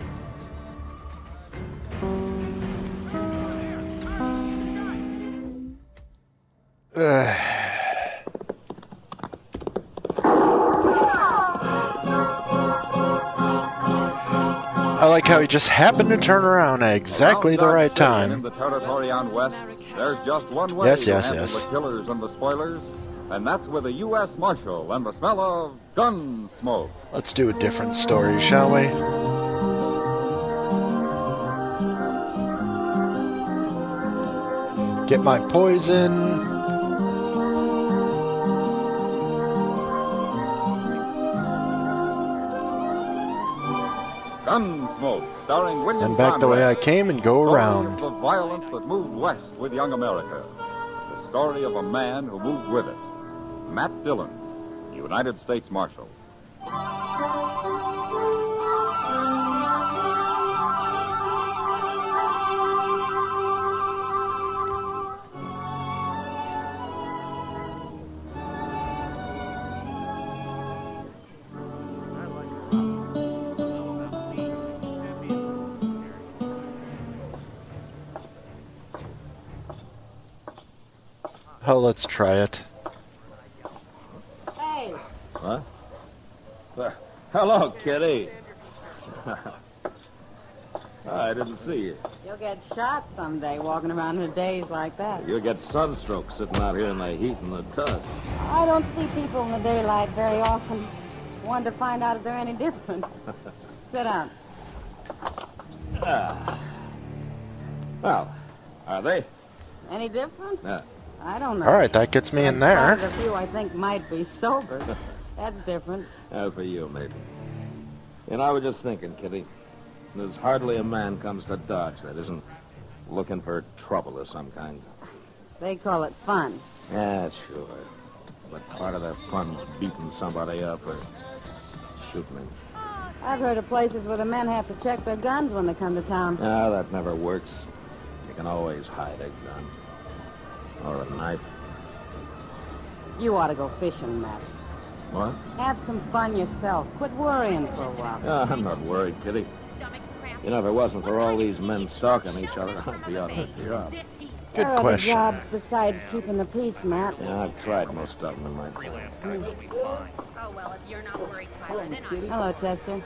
I like how he just happened to turn around at exactly the right In time. the territory on West, there's just one way Yes, to yes, handle yes. the killers and the spoilers, and that's with a U.S. Marshal and the smell of gun smoke. Let's do a different story, shall we? Get my poison. Gunsmoke, starring William And back the way I came and go Story around. of the violence that moved west with young America. The story of a man who moved with it. Matt Dillon, United States Marshal. Oh, let's try it. Hey. Huh? Hello, Kitty. I didn't see you. You'll get shot someday walking around in a daze like that. You'll get sunstroke sitting out here in the heat in the tub. I don't see people in the daylight very often. Wanted to find out if they're any different. Sit down. Well, are they? Any different? Yeah. I don't know. All right, that gets me in there. A few I think might be sober. That's different. For you, maybe. And I was just thinking, Kitty, there's hardly a man comes to Dodge that isn't looking for trouble of some kind. They call it fun. Yeah, sure. But part of the fun's beating somebody up or shooting him. I've heard of places where the men have to check their guns when they come to town. No, that never works. You can always hide a gun. Or a knife. You ought to go fishing, Matt. What? Have some fun yourself. Quit worrying for a while. Oh, I'm not worried, Kitty. You know, if it wasn't for all these men stalking each other, I'd be on the job. There are other jobs besides keeping the peace, Matt. Yeah, I've tried most of them in my day. Oh, well, if you're not worried, Tyler, then I'm... Hello, Chester.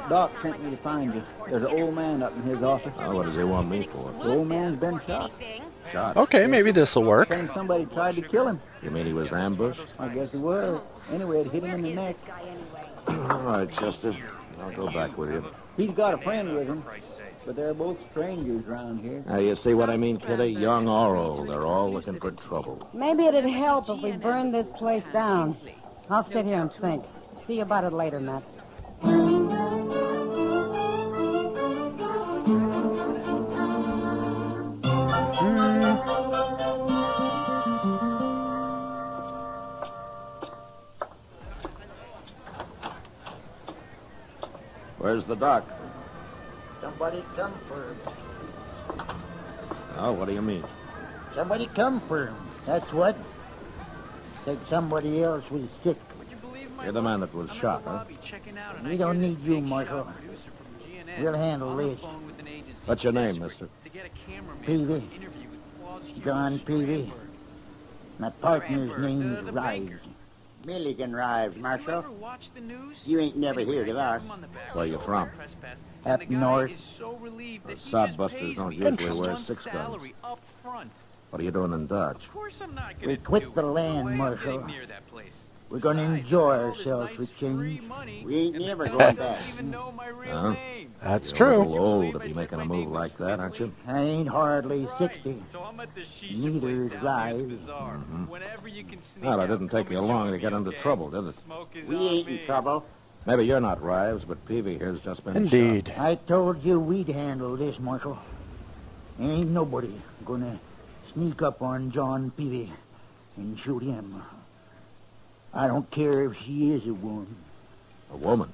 Doc sent me to find you. There's an old man up in his office. Oh, what does he want me for? The old man's been shot. Shot? Okay, maybe this'll work. Saying somebody tried to kill him. You mean he was ambushed? I guess it was. Anyway, it hit him in the neck. All right, Chester. I'll go back with you. He's got a friend with him, but they're both strangers around here. Now, you see what I mean, Kitty? Young or old, they're all looking for trouble. Maybe it'd help if we burned this place down. I'll sit here and think. See you about it later, Matt. Where's the doc? Somebody come for him. Oh, what do you mean? Somebody come for him. That's what. Said somebody else was sick. You're the man that was shot, huh? We don't need you, Marshal. We'll handle this. What's your name, mister? Peavy. John Peavy. My partner's name's Rives. Milligan Rives, Marshal. You ain't never heard of us. Where you from? Up north. The sodbusters don't usually wear 6 guns. What are you doing in Dodge? We quit the land, Marshal. We're gonna enjoy ourselves for change. We ain't never going back. Huh? That's You're true. a little old to be making a move like that, aren't you? I ain't hardly 60. Neither is Rives. Well, it didn't take you long to get into trouble, did it? We ain't in trouble. Maybe you're not Rives, but Peavy here's just been Indeed. shot. I told you we'd handle this, Marshal. Ain't nobody gonna sneak up on John Peavy and shoot him. I don't care if she is a woman. A woman?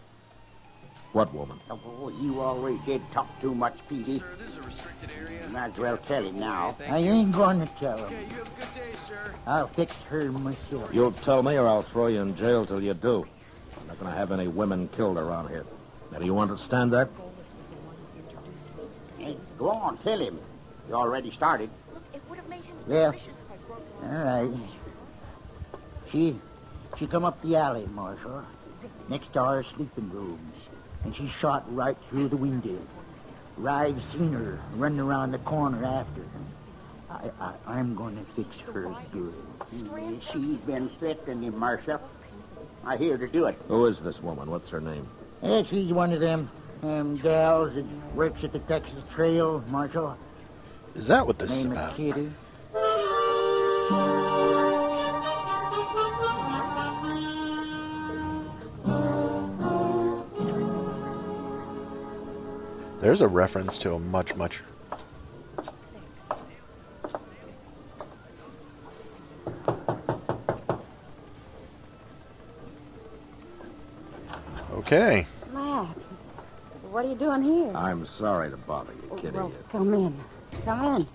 What woman? Oh, you always did talk too much, Petey. Sir, this is a restricted area. You might as well tell him now. I ain't gonna tell him. Okay, you have a good day, sir. I'll fix her myself. You'll tell me or I'll throw you in jail till you do. I'm not going to have any women killed around here. Now, do you understand that? Hey, go on, tell him. You already started. Yeah. All right. She come up the alley, Marshal, next to our sleeping room, and she shot right through the window. Rives seen her running around the corner after her. I'm going to fix her good. She's been threatening him, Marshal. I hear to do it. Who is this woman? What's her name? Yeah, she's one of them gals that works at the Texas Trail, Marshal. Is that what this is Name about? of Kitty. There's a reference to a much. Okay. Matt, what are you doing here? I'm sorry to bother you, Kitty. Well, come in. Come in.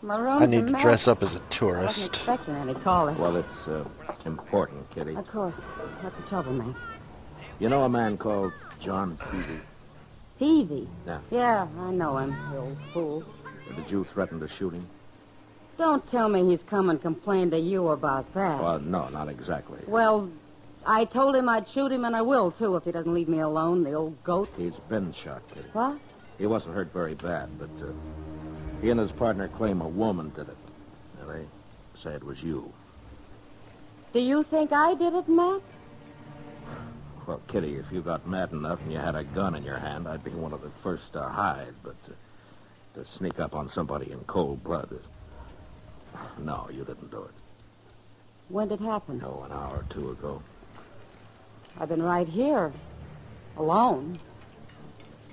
My room's I a need to mess. dress up as a I wasn't tourist. expecting any caller. Well, it's important, Kitty. Of course. What's the trouble, man? You know a man called John Peavy? Peavy? Yeah. Yeah, I know him, the old fool. Did you threaten to shoot him? Don't tell me he's come and complained to you about that. Well, no, not exactly. Well, I told him I'd shoot him, and I will, too, if he doesn't leave me alone, the old goat. He's been shot, Kitty. What? He wasn't hurt very bad, but he and his partner claim a woman did it. And they say it was you. Do you think I did it, Matt? Well, Kitty, if you got mad enough and you had a gun in your hand, I'd be one of the first to hide, but to sneak up on somebody in cold blood... No, you didn't do it. When did it happen? Oh, an hour or two ago. I've been right here, alone.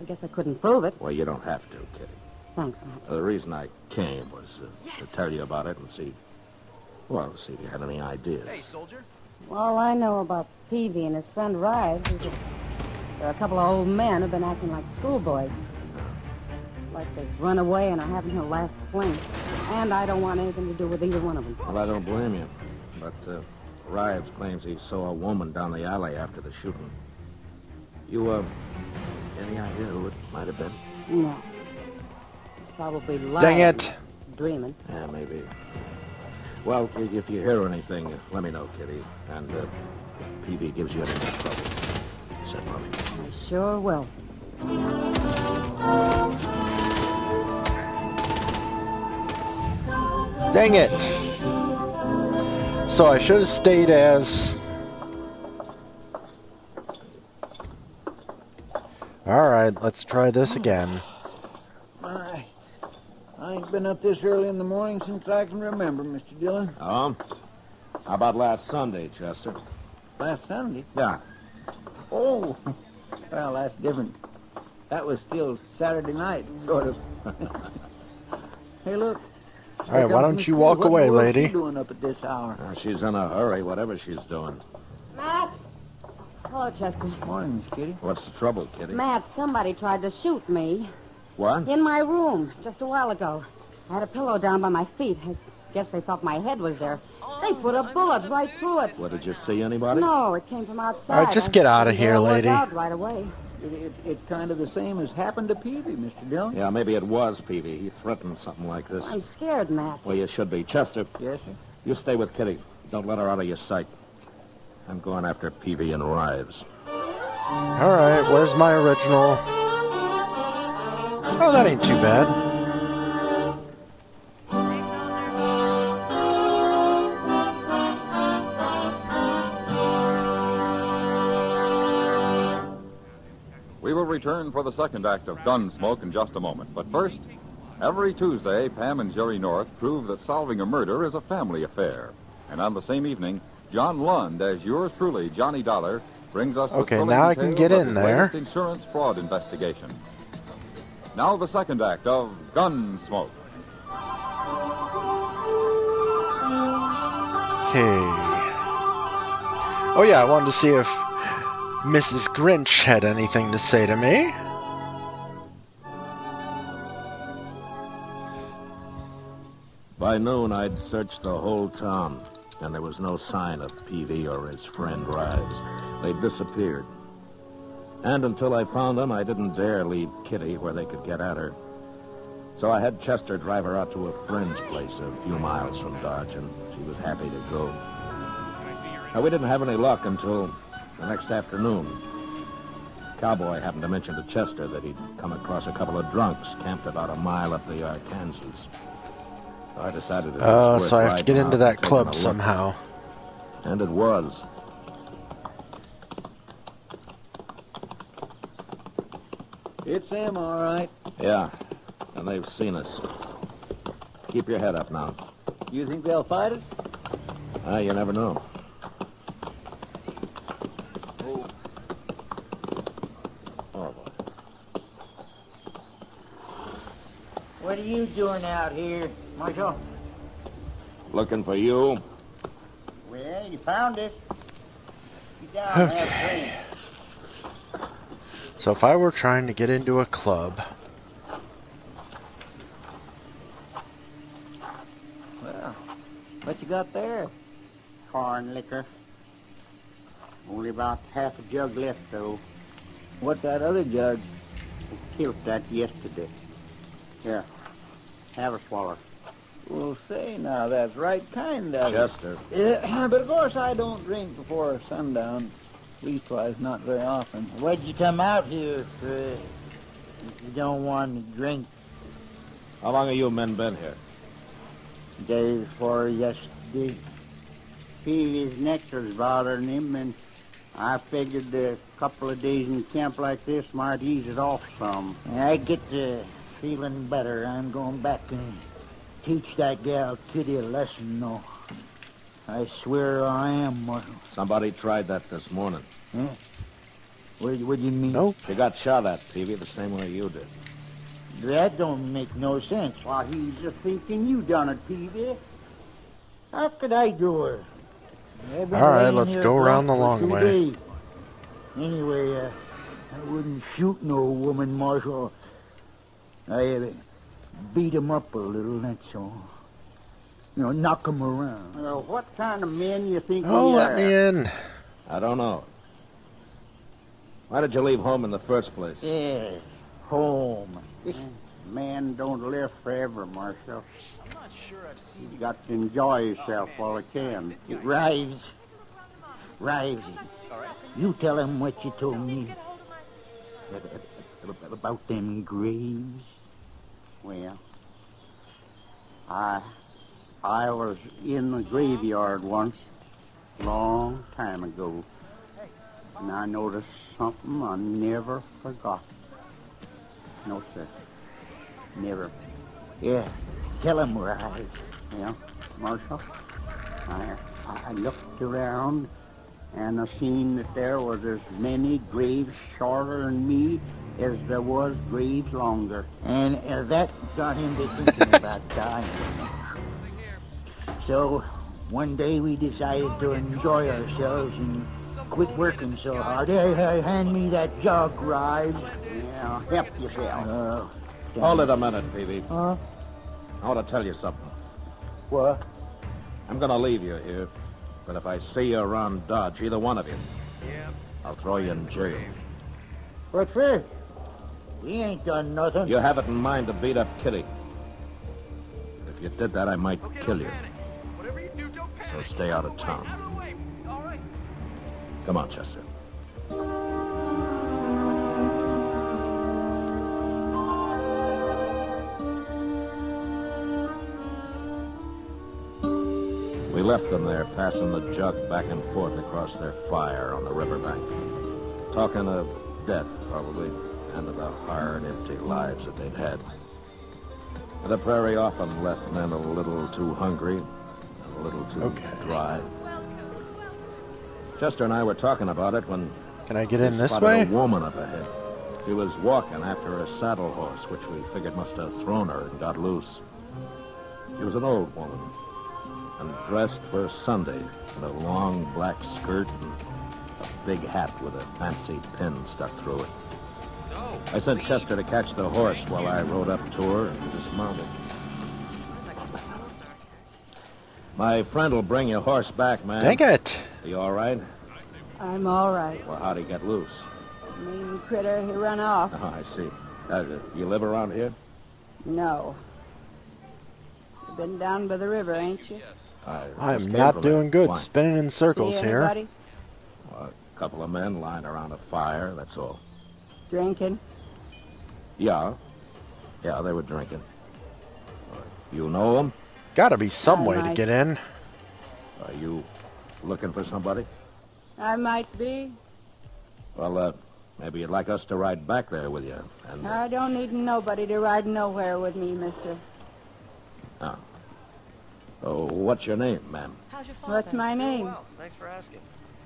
I guess I couldn't prove it. Well, you don't have to, Kitty. Thanks, Matt. The reason I came was to tell you about it and see if you had any ideas. Hey, soldier. All I know about Peavy and his friend Rives is that they're a couple of old men who've been acting like schoolboys. Like they've run away and are having their last fling. And I don't want anything to do with either one of them. Well, I don't blame you. But Rives claims he saw a woman down the alley after the shooting. You, any idea who it might have been? No. It's probably lying. Dang it. Dreaming. Yeah, maybe. Well, if you hear anything, let me know, Kitty. And if Peavy gives you any more trouble, send money. I sure will. Dang it. So I should have stayed as... Alright, let's try this again. I ain't been up this early in the morning since I can remember, Mr. Dillon. Oh? How about last Sunday, Chester? Last Sunday? Yeah. Oh, well, that's different. That was still Saturday night, sort of. Hey, look. Alright, why don't you walk away, lady? What are you doing up at this hour? She's in a hurry, whatever she's doing. Matt! Hello, Chester. Morning, Miss Kitty. What's the trouble, Kitty? Matt, somebody tried to shoot me. What? In my room, just a while ago. I had a pillow down by my feet. I guess they thought my head was there. They put a bullet right through it. What, did you see anybody? No, it came from outside. Alright, just get out of here, lady. Out right away. It's kind of the same as happened to Peavy, Mr. Dillon. Yeah, maybe it was Peavy. He threatened something like this. I'm scared, Matt. Well, you should be. Chester. Yes, sir? You stay with Kitty. Don't let her out of your sight. I'm going after Peavy and Rives. Alright, where's my original? Oh, that ain't too bad. We will return for the second act of Gunsmoke in just a moment. But first, every Tuesday, Pam and Jerry North prove that solving a murder is a family affair. And on the same evening, John Lund, as yours truly, Johnny Dollar, brings us Okay, the thrilling now I can details get of in his there. latest insurance fraud investigation. Now the second act of Gunsmoke. Okay. Oh yeah, I wanted to see if Mrs. Grynch had anything to say to me. By noon, I'd searched the whole town, and there was no sign of Peavy or his friend Rives. They'd disappeared. And until I found them, I didn't dare leave Kitty where they could get at her. So I had Chester drive her out to a friend's place a few miles from Dodge, and she was happy to go. Now, we didn't have any luck until the next afternoon. Cowboy happened to mention to Chester that he'd come across a couple of drunks camped about a mile up the Arkansas. So I decided it was worth So I have to get riding into out that and taking club a look. somehow. And it was. It's them, all right. Yeah, and they've seen us. Keep your head up now. You think they'll fight us? You never know. What are you doing out here, Marshal? Looking for you. Well, you found us. Get down and have a drink. So if I were trying to get into a club... Well, what you got there? Corn liquor. Only about half a jug left, though. What's that other jug? I killed that yesterday. Here, have a swallow. Well, say now, that's right kind of Chester. But of course I don't drink before sundown. Leastwise, not very often. What'd you come out here for? If you don't want to drink. How long have you men been here? Day before yesterday. Peavy's neck was bothering him, and I figured a couple of days in camp like this might ease it off some. I get to feeling better. I'm going back and teach that gal Kitty a lesson, though. I swear I am, Marshal. Somebody tried that this morning. Huh? What do you mean? Nope. She got shot at, Peavy, the same way you did. That don't make no sense. Why, he's just thinking you done it, Peavy. How could I do it? I've been All right, laying let's here go around the drunk for long 2 way. days. Anyway, I wouldn't shoot no woman, Marshal. I beat 'em up a little, that's all. You know, knock 'em around. Well, what kind of men you think Oh, we let are? me in. I don't know. Why did you leave home in the first place? Yeah, home. Man don't live forever, Marshal. I'm not sure I've seen You got to enjoy yourself while you can. Rives. You tell him what you told me about them graves. Well, I was in the graveyard once, long time ago, and I noticed something I never forgot. No, sir. Never. Yeah, tell him, Rives. Yeah, Marshal, I looked around and I seen that there was as many graves shorter than me as there was graves longer. And that got him to thinking about dying. So, one day we decided to enjoy ourselves and quit working so hard. Hey, hand me that jug, Rives. Yeah, help yourself. Hold it a minute, Peavy. Huh? I want to tell you something. What? I'm going to leave you here, but if I see you around Dodge, either one of you, I'll throw you in jail. What for? We ain't done nothing. You have it in mind to beat up Kitty. If you did that, I might kill you. So stay out of town. Come on, Chester. We left them there, passing the jug back and forth across their fire on the riverbank. Talking of death, probably, and of the hard, empty lives that they'd had. The prairie often left men a little too hungry and a little too dry. Chester and I were talking about it when... Can I get in we this spotted way? a woman up ahead. She was walking after a saddle horse, which we figured must have thrown her and got loose. She was an old woman, and dressed for Sunday, with a long black skirt and a big hat with a fancy pin stuck through it. I sent Chester to catch the horse while I rode up to her and dismounted. My friend will bring your horse back, man. Dang it. Are you all right? I'm all right. Well, how'd he get loose? Mean critter, he run off. Oh, I see. You live around here? No. You've been down by the river, ain't you? I'm just came not from doing it. good, Why? spinning in circles See here. anybody? Well, a couple of men lying around a fire, that's all. Drinking? Yeah, they were drinking. You know them? Gotta be some way to might. get in. Are you looking for somebody? I might be. Well, maybe you'd like us to ride back there with you. And I don't need nobody to ride nowhere with me, mister. Oh, what's your name, ma'am? What's my name? Well, thanks for asking.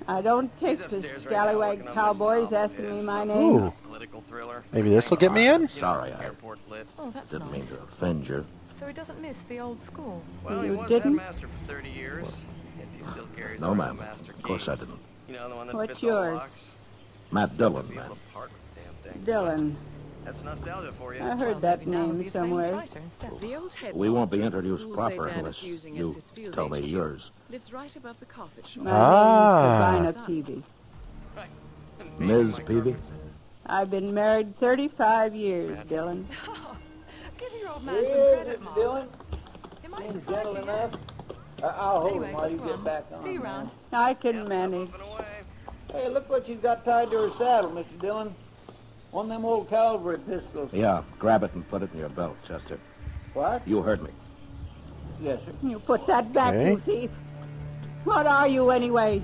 I don't take He's the upstairs right now scallywag working on this cowboys novel of asking me his. my name. Ooh. Political thriller. Maybe this will get me in? Sorry, I Airport lit. Oh, that's didn't mean nice. to offend you. So he doesn't miss the old school. Well, he You was didn't? headmaster for 30 years. And he still carries No, around ma'am. the master key. Of course I didn't. You know, the one that What's fits all the yours? locks. Matt So Dillon, we'll be able ma'am. to part with the damn thing. Dylan. That's nostalgia for you. I heard that name somewhere. The old We won't be headmaster of the introduced schools proper they Dan unless is using you as his field tell me HQ. yours. Lives right above the carpet shop. My Ah. name's Sabina Peavy. Ms. Peavy? I've been married 35 years, Dylan. Give your old man some credit, Mom. Dylan? It might Seems surprise gentle you. enough. I'll hold Anyway, him while you look get around. back on. See you around. I can manage. Hey, look what you've got tied to her saddle, Mr. Dillon. One of them old cavalry pistols. Yeah, grab it and put it in your belt, Chester. What? You heard me. Yes, sir. You put that back, Okay. you thief. What are you, anyway?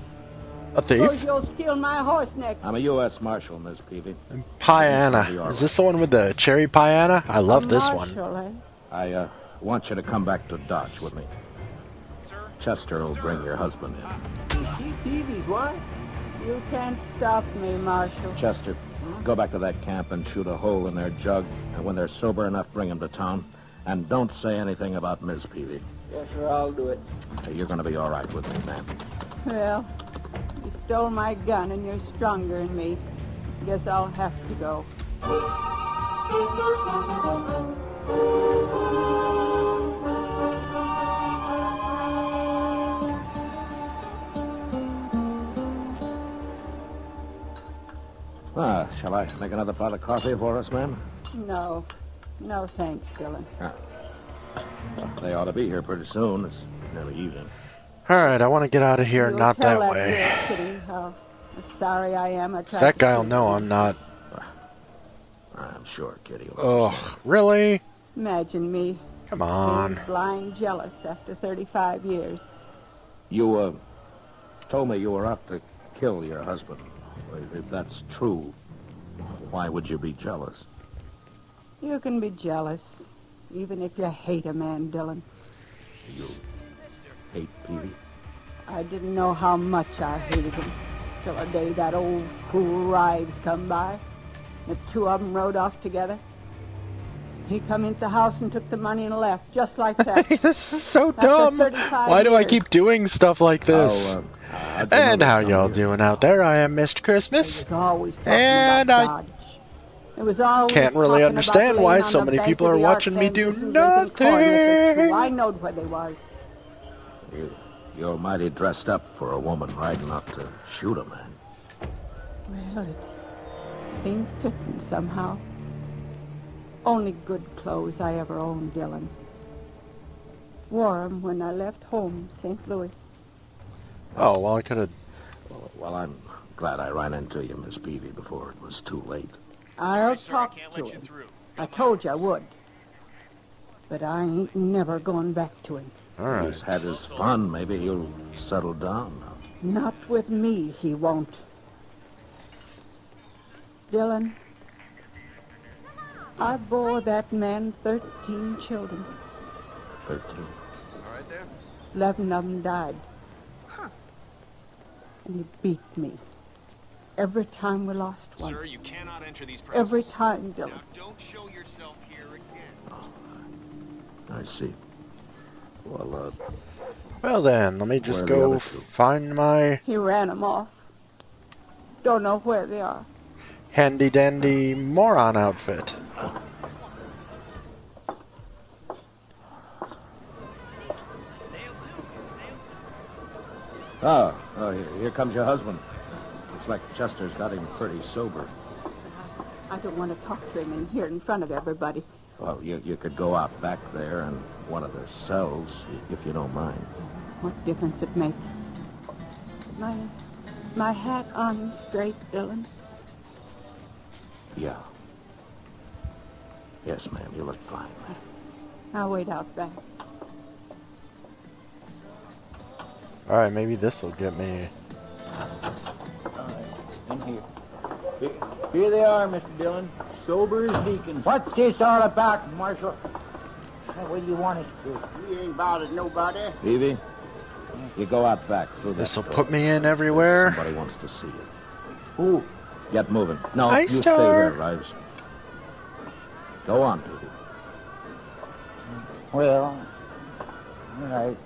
A Suppose thief? you'll steal my horse next. I'm a U.S. Marshal, Ms. Peavy. Piana. Is this the one with the cherry piana? I love this one. Marshal, eh? I want you to come back to Dodge with me. Chester will bring your husband in. Peavy's what? You can't stop me, Marshal. Chester, Go back to that camp and shoot a hole in their jug, and when they're sober enough, bring them to town. And don't say anything about Miss Peavy. Yes, sir, I'll do it. You're going to be all right with me, ma'am. Well, you stole my gun and you're stronger than me. Guess I'll have to go. Shall I make another pot of coffee for us, ma'am? No. No, thanks, Dylan. Well, they ought to be here pretty soon. It's nearly evening. All right, I want to get out of here, You'll not tell that way. Girl, Kitty, how sorry I am. I tried That to guy'll keep know you. I'm not. I'm sure Kitty will. Oh, really? Imagine me. Come on. Being blind jealous after 35 years. You, told me you were out to kill your husband. If that's true, why would you be jealous? You can be jealous, even if you hate a man, Dylan. You hate Peavy? I didn't know how much I hated him till the day that old fool Rives come by. The two of them rode off together. He come into the house and took the money and left, just like that. This is so After dumb. 35 Why do I years. keep doing stuff like this? And how y'all doing out there? I am Mr. Christmas. And I It was always can't really talking understand about why laying so on the many bank people of are the watching me Arkansas do and drinking corn liquor, too. nothing. I knowed where they was. You're mighty dressed up for a woman riding up to shoot a man. Well, it seemed fitting somehow. Only good clothes I ever owned, Dylan. Wore 'em when I left home, St. Louis. Oh, well, I could have... Well, I'm glad I ran into you, Miss Peavy, before it was too late. I'll talk to him. I told you I would. But I ain't never going back to him. All right. He's had his fun. Maybe he'll settle down now. Not with me, he won't. Dylan, I bore that man 13 children. 13. All right there? 11 of them died. Huh. And he beat me. Every time we lost one. Sir, you cannot enter these premises. Every time, Dylan. Now, don't show yourself here again. I see. Well, Well then, let me just Where are the go other two? find my He ran them off. Don't know where they are. handy-dandy moron outfit. Here comes your husband. Looks like Chester's got him pretty sober. I don't want to talk to him in here in front of everybody. Well, you could go out back there in one of their cells, if you don't mind. What difference it makes? My hat on straight, Dylan. Yeah. Yes, ma'am, you look fine. I'll wait out back. All right, maybe this will get me. In here. Here they are, Mr. Dillon. Sober as deacons. What's this all about, Marshal? What do you want us to do? We ain't bothered nobody. Peavy, you go out back through that This will door. put me in everywhere. Somebody wants to see you. Who? Get moving. No, Hi, you stay Star. here, Rives. Go on, Peavy. Well, all right.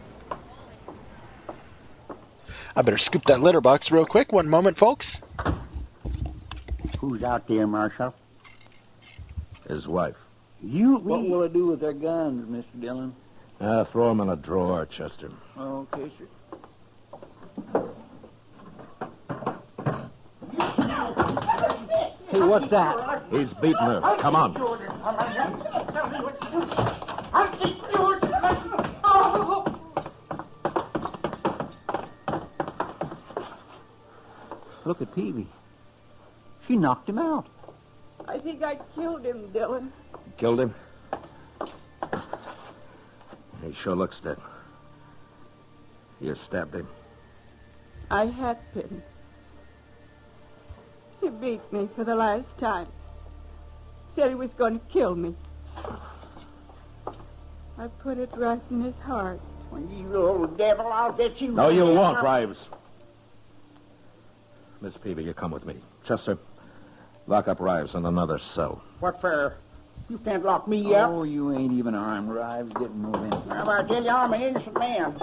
I better scoop that litter box real quick. One moment, folks. Who's out there, Marshal? His wife. What will it do with their guns, Mr. Dillon? Throw him in a drawer, Chester. Okay, sir. Hey, what's that? He's beating her. Come on. Look at Peavy. She knocked him out. I think I killed him, Dylan. Killed him? He sure looks dead. You stabbed him. I had been. He beat me for the last time. Said he was going to kill me. I put it right in his heart. When you old devil, I'll get you. No, you won't, Rives. Miss Peavy, you come with me. Chester, Lock up Rives in another cell. What for? You can't lock me up. Oh, you ain't even armed, Rives. Get moving. Well, I tell you, I'm an innocent man.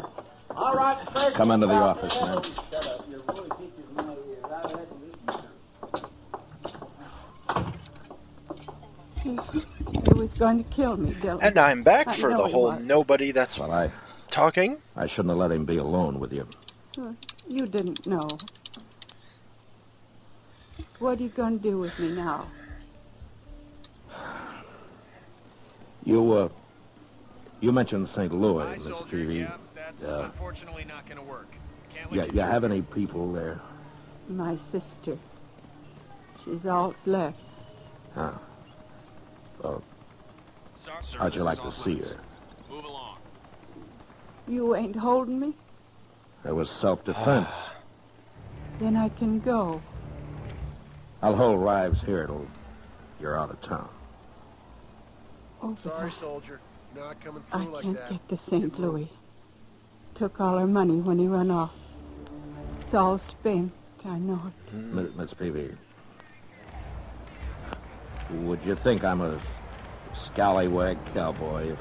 All right, President. Come into the office, man. Shut up. Your voice itches my ears. I'll let you listen. He was going to kill me, Dylan. And I'm back I for know the he whole was. nobody that's talking. I shouldn't have let him be alone with you. You didn't know. What are you going to do with me now? You mentioned St. Louis, Hi, Miss soldier. Peavy. Yeah, that's unfortunately not going to work. Can't let You have any people there? My sister. She's all left. Huh. Well, Sir, how'd you this like is to off see limits. her? Move along. You ain't holding me? It was self-defense. Then I can go. I'll hold Rives here till you're out of town. Oh, Sorry, soldier. Not coming I through like can't that. get to St. Louis. Took all her money when he run off. It's all spent. I know it. Miss Peavy, would you think I'm a scallywag cowboy if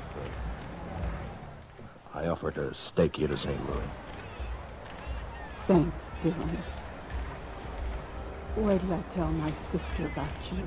I offered to stake you to St. Louis? Thanks, Dylan. Wait till I tell my sister about you.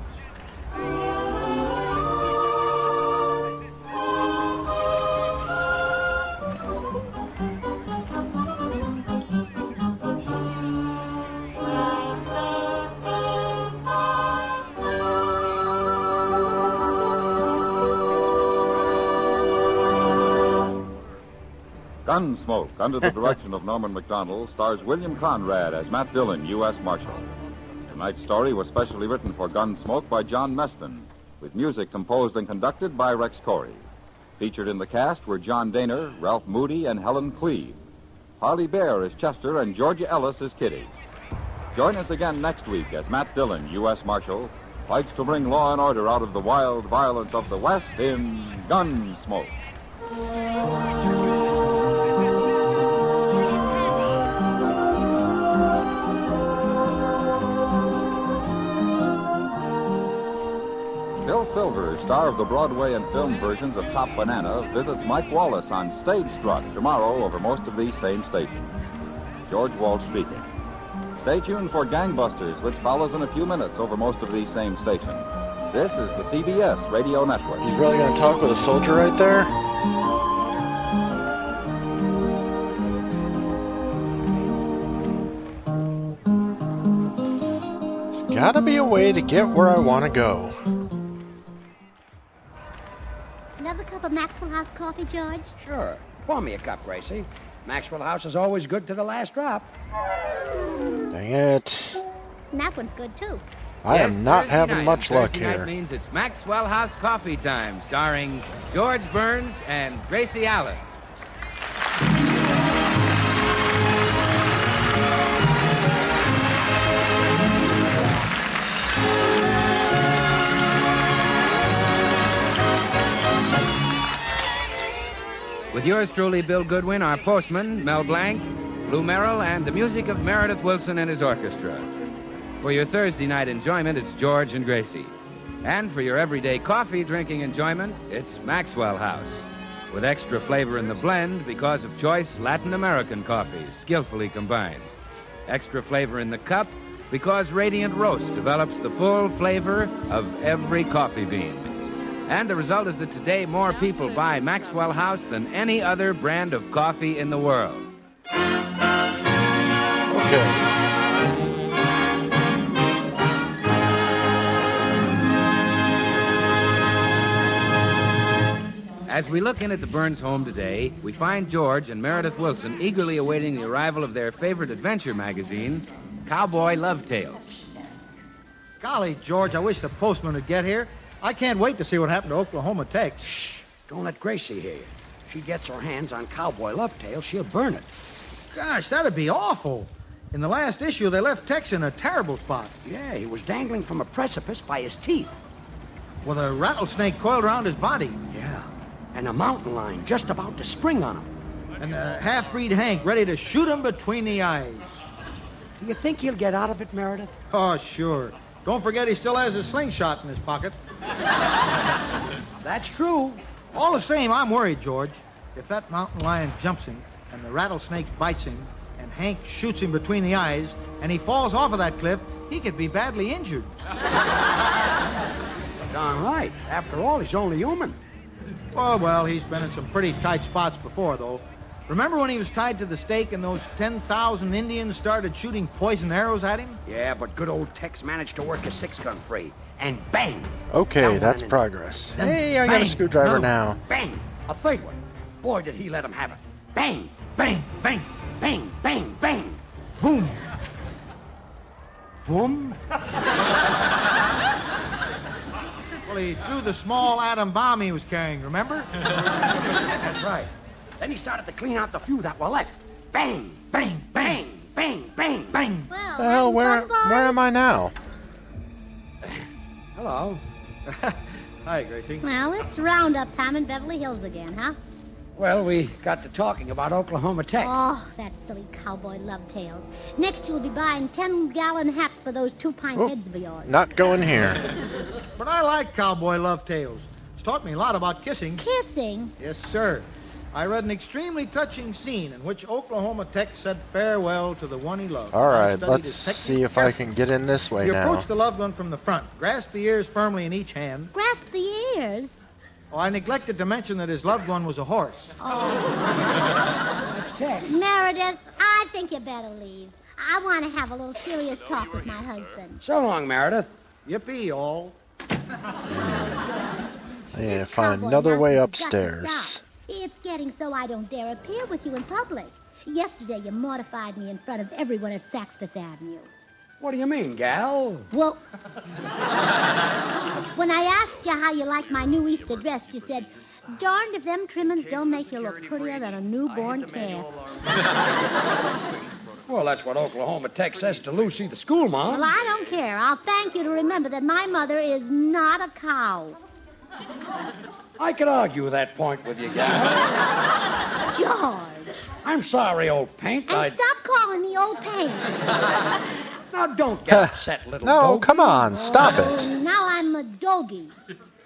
Gunsmoke, under the direction of Norman MacDonald, stars William Conrad as Matt Dillon, U.S. Marshal. Tonight's story was specially written for Gunsmoke by John Meston, with music composed and conducted by Rex Corey. Featured in the cast were John Daner, Ralph Moody, and Helen Cleve. Harley Bear is Chester, and Georgia Ellis is Kitty. Join us again next week as Matt Dillon, U.S. Marshal, fights to bring law and order out of the wild violence of the West in Gunsmoke. Bill Silver, star of the Broadway and film versions of Top Banana, visits Mike Wallace on Stage Struck tomorrow over most of these same stations. George Walsh speaking. Stay tuned for Gangbusters, which follows in a few minutes over most of these same stations. This is the CBS Radio Network. He's really going to talk with a soldier right there? There's got to be a way to get where I want to go. Another cup of Maxwell House coffee, George? Sure. Pour me a cup, Gracie. Maxwell House is always good to the last drop. Dang it. And that one's good, too. I am not having much luck Thursday night here. means it's Maxwell House Coffee Time, starring George Burns and Gracie Allen. With yours truly, Bill Goodwin, our postman, Mel Blanc, Lou Merrill, and the music of Meredith Wilson and his orchestra. For your Thursday night enjoyment, it's George and Gracie. And for your everyday coffee drinking enjoyment, it's Maxwell House. With extra flavor in the blend because of choice Latin American coffees, skillfully combined. Extra flavor in the cup because Radiant Roast develops the full flavor of every coffee bean. And the result is that today more people buy Maxwell House than any other brand of coffee in the world. Okay. As we look in at the Burns home today, we find George and Meredith Wilson eagerly awaiting the arrival of their favorite adventure magazine, Cowboy Love Tales. Golly, George, I wish the postman would get here. I can't wait to see what happened to Oklahoma Tex. Shh! Don't let Gracie hear you. If she gets her hands on Cowboy Love Tale, she'll burn it. Gosh, that'd be awful. In the last issue, they left Tex in a terrible spot. Yeah, he was dangling from a precipice by his teeth. With a rattlesnake coiled around his body. Yeah, and a mountain lion just about to spring on him. And half-breed Hank ready to shoot him between the eyes. Do you think he'll get out of it, Meredith? Oh, sure. Don't forget he still has his slingshot in his pocket. That's true. All the same, I'm worried, George. If that mountain lion jumps him, and the rattlesnake bites him, and Hank shoots him between the eyes, and he falls off of that cliff, he could be badly injured. Darn right. After all, he's only human. Oh, well, he's been in some pretty tight spots before, though. Remember when he was tied to the stake and those 10,000 Indians started shooting poison arrows at him? Yeah, but good old Tex managed to work a 6-gun free. And bang! Okay, that's progress. Hey, I got a screwdriver now. Bang! A third one. Boy, did he let him have it. Bang! Bang! Bang! Bang! Bang! Bang! Boom! Boom! Well, he threw the small atom bomb he was carrying, remember? That's right. Then he started to clean out the few that were left. Bang! Bang! Bang! Bang! Bang! Bang! Well, where am I now? Hello. Hi, Gracie. Well, it's roundup time in Beverly Hills again, huh? Well, we got to talking about Oklahoma Tech. Oh, that silly cowboy love tales. Next you'll be buying 10-gallon hats for those 2-pint heads of yours. Not going here. But I like cowboy love tales. It's taught me a lot about kissing. Kissing? Yes, sir. I read an extremely touching scene in which Oklahoma Tech said farewell to the one he loved. All right, let's see if I can get in this way He now. approached the loved one from the front, grasped the ears firmly in each hand. Grasp the ears? Oh, I neglected to mention that his loved one was a horse. Oh. That's Tex. Meredith, I think you better leave. I want to have a little serious talk with my husband. So long, Meredith. Yippee, all. I need to find another way upstairs. It's getting so I don't dare appear with you in public. Yesterday you mortified me in front of everyone at Saks Fifth Avenue. What do you mean, gal? Well, when I asked you how you like my new Easter dress, you said, darned if them trimmings don't make you look prettier than a newborn calf. Well, that's what Oklahoma Tech says to Lucy, the school mom. Well, I don't care. I'll thank you to remember that my mother is not a cow. I could argue that point with you, gal. George. I'm sorry, old paint. And stop calling me old paint. Now, don't get upset, little No, dog. come on, stop it. Now I'm a doggy.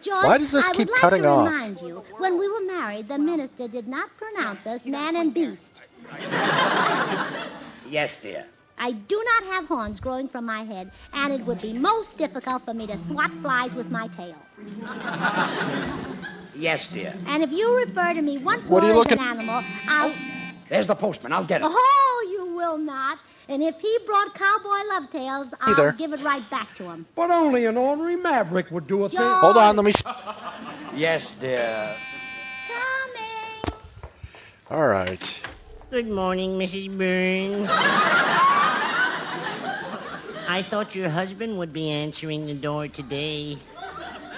George, Why does this keep cutting off? I would like to remind you, when we were married, the minister did not pronounce us man and beast. Yes, dear. I do not have horns growing from my head, and it would be most difficult for me to swat flies with my tail. Yes, dear. And if you refer to me once What are more you as looking- an animal, I'll... There's the postman. I'll get it. Oh, you will not. And if he brought cowboy love tales, I'll Either. give it right back to him. But only an ordinary maverick would do a thing. George. Hold on, let me... Yes, dear. Coming. All right. Good morning, Mrs. Burns. I thought your husband would be answering the door today.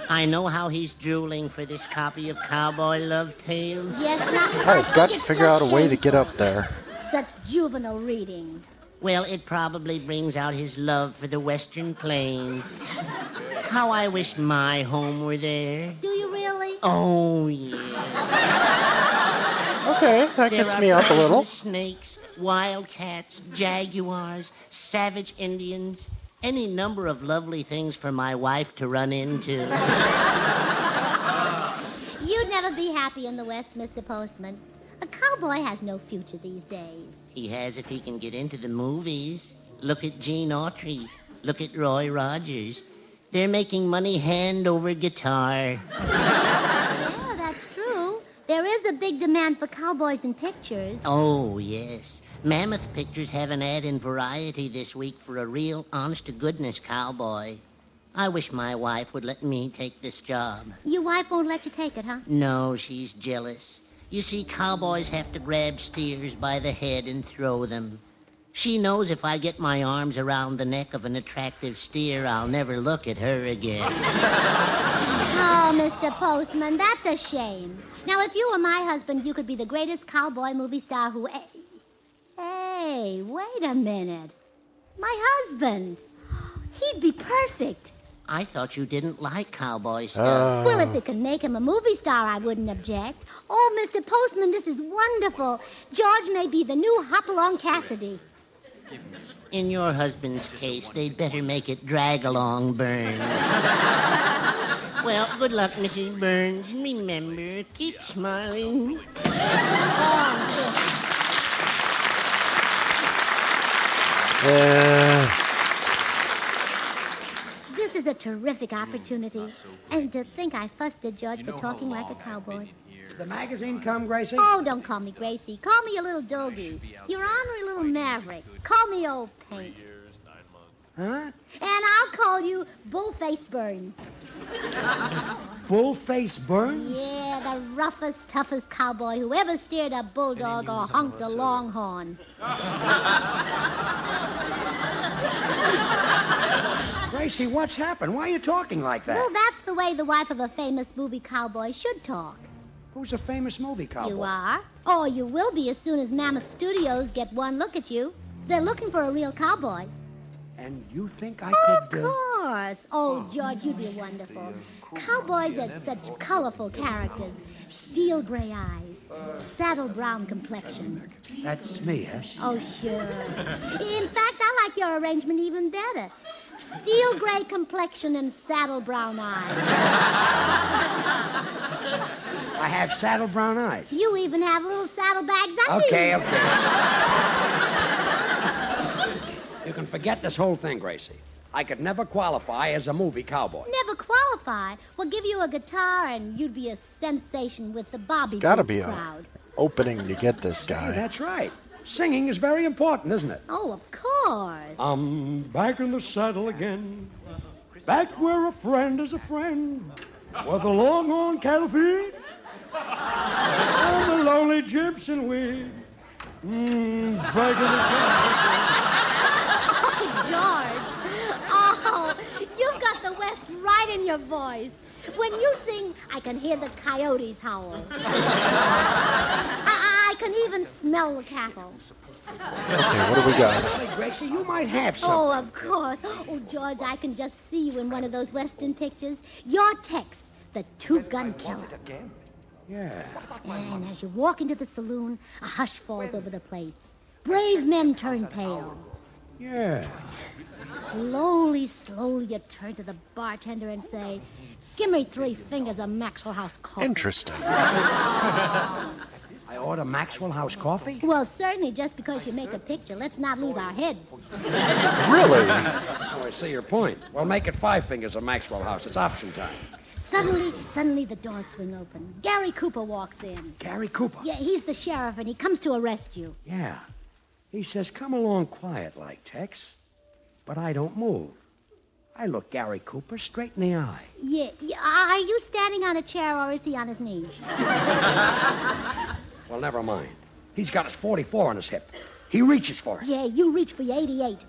I know how he's drooling for this copy of Cowboy Love Tales. Yes, now, I've got to figure out a way to get up there. Such juvenile reading. Well, it probably brings out his love for the Western Plains. How I wish my home were there. Do you really? Oh, yeah. Okay, that gets me up a little. There are snakes, wildcats, jaguars, savage Indians, any number of lovely things for my wife to run into. You'd never be happy in the West, Mr. Postman. A cowboy has no future these days. He has if he can get into the movies. Look at Gene Autry. Look at Roy Rogers. They're making money hand over guitar. Yeah, that's true. There is a big demand for cowboys in pictures. Oh, yes. Mammoth Pictures have an ad in Variety this week for a real, honest-to-goodness cowboy. I wish my wife would let me take this job. Your wife won't let you take it, huh? No, she's jealous. You see, cowboys have to grab steers by the head and throw them. She knows if I get my arms around the neck of an attractive steer, I'll never look at her again. Oh, Mr. Postman, that's a shame. Now, if you were my husband, you could be the greatest cowboy movie star who... Hey, wait a minute. My husband. He'd be perfect. I thought you didn't like cowboy stuff. Well, if it can make him a movie star, I wouldn't object. Oh, Mr. Postman, this is wonderful. George may be the new Hopalong Cassidy. In your husband's case, they'd better make it drag along Burns. Well, good luck, Mrs. Burns. Remember, keep smiling. This is a terrific opportunity. And to think I fussed at George for talking like a cowboy. Did the magazine come, Gracie? Oh, don't call me Gracie. Call me a little doggy. Your ornery little maverick. Call me old Pink. Huh? And I'll call you Bullface Burns. Bullface Burns? Yeah, the roughest, toughest cowboy who ever steered a bulldog or honked a longhorn. Gracie, what's happened? Why are you talking like that? Well, that's the way the wife of a famous movie cowboy should talk. Who's a famous movie cowboy? You are. Or you will be as soon as Mammoth Studios get one look at you. They're looking for a real cowboy. And you think I Of could... course. Oh, George, you'd be wonderful. Cowboys are such colorful characters. Steel gray eyes. Saddle brown complexion. That's me, huh? Oh, sure. In fact, I like your arrangement even better. Steel gray complexion and saddle brown eyes. I have saddle brown eyes. You even have little saddlebags under Okay, you. okay. You can forget this whole thing, Gracie. I could never qualify as a movie cowboy. Never qualify. We'll give you a guitar and you'd be a sensation with the Bobby Gotta Boots be crowd. an opening to get this guy. That's right. Singing is very important, isn't it? Oh, of course. I'm back in the saddle again. Back where a friend is a friend. Where the longhorn cattle feed. And the lonely Gibson weed. Back in the saddle. George. Oh, you've got the West right in your voice. When you sing, I can hear the coyotes howl. I can even smell the cattle. Okay, what do we got? Hey, Gracie, you might have something. Oh, of course. Oh, George, I can just see you in one of those Western pictures. You're Tex, the two-gun killer. Yeah. And as you walk into the saloon, a hush falls over the place. Brave men turn pale. Yeah. Slowly, slowly, you turn to the bartender and say, "Give me 3 fingers of Maxwell House coffee." Interesting. I order Maxwell House coffee? Well, certainly, just because you make a picture, let's not lose our heads. Really? Oh, I see your point. Well, make it 5 fingers of Maxwell House. It's option time. Suddenly, the doors swing open. Gary Cooper walks in. Gary Cooper? Yeah, he's the sheriff, and he comes to arrest you. Yeah. He says, come along quiet like, Tex. But I don't move. I look Gary Cooper straight in the eye. Yeah. Are you standing on a chair, or is he on his knees? Well, never mind. He's got his 44 on his hip. He reaches for it. Yeah, you reach for your 88.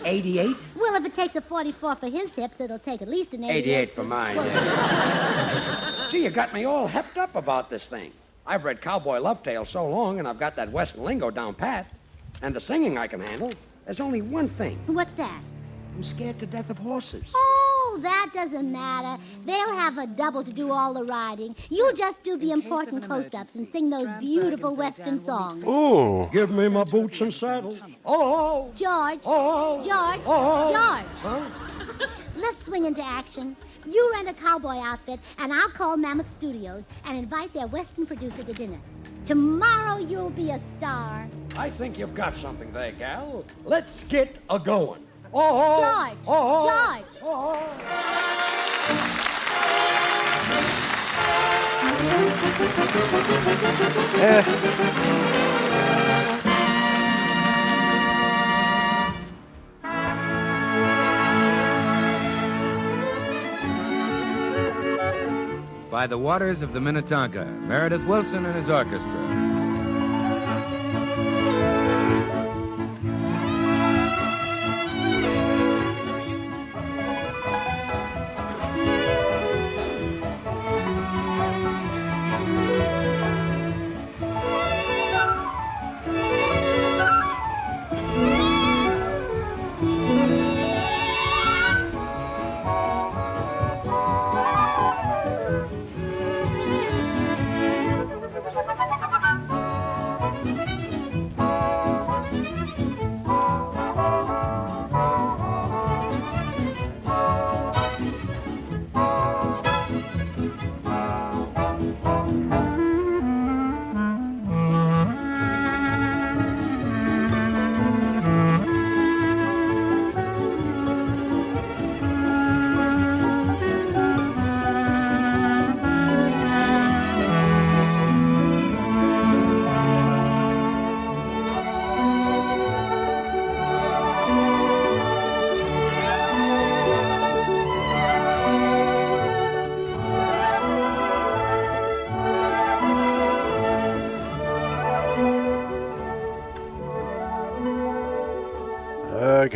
88? Well, if it takes a 44 for his hips, it'll take at least an 88 for mine, yeah. Gee, you got me all hepped up about this thing. I've read Cowboy Love Tales so long, and I've got that Western lingo down pat. And the singing I can handle. There's only one thing. What's that? I'm scared to death of horses. Oh, that doesn't matter. They'll have a double to do all the riding. You just do the important close-ups and sing those beautiful Western songs. Ooh. Give me my boots and saddle. Oh. George. Oh. George. Oh. George. Huh? Let's swing into action. You rent a cowboy outfit, and I'll call Mammoth Studios and invite their Western producer to dinner. Tomorrow you'll be a star. I think you've got something there, gal. Let's get a-going. Oh. George. Oh. George. Oh. By the waters of the Minnetonka, Meredith Willson and his orchestra.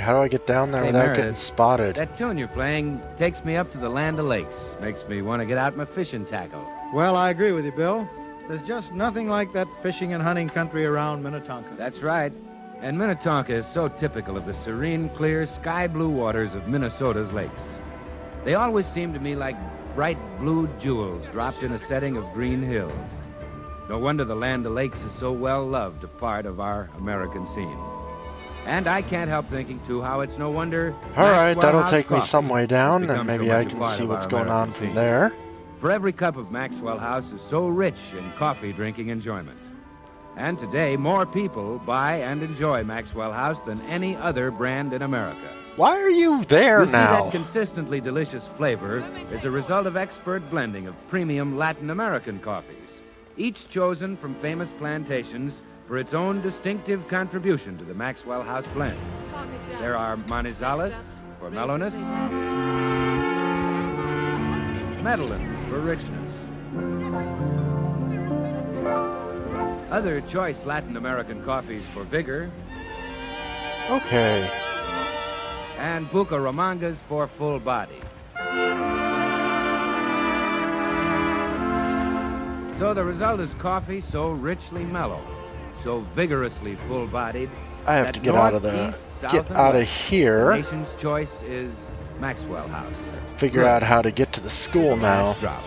how do I get down there Hey, without Meredith, getting spotted? That tune you're playing takes me up to the Land O'Lakes. Makes me want to get out my fishing tackle. Well, I agree with you, Bill. There's just nothing like that fishing and hunting country around Minnetonka. That's right. And Minnetonka is so typical of the serene, clear, sky-blue waters of Minnesota's lakes. They always seem to me like bright blue jewels dropped in a setting of green hills. No wonder the Land O'Lakes is so well-loved a part of our American scene. And I can't help thinking, too, how it's no wonder... All right, Maxwell that'll House take me coffee some way down, has become and maybe so I much a can part see of what's our going on American from scene. there. For every cup of Maxwell House is so rich in coffee-drinking enjoyment. And today, more people buy and enjoy Maxwell House than any other brand in America. Why are you there You see, now? that consistently delicious flavor is a result of expert blending of premium Latin American coffees, each chosen from famous plantations for its own distinctive contribution to the Maxwell House blend. There are Manizales for mellowness, Medellins for richness, other choice Latin American coffees for vigor, Okay. and Bucaramangas for full body. So the result is coffee so richly mellow, so vigorously full-bodied. I have that to get out of northeast, the... south, Get and out of west, here. The nation's choice is Maxwell House. Figure out how to get to the school now. Drop.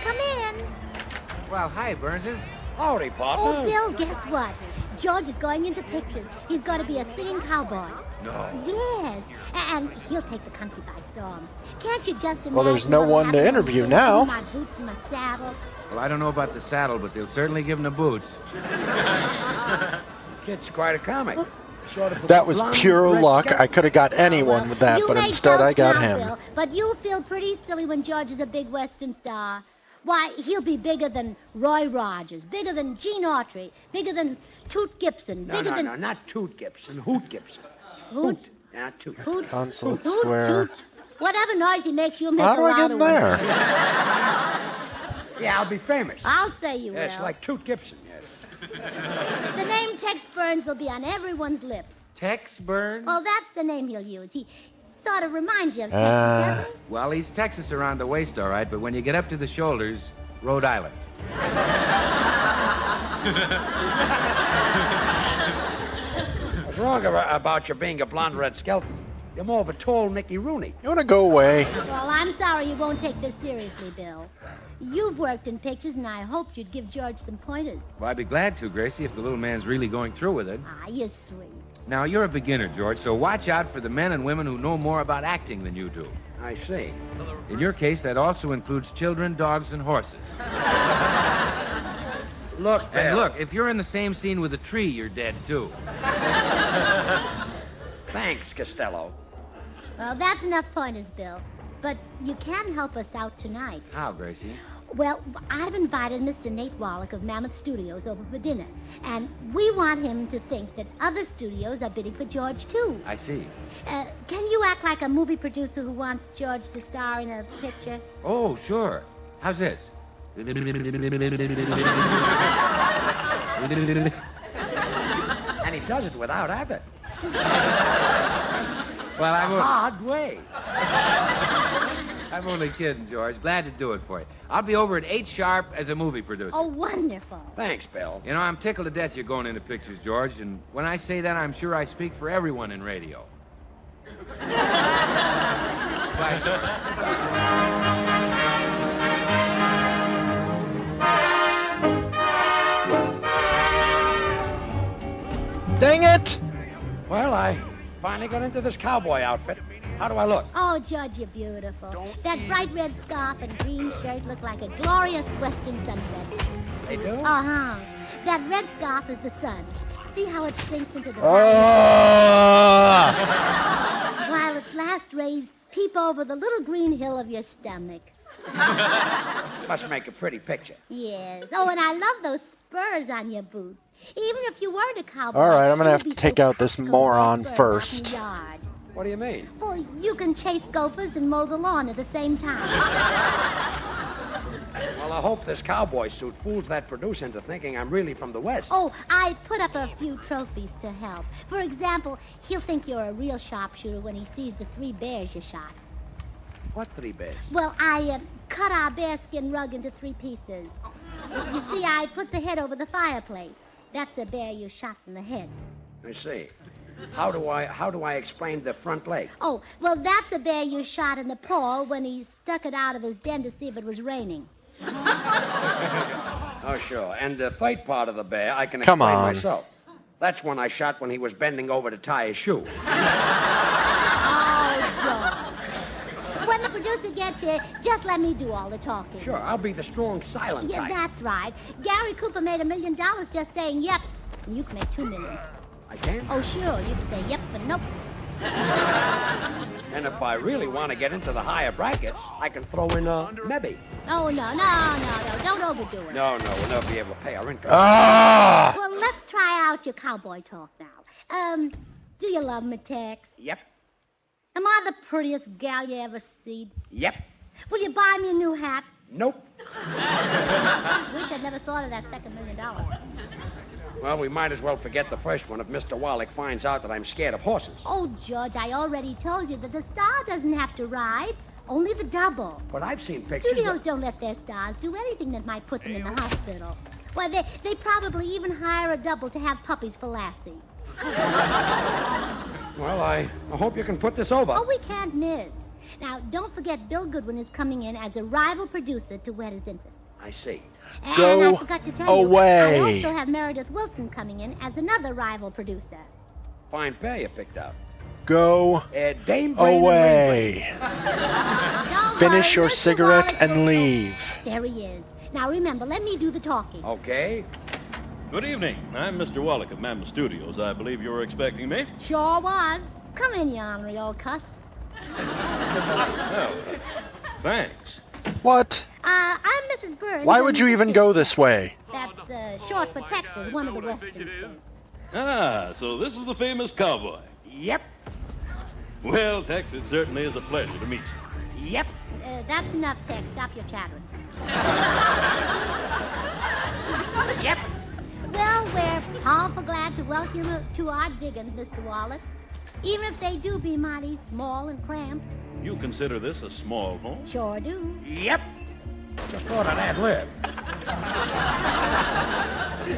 Come in. Well, hi, Burnses. Howdy, partner. Oh, Bill, guess what? George is going into pictures. He's got to be a singing cowboy. No. Yes, and he'll take the country by storm. Can't you just imagine? Well, there's no what'll one to happen when interview he now. My boots and my saddle. Well, I don't know about the saddle, but they'll certainly give him the boots. Kid's quite a comic. Sort of That was blonde, pure red luck. scalp. I could have got anyone with that, You but make instead I jokes got now, him. Bill, but you'll feel pretty silly when George is a big Western star. Why, he'll be bigger than Roy Rogers, bigger than Gene Autry, bigger than Toot Gibson, No, bigger no, than... no, not Toot Gibson. Hoot Gibson. Hoot? Not Toot. Hoot? Consulate Hoot, Square. toot. Whatever noise he makes, you'll make How a do I get louder in one. there? Yeah, I'll be famous. I'll say you Yes, will. like Toot Gibson, yes. The name Tex Burns will be on everyone's lips. Tex Burns? Oh, that's the name he'll use. He sort of reminds you of Ah. Texas, doesn't he? Well, he's Texas around the waist, all right, but when you get up to the shoulders, Rhode Island. What's wrong about you being a blonde red skeleton? You're more of a tall Mickey Rooney. You want to go away? Well, I'm sorry you won't take this seriously, Bill. You've worked in pictures, and I hoped you'd give George some pointers. Well, I'd be glad to, Gracie, if the little man's really going through with it. Ah, you're sweet. Now, you're a beginner, George, so watch out for the men and women who know more about acting than you do. I see. In your case, that also includes children, dogs, and horses. Look, And Bill. look, if you're in the same scene with a tree, you're dead, too. Thanks, Costello. Well, that's enough pointers, Bill. But you can help us out tonight. How, Gracie? Well, I've invited Mr. Nate Wallach of Mammoth Studios over for dinner, and we want him to think that other studios are bidding for George, too. I see. Can you act like a movie producer who wants George to star in a picture? Oh, sure. How's this? And he does it without effort. Well, I'm Hard way. I'm only kidding, George. Glad to do it for you. I'll be over at 8 sharp as a movie producer. Oh, wonderful. Thanks, Bill. You know, I'm tickled to death you're going into pictures, George, and when I say that, I'm sure I speak for everyone in radio. Bye, George. Dang it! Well, I finally got into this cowboy outfit. How do I look? Oh, George, you're beautiful. That bright red scarf and green shirt look like a glorious western sunset. They do? Uh-huh. That red scarf is the sun. See how it sinks into the Ah! while its last rays peep over the little green hill of your stomach. Must make a pretty picture. Yes. Oh, and I love those spurs on your boots. Even if you weren't a cowboy. All right, I'm going to you'd have be to take so out this practical moron with spurs out in first. the yard. What do you mean? Well, you can chase gophers and mow the lawn at the same time. Well, I hope this cowboy suit fools that producer into thinking I'm really from the West. Oh, I put up a few trophies to help. For example, he'll think you're a real sharpshooter when he sees the 3 bears you shot. What 3 bears? Well, I cut our bearskin rug into 3 pieces. You see, I put the head over the fireplace. That's a bear you shot in the head. I see. How do I explain the front leg? Oh, well, that's a bear you shot in the paw when he stuck it out of his den to see if it was raining. Oh, sure. And the third part of the bear I can Come explain on. myself. That's one I shot when he was bending over to tie his shoe. Oh, George. When the producer gets here, just let me do all the talking. Sure, I'll be the strong, silent Yeah, type. that's right. Gary Cooper made $1 million just saying yep. And you can make $2 million. I can? Oh, sure. You can say yep, but nope. And if I really want to get into the higher brackets, I can throw in maybe. Oh, no. Don't overdo it. No, we'll never be able to pay our income. Ah! Well, let's try out your cowboy talk now. Do you love me, Tex? Yep. Am I the prettiest gal you ever seen? Yep. Will you buy me a new hat? Nope. Wish I'd never thought of that second $1 million. Well, we might as well forget the first one if Mr. Wallach finds out that I'm scared of horses. Oh, Judge, I already told you that the star doesn't have to ride, only the double. But I've seen pictures. Studios don't let their stars do anything that might put them in the hospital. Why, they probably even hire a double to have puppies for Lassie. Well, I hope you can put this over. Oh, we can't miss. Now, don't forget Bill Goodwin is coming in as a rival producer to wed his interest. I see. And Go I forgot to tell away. you, I also have Meredith Wilson coming in as another rival producer. Fine pair you picked out. Go Dame Brain away. Don't Finish worry, your Mr. cigarette Wallace and will- leave. There he is. Now, remember, let me do the talking. Okay. Good evening. I'm Mr. Wallach of Mammoth Studios. I believe you were expecting me. Sure was. Come in, you ornery old cuss. Well, thanks. What? I'm Mrs. Burns. Why and would you Mrs. even Six. go this way? That's short for Texas, one of the western states. Ah, so this is the famous cowboy. Yep. Well, Tex, it certainly is a pleasure to meet you. Yep. That's enough, Tex. Stop your chattering. Yep. Well, we're powerful glad to welcome you to our diggings, Mr. Wallace. Even if they do be mighty small and cramped. You consider this a small home? Sure do. Yep. Just thought I'd ad-lib.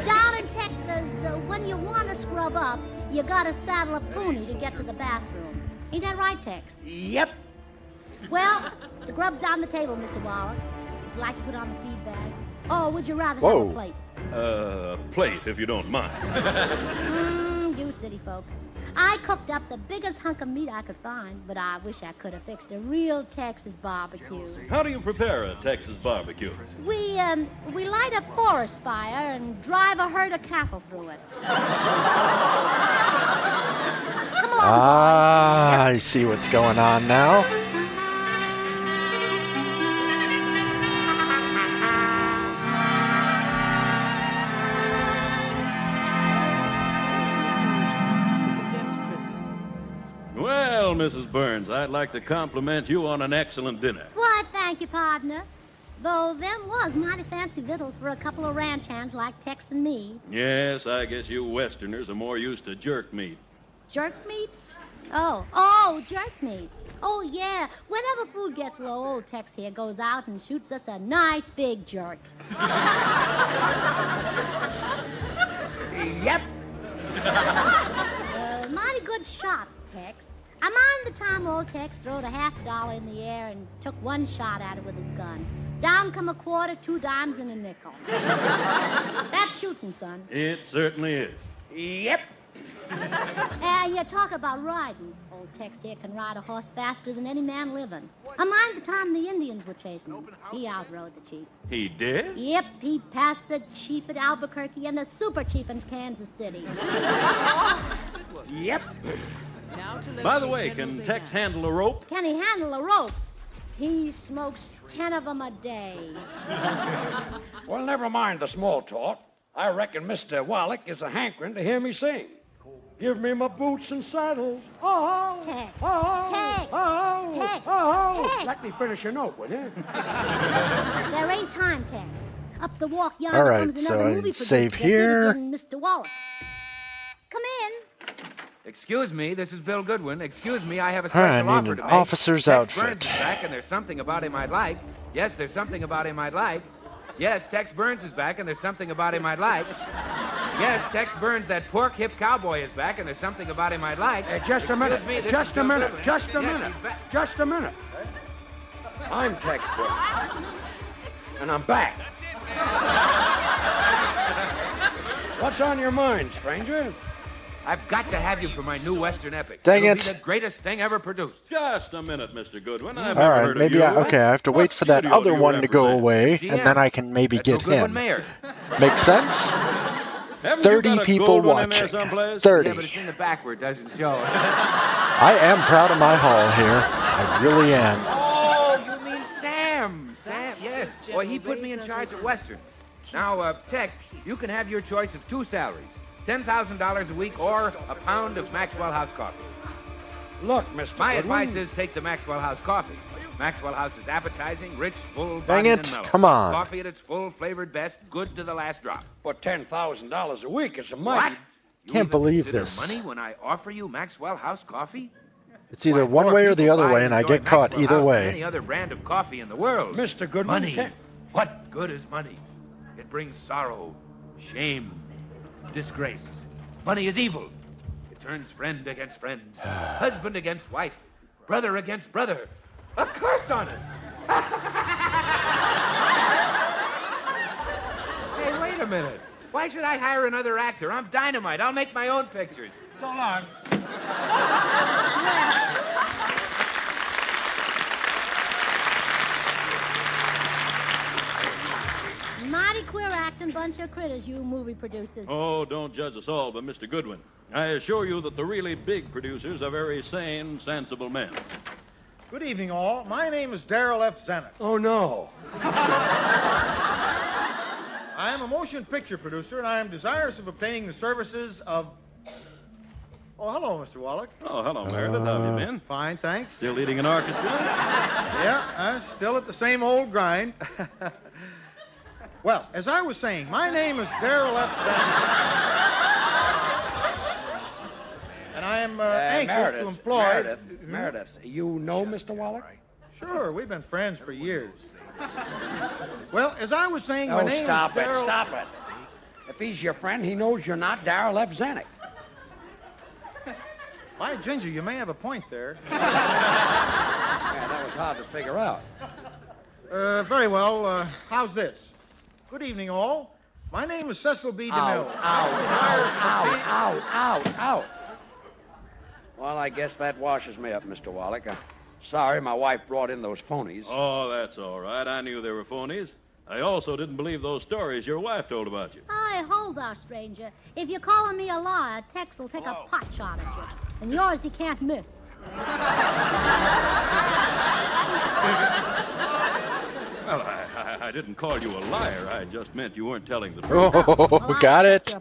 Down in Texas, when you want to scrub up, you gotta saddle a pony to get to the bathroom. Ain't that right, Tex? Yep. Well, the grub's on the table, Mr. Wallace. Would you like to put on the feed bag? Or would you rather have a plate? Plate, if you don't mind. You city folks. I cooked up the biggest hunk of meat I could find, but I wish I could have fixed a real Texas barbecue. How do you prepare a Texas barbecue? We light a forest fire and drive a herd of cattle through it. Ah, I see what's going on now. Well, Mrs. Burns, I'd like to compliment you on an excellent dinner. Why, thank you, partner. Though them was mighty fancy victuals for a couple of ranch hands like Tex and me. Yes, I guess you Westerners are more used to jerk meat. Jerk meat? Oh, jerk meat. Oh, yeah. Whenever food gets low, old Tex here goes out and shoots us a nice big jerk. Yep. Mighty good shot, Tex. I mind the time old Tex throwed a $50 in the air and took one shot at it with his gun. Down come a quarter, 2 dimes, and a nickel. That's shooting, son. It certainly is. Yep. And you talk about riding. Old Tex here can ride a horse faster than any man living. I mind the time the Indians were chasing him. He outrode the chief. He did? Yep, he passed the chief at Albuquerque and the super chief in Kansas City. Yep. By the way, can Tex handle a rope? Can he handle a rope? He smokes 10 of them a day. Well, never mind the small talk. I reckon Mr. Wallach is a hankering to hear me sing. Give me my boots and saddles. Oh, Tex. oh, Tex. oh, Tex. oh. Tex. Let me finish your note, will you? There ain't time, Tex. Up the walk yonder All right, comes so another I movie save producer. here. Again, Mr. Wallach. Come in. Excuse me, this is Bill Goodwin. Excuse me, I have a All right, special I offer need an to make. officer's Tex Burns outfit. is back, and there's something about him I'd like. Yes, there's something about him I'd like. Yes, Tex Burns is back, and there's something about him I'd like. Yes, Tex Burns, that pork hip cowboy, is back, and there's something about him I'd like. Just a minute. Excuse me, this Just is a Bill minute. Goodwin. Just a Yes, minute. he's back. Just a minute. I'm Tex Burns. And I'm back. What's on your mind, stranger? I've got to have you for my new Western epic. Dang It'll it. be the greatest thing ever produced. Just a minute, Mr. Goodwin. I've All never right, heard maybe of you. okay. I have to wait for that studio other do you one to go represent? away, GM. and then I can maybe Metro get Goodwin him. Mayor. Make sense? Haven't 30 you got a people gold one in there watching. someplace? 30. Yeah, but it's in the backward, doesn't show. I am proud of my haul here. I really am. Oh, you mean Sam? Sam, yes. Boy, he put me in charge of Westerns. Now, Tex, you can have your choice of two salaries. $10,000 a week or a pound of Maxwell House coffee. Look, Mr. My Goodwin. advice is take the Maxwell House coffee. Maxwell House is appetizing, rich, full, Dang bodied, it, and mellow. come on. Coffee at its full, flavored best, good to the last drop. But $10,000 a week is a What? mighty. You Can't even believe consider this. money when I offer you Maxwell House coffee? It's either Why, one more way or the people other buy way, and I enjoy get caught Maxwell either House than way. any other brand of coffee in the world. Mr. Goodwin. Money. What good is money? It brings sorrow, shame, disgrace. Money is evil. It turns friend against friend, husband against wife, brother against brother. A curse on it. Hey, wait a minute. Why should I hire another actor? I'm dynamite. I'll make my own pictures. So long. Mighty queer acting bunch of critters, you movie producers. Oh, don't judge us all, but Mr. Goodwin, I assure you that the really big producers are very sane, sensible men. Good evening, all. My name is Darrell F. Zanuck. Oh, no. I am a motion picture producer, and I am desirous of obtaining the services of... Oh, hello, Mr. Wallach. Oh, hello, Meredith. How have you been? Fine, thanks. Still leading an orchestra? Yeah, I'm still at the same old grind. Well, as I was saying, my name is Darrell F. Zanuck. And I am anxious to employ... Meredith, you know Mr. Wallach? Sure, we've been friends for years. Well, as I was saying, my Oh, name stop is it, Darrell... stop it. If he's your friend, he knows you're not Darrell F. Zanuck. By Ginger, you may have a point there. Yeah, that was hard to figure out. Very well. How's this? Good evening, all. My name is Cecil B. DeMille. Ow. Well, I guess that washes me up, Mr. Wallach. Sorry, my wife brought in those phonies. Oh, that's all right. I knew they were phonies. I also didn't believe those stories your wife told about you. Hi, hold thou, stranger. If you're calling me a liar, Tex will take a pot shot at you. And yours he can't miss. Well, I didn't call you a liar. I just meant you weren't telling the truth. Oh, got it.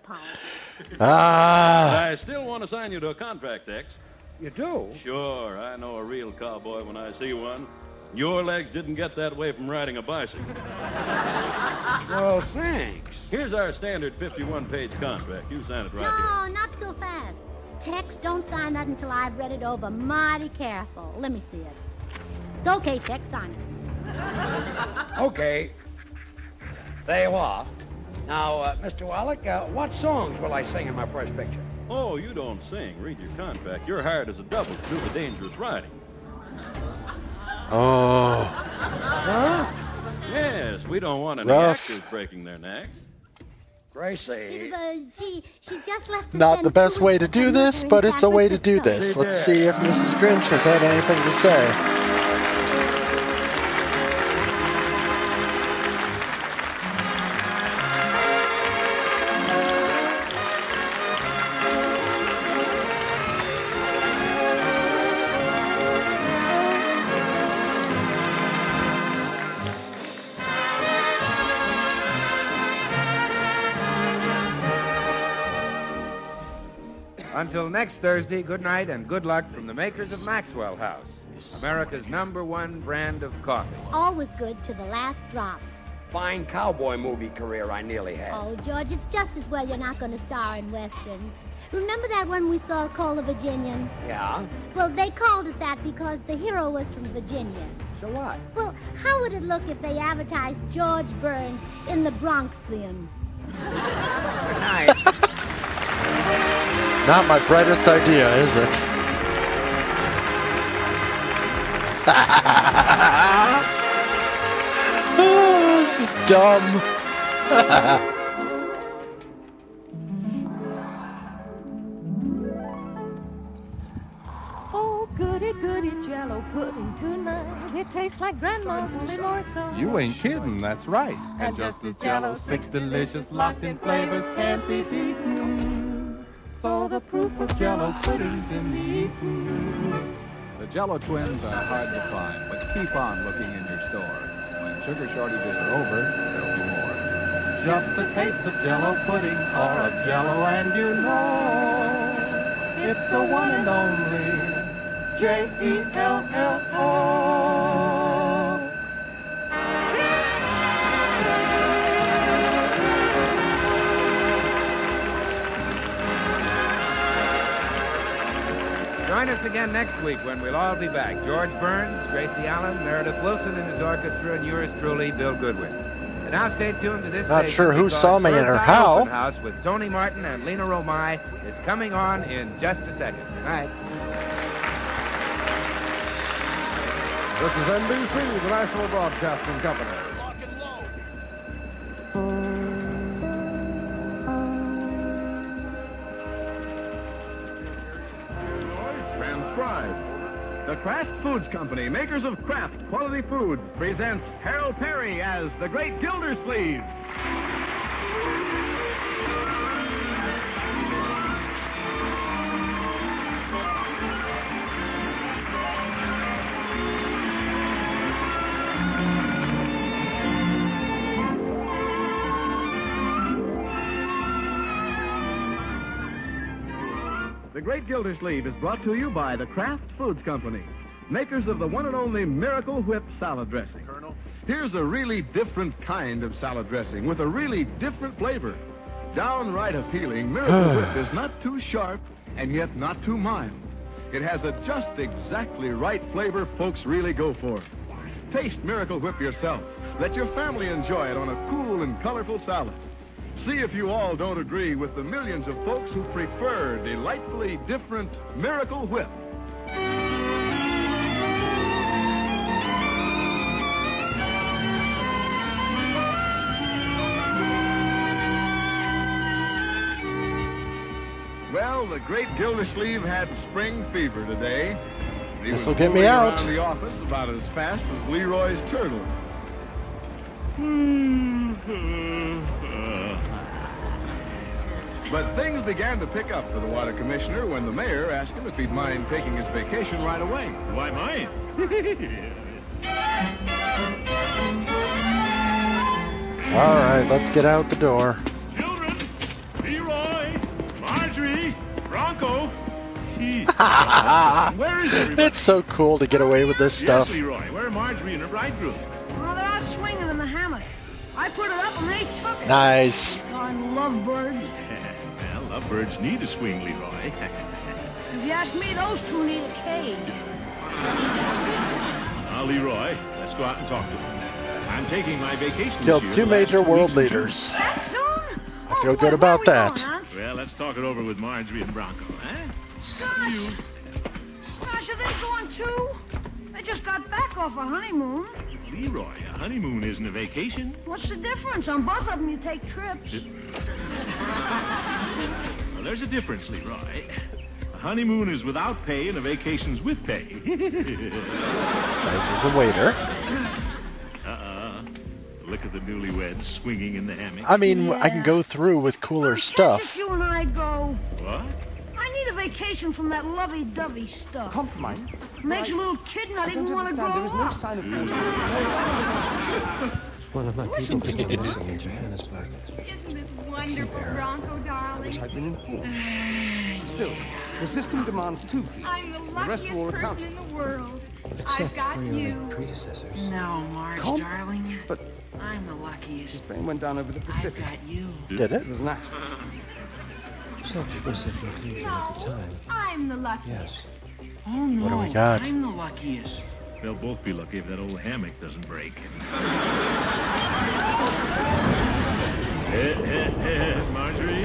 Ah. I still want to sign you to a contract, Tex. You do? Sure, I know a real cowboy when I see one. Your legs didn't get that way from riding a bicycle. Well, thanks. Here's our standard 51-page contract. You sign it right No, not so fast. Tex, don't sign that until I've read it over mighty careful. Let me see it. It's okay, Tex, sign it. Okay. There you are. Now, Mr. Wallach, what songs will I sing in my first picture? here. Oh, you don't sing. Read your contract. You're hired as a double to do the dangerous riding. Oh. Huh? Yes, we don't want any Rough. actors breaking their necks. Gracie. Gee, she just left Not the best way to do this, but it's a way to do this. Let's see if Mrs. Grynch has had anything to say. Until next Thursday, good night and good luck from the makers of Maxwell House, America's #1 brand of coffee. Always good to the last drop. Fine cowboy movie career I nearly had. Oh, George, it's just as well you're not going to star in Western. Remember that one we saw called The Virginian? Yeah? Well, they called it that because the hero was from Virginia. So what? Well, how would it look if they advertised George Burns in the Bronx then? Good night. Not my brightest idea, is it? Oh, this is dumb. Oh, goody, goody Jello pudding tonight. It tastes like Grandma's homemade morsel. You ain't kidding, that's right. And just as Jello, 6 delicious locked-in flavors can't be beaten. So the proof of Jello pudding's in the eating. The Jello twins are hard to find, but keep on looking in your store. When sugar shortages are over, there'll be more. Just a taste of Jello pudding or of Jello and you know it's the one and only Jello. Join us again next week when we'll all be back. George Burns, Gracie Allen, Meredith Wilson and his orchestra, and yours truly, Bill Goodwin. And now stay tuned to this Not station sure who because saw me in Bird's her Eye how. Open House with Tony Martin and Lena Romai is coming on in just a second. Good night. This is NBC, the National Broadcasting Company. Transcribed. The Kraft Foods Company, makers of Kraft quality foods, presents Harold Perry as the Great Gildersleeve. The Great Gildersleeve is brought to you by the Kraft Foods Company, makers of the one and only Miracle Whip salad dressing. Colonel? Here's a really different kind of salad dressing with a really different flavor. Downright appealing, Miracle Whip is not too sharp and yet not too mild. It has a just exactly right flavor folks really go for. Taste Miracle Whip yourself. Let your family enjoy it on a cool and colorful salad. See if you all don't agree with the millions of folks who prefer delightfully different Miracle Whip. Well, the Great Gildersleeve had spring fever today. He was This'll get me fooling out. around the office about as fast as Leroy's turtle. But things began to pick up for the water commissioner when the mayor asked him if he'd mind taking his vacation right away. Why mine? All right, let's get out the door. Children, Leroy, Marjorie, Bronco. Where is everybody? It's so cool to get away with this stuff. Yes, Leroy, where are Marjorie and her bridegroom? Well, they're out swinging in the hammock. I put it up and they took it. Nice. Darn lovebirds. Well, lovebirds need a swing, Leroy. If you ask me, those two need a cage. Now, Leroy, let's go out and talk to them. I'm taking my vacation Killed this year. 2 major world leaders. I feel good about that. Well, let's talk it over with Marjorie and Bronco, huh? Gosh. Gosh, are they going too? They just got back off a honeymoon. Leroy, a honeymoon isn't a vacation. What's the difference? On both of them, you take trips. Well, there's a difference, Leroy. A honeymoon is without pay and a vacation's with pay. Nice as a waiter. Look at the newlyweds swinging in the hammock. I mean, I can go through with cooler stuff. You and I go. What? I need a vacation from that lovey-dovey stuff. Compromise? Makes a little kid not even want to grow There is no up. sign of forced marriage. One of my people has gone missing in Johannesburg. Isn't this wonderful, Bronco, darling? I wish I'd been informed. Still, the system demands 2 keys. I'm the and the rest are all luckiest accounted person in for. the world. Except I've got for your you. late predecessors. No, Marge, Comp? darling. But I'm the luckiest. his plane went down over the Pacific. I've got you. Did it? It was an accident. Such was the conclusion at the time. I'm the luckiest. Yes. Oh, no. What do we got? I'm the luckiest. They'll both be lucky if that old hammock doesn't break. Marjorie?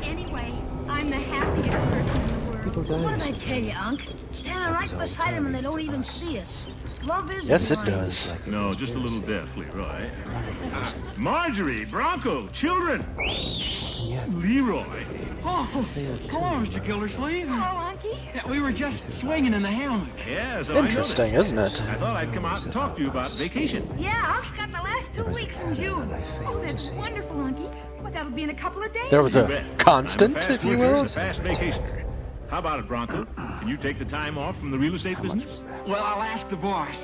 Anyway, I'm the happiest person in the world. People die What did I missing tell you, Unc? Standing right beside them and they don't even see us. Love is Yes, it blind. does. No, just a little deaf, Leroy. Marjorie, Bronco, children. Leroy. Oh, hello, Mr. Gildersleeve. Hello, Unky. yeah, we were just swinging in the hammock. Yeah, so Interesting, isn't it? I thought I'd come out and talk to you about vacation. Yeah, Unc's got the last 2 weeks in June. Oh, that's wonderful, Unky. Well, that'll be in a couple of days. There was You a bet. constant, I'm a if you fast will. worker, fast vacationer. How about it, Bronco? Can you take the time off from the real estate business? Well, I'll ask the boss.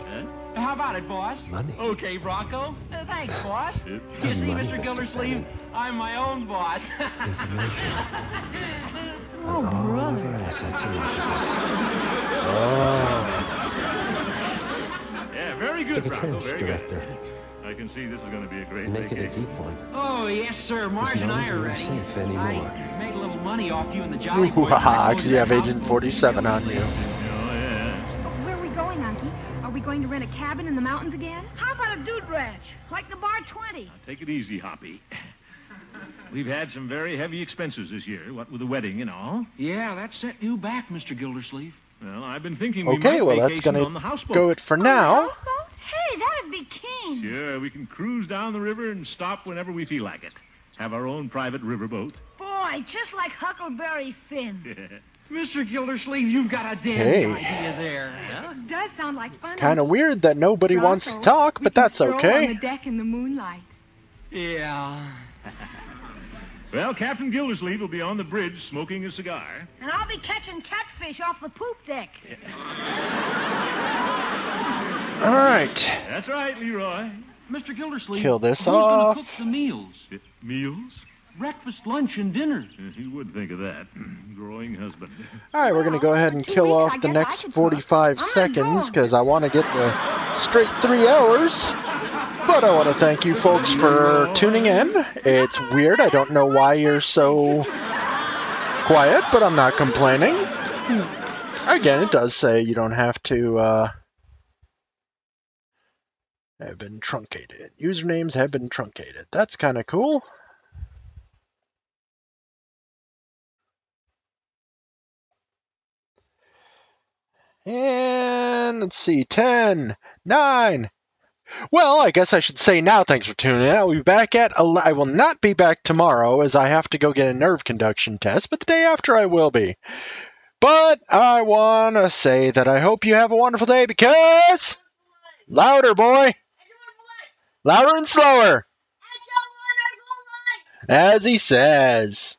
How about it, boss? Money. Okay, Bronco. Thanks, boss. You see, money, Mr. Mr. Gildersleeve, I'm my own boss. Information. Oh, On all brother. of our assets and operatives. Yeah, very good, To the Bronco. trench, Very good. Director. I can see this is going to be a great Make it a vacation. deep one. Oh, yes, sir. Marge It's and none I of are your ready. safe anymore. I made a little money off you and the Jolly Ooh, Boys. haha, because you have Agent 47 on you. Oh, yeah. Where are we going, Unky? Are we going to rent a cabin in the mountains again? How about a dude ranch, like the Bar 20? Take it easy, Hoppy. We've had some very heavy expenses this year, what with the wedding and all. Yeah, that set you back, Mr. Gildersleeve. Well, I've been thinking we Okay, might well, that's vacation going on the to houseboat. go it for now. Hey, that'd be keen. Sure, we can cruise down the river and stop whenever we feel like it. Have our own private riverboat. Boy, just like Huckleberry Finn. Mr. Gildersleeve, you've got a damn Okay. idea there. It does sound like fun. It's kind of weird that nobody wants to talk, but that's Stroll on the okay. deck in the moonlight. Yeah. Well, Captain Gildersleeve will be on the bridge smoking a cigar. And I'll be catching catfish off the poop deck. All right. That's right, Leroy. Mr. Gildersleeve, Kill this who's gonna off. cook the meals? Meals? Breakfast, lunch, and dinner. He would think of that. Growing husband. All right, we're going to go ahead and kill off the next 45 seconds because I want to get the straight 3 hours. But I want to thank you folks for tuning in. It's weird. I don't know why you're so quiet, but I'm not complaining. Again, it does say you don't have to have been truncated. Usernames have been truncated. That's kind of cool. And let's see, 10, 9. Well, I guess I should say now, thanks for tuning in. I'll be back at, I will not be back tomorrow as I have to go get a nerve conduction test, but the day after I will be. But I want to say that I hope you have a wonderful day because, louder boy, louder and slower, as he says.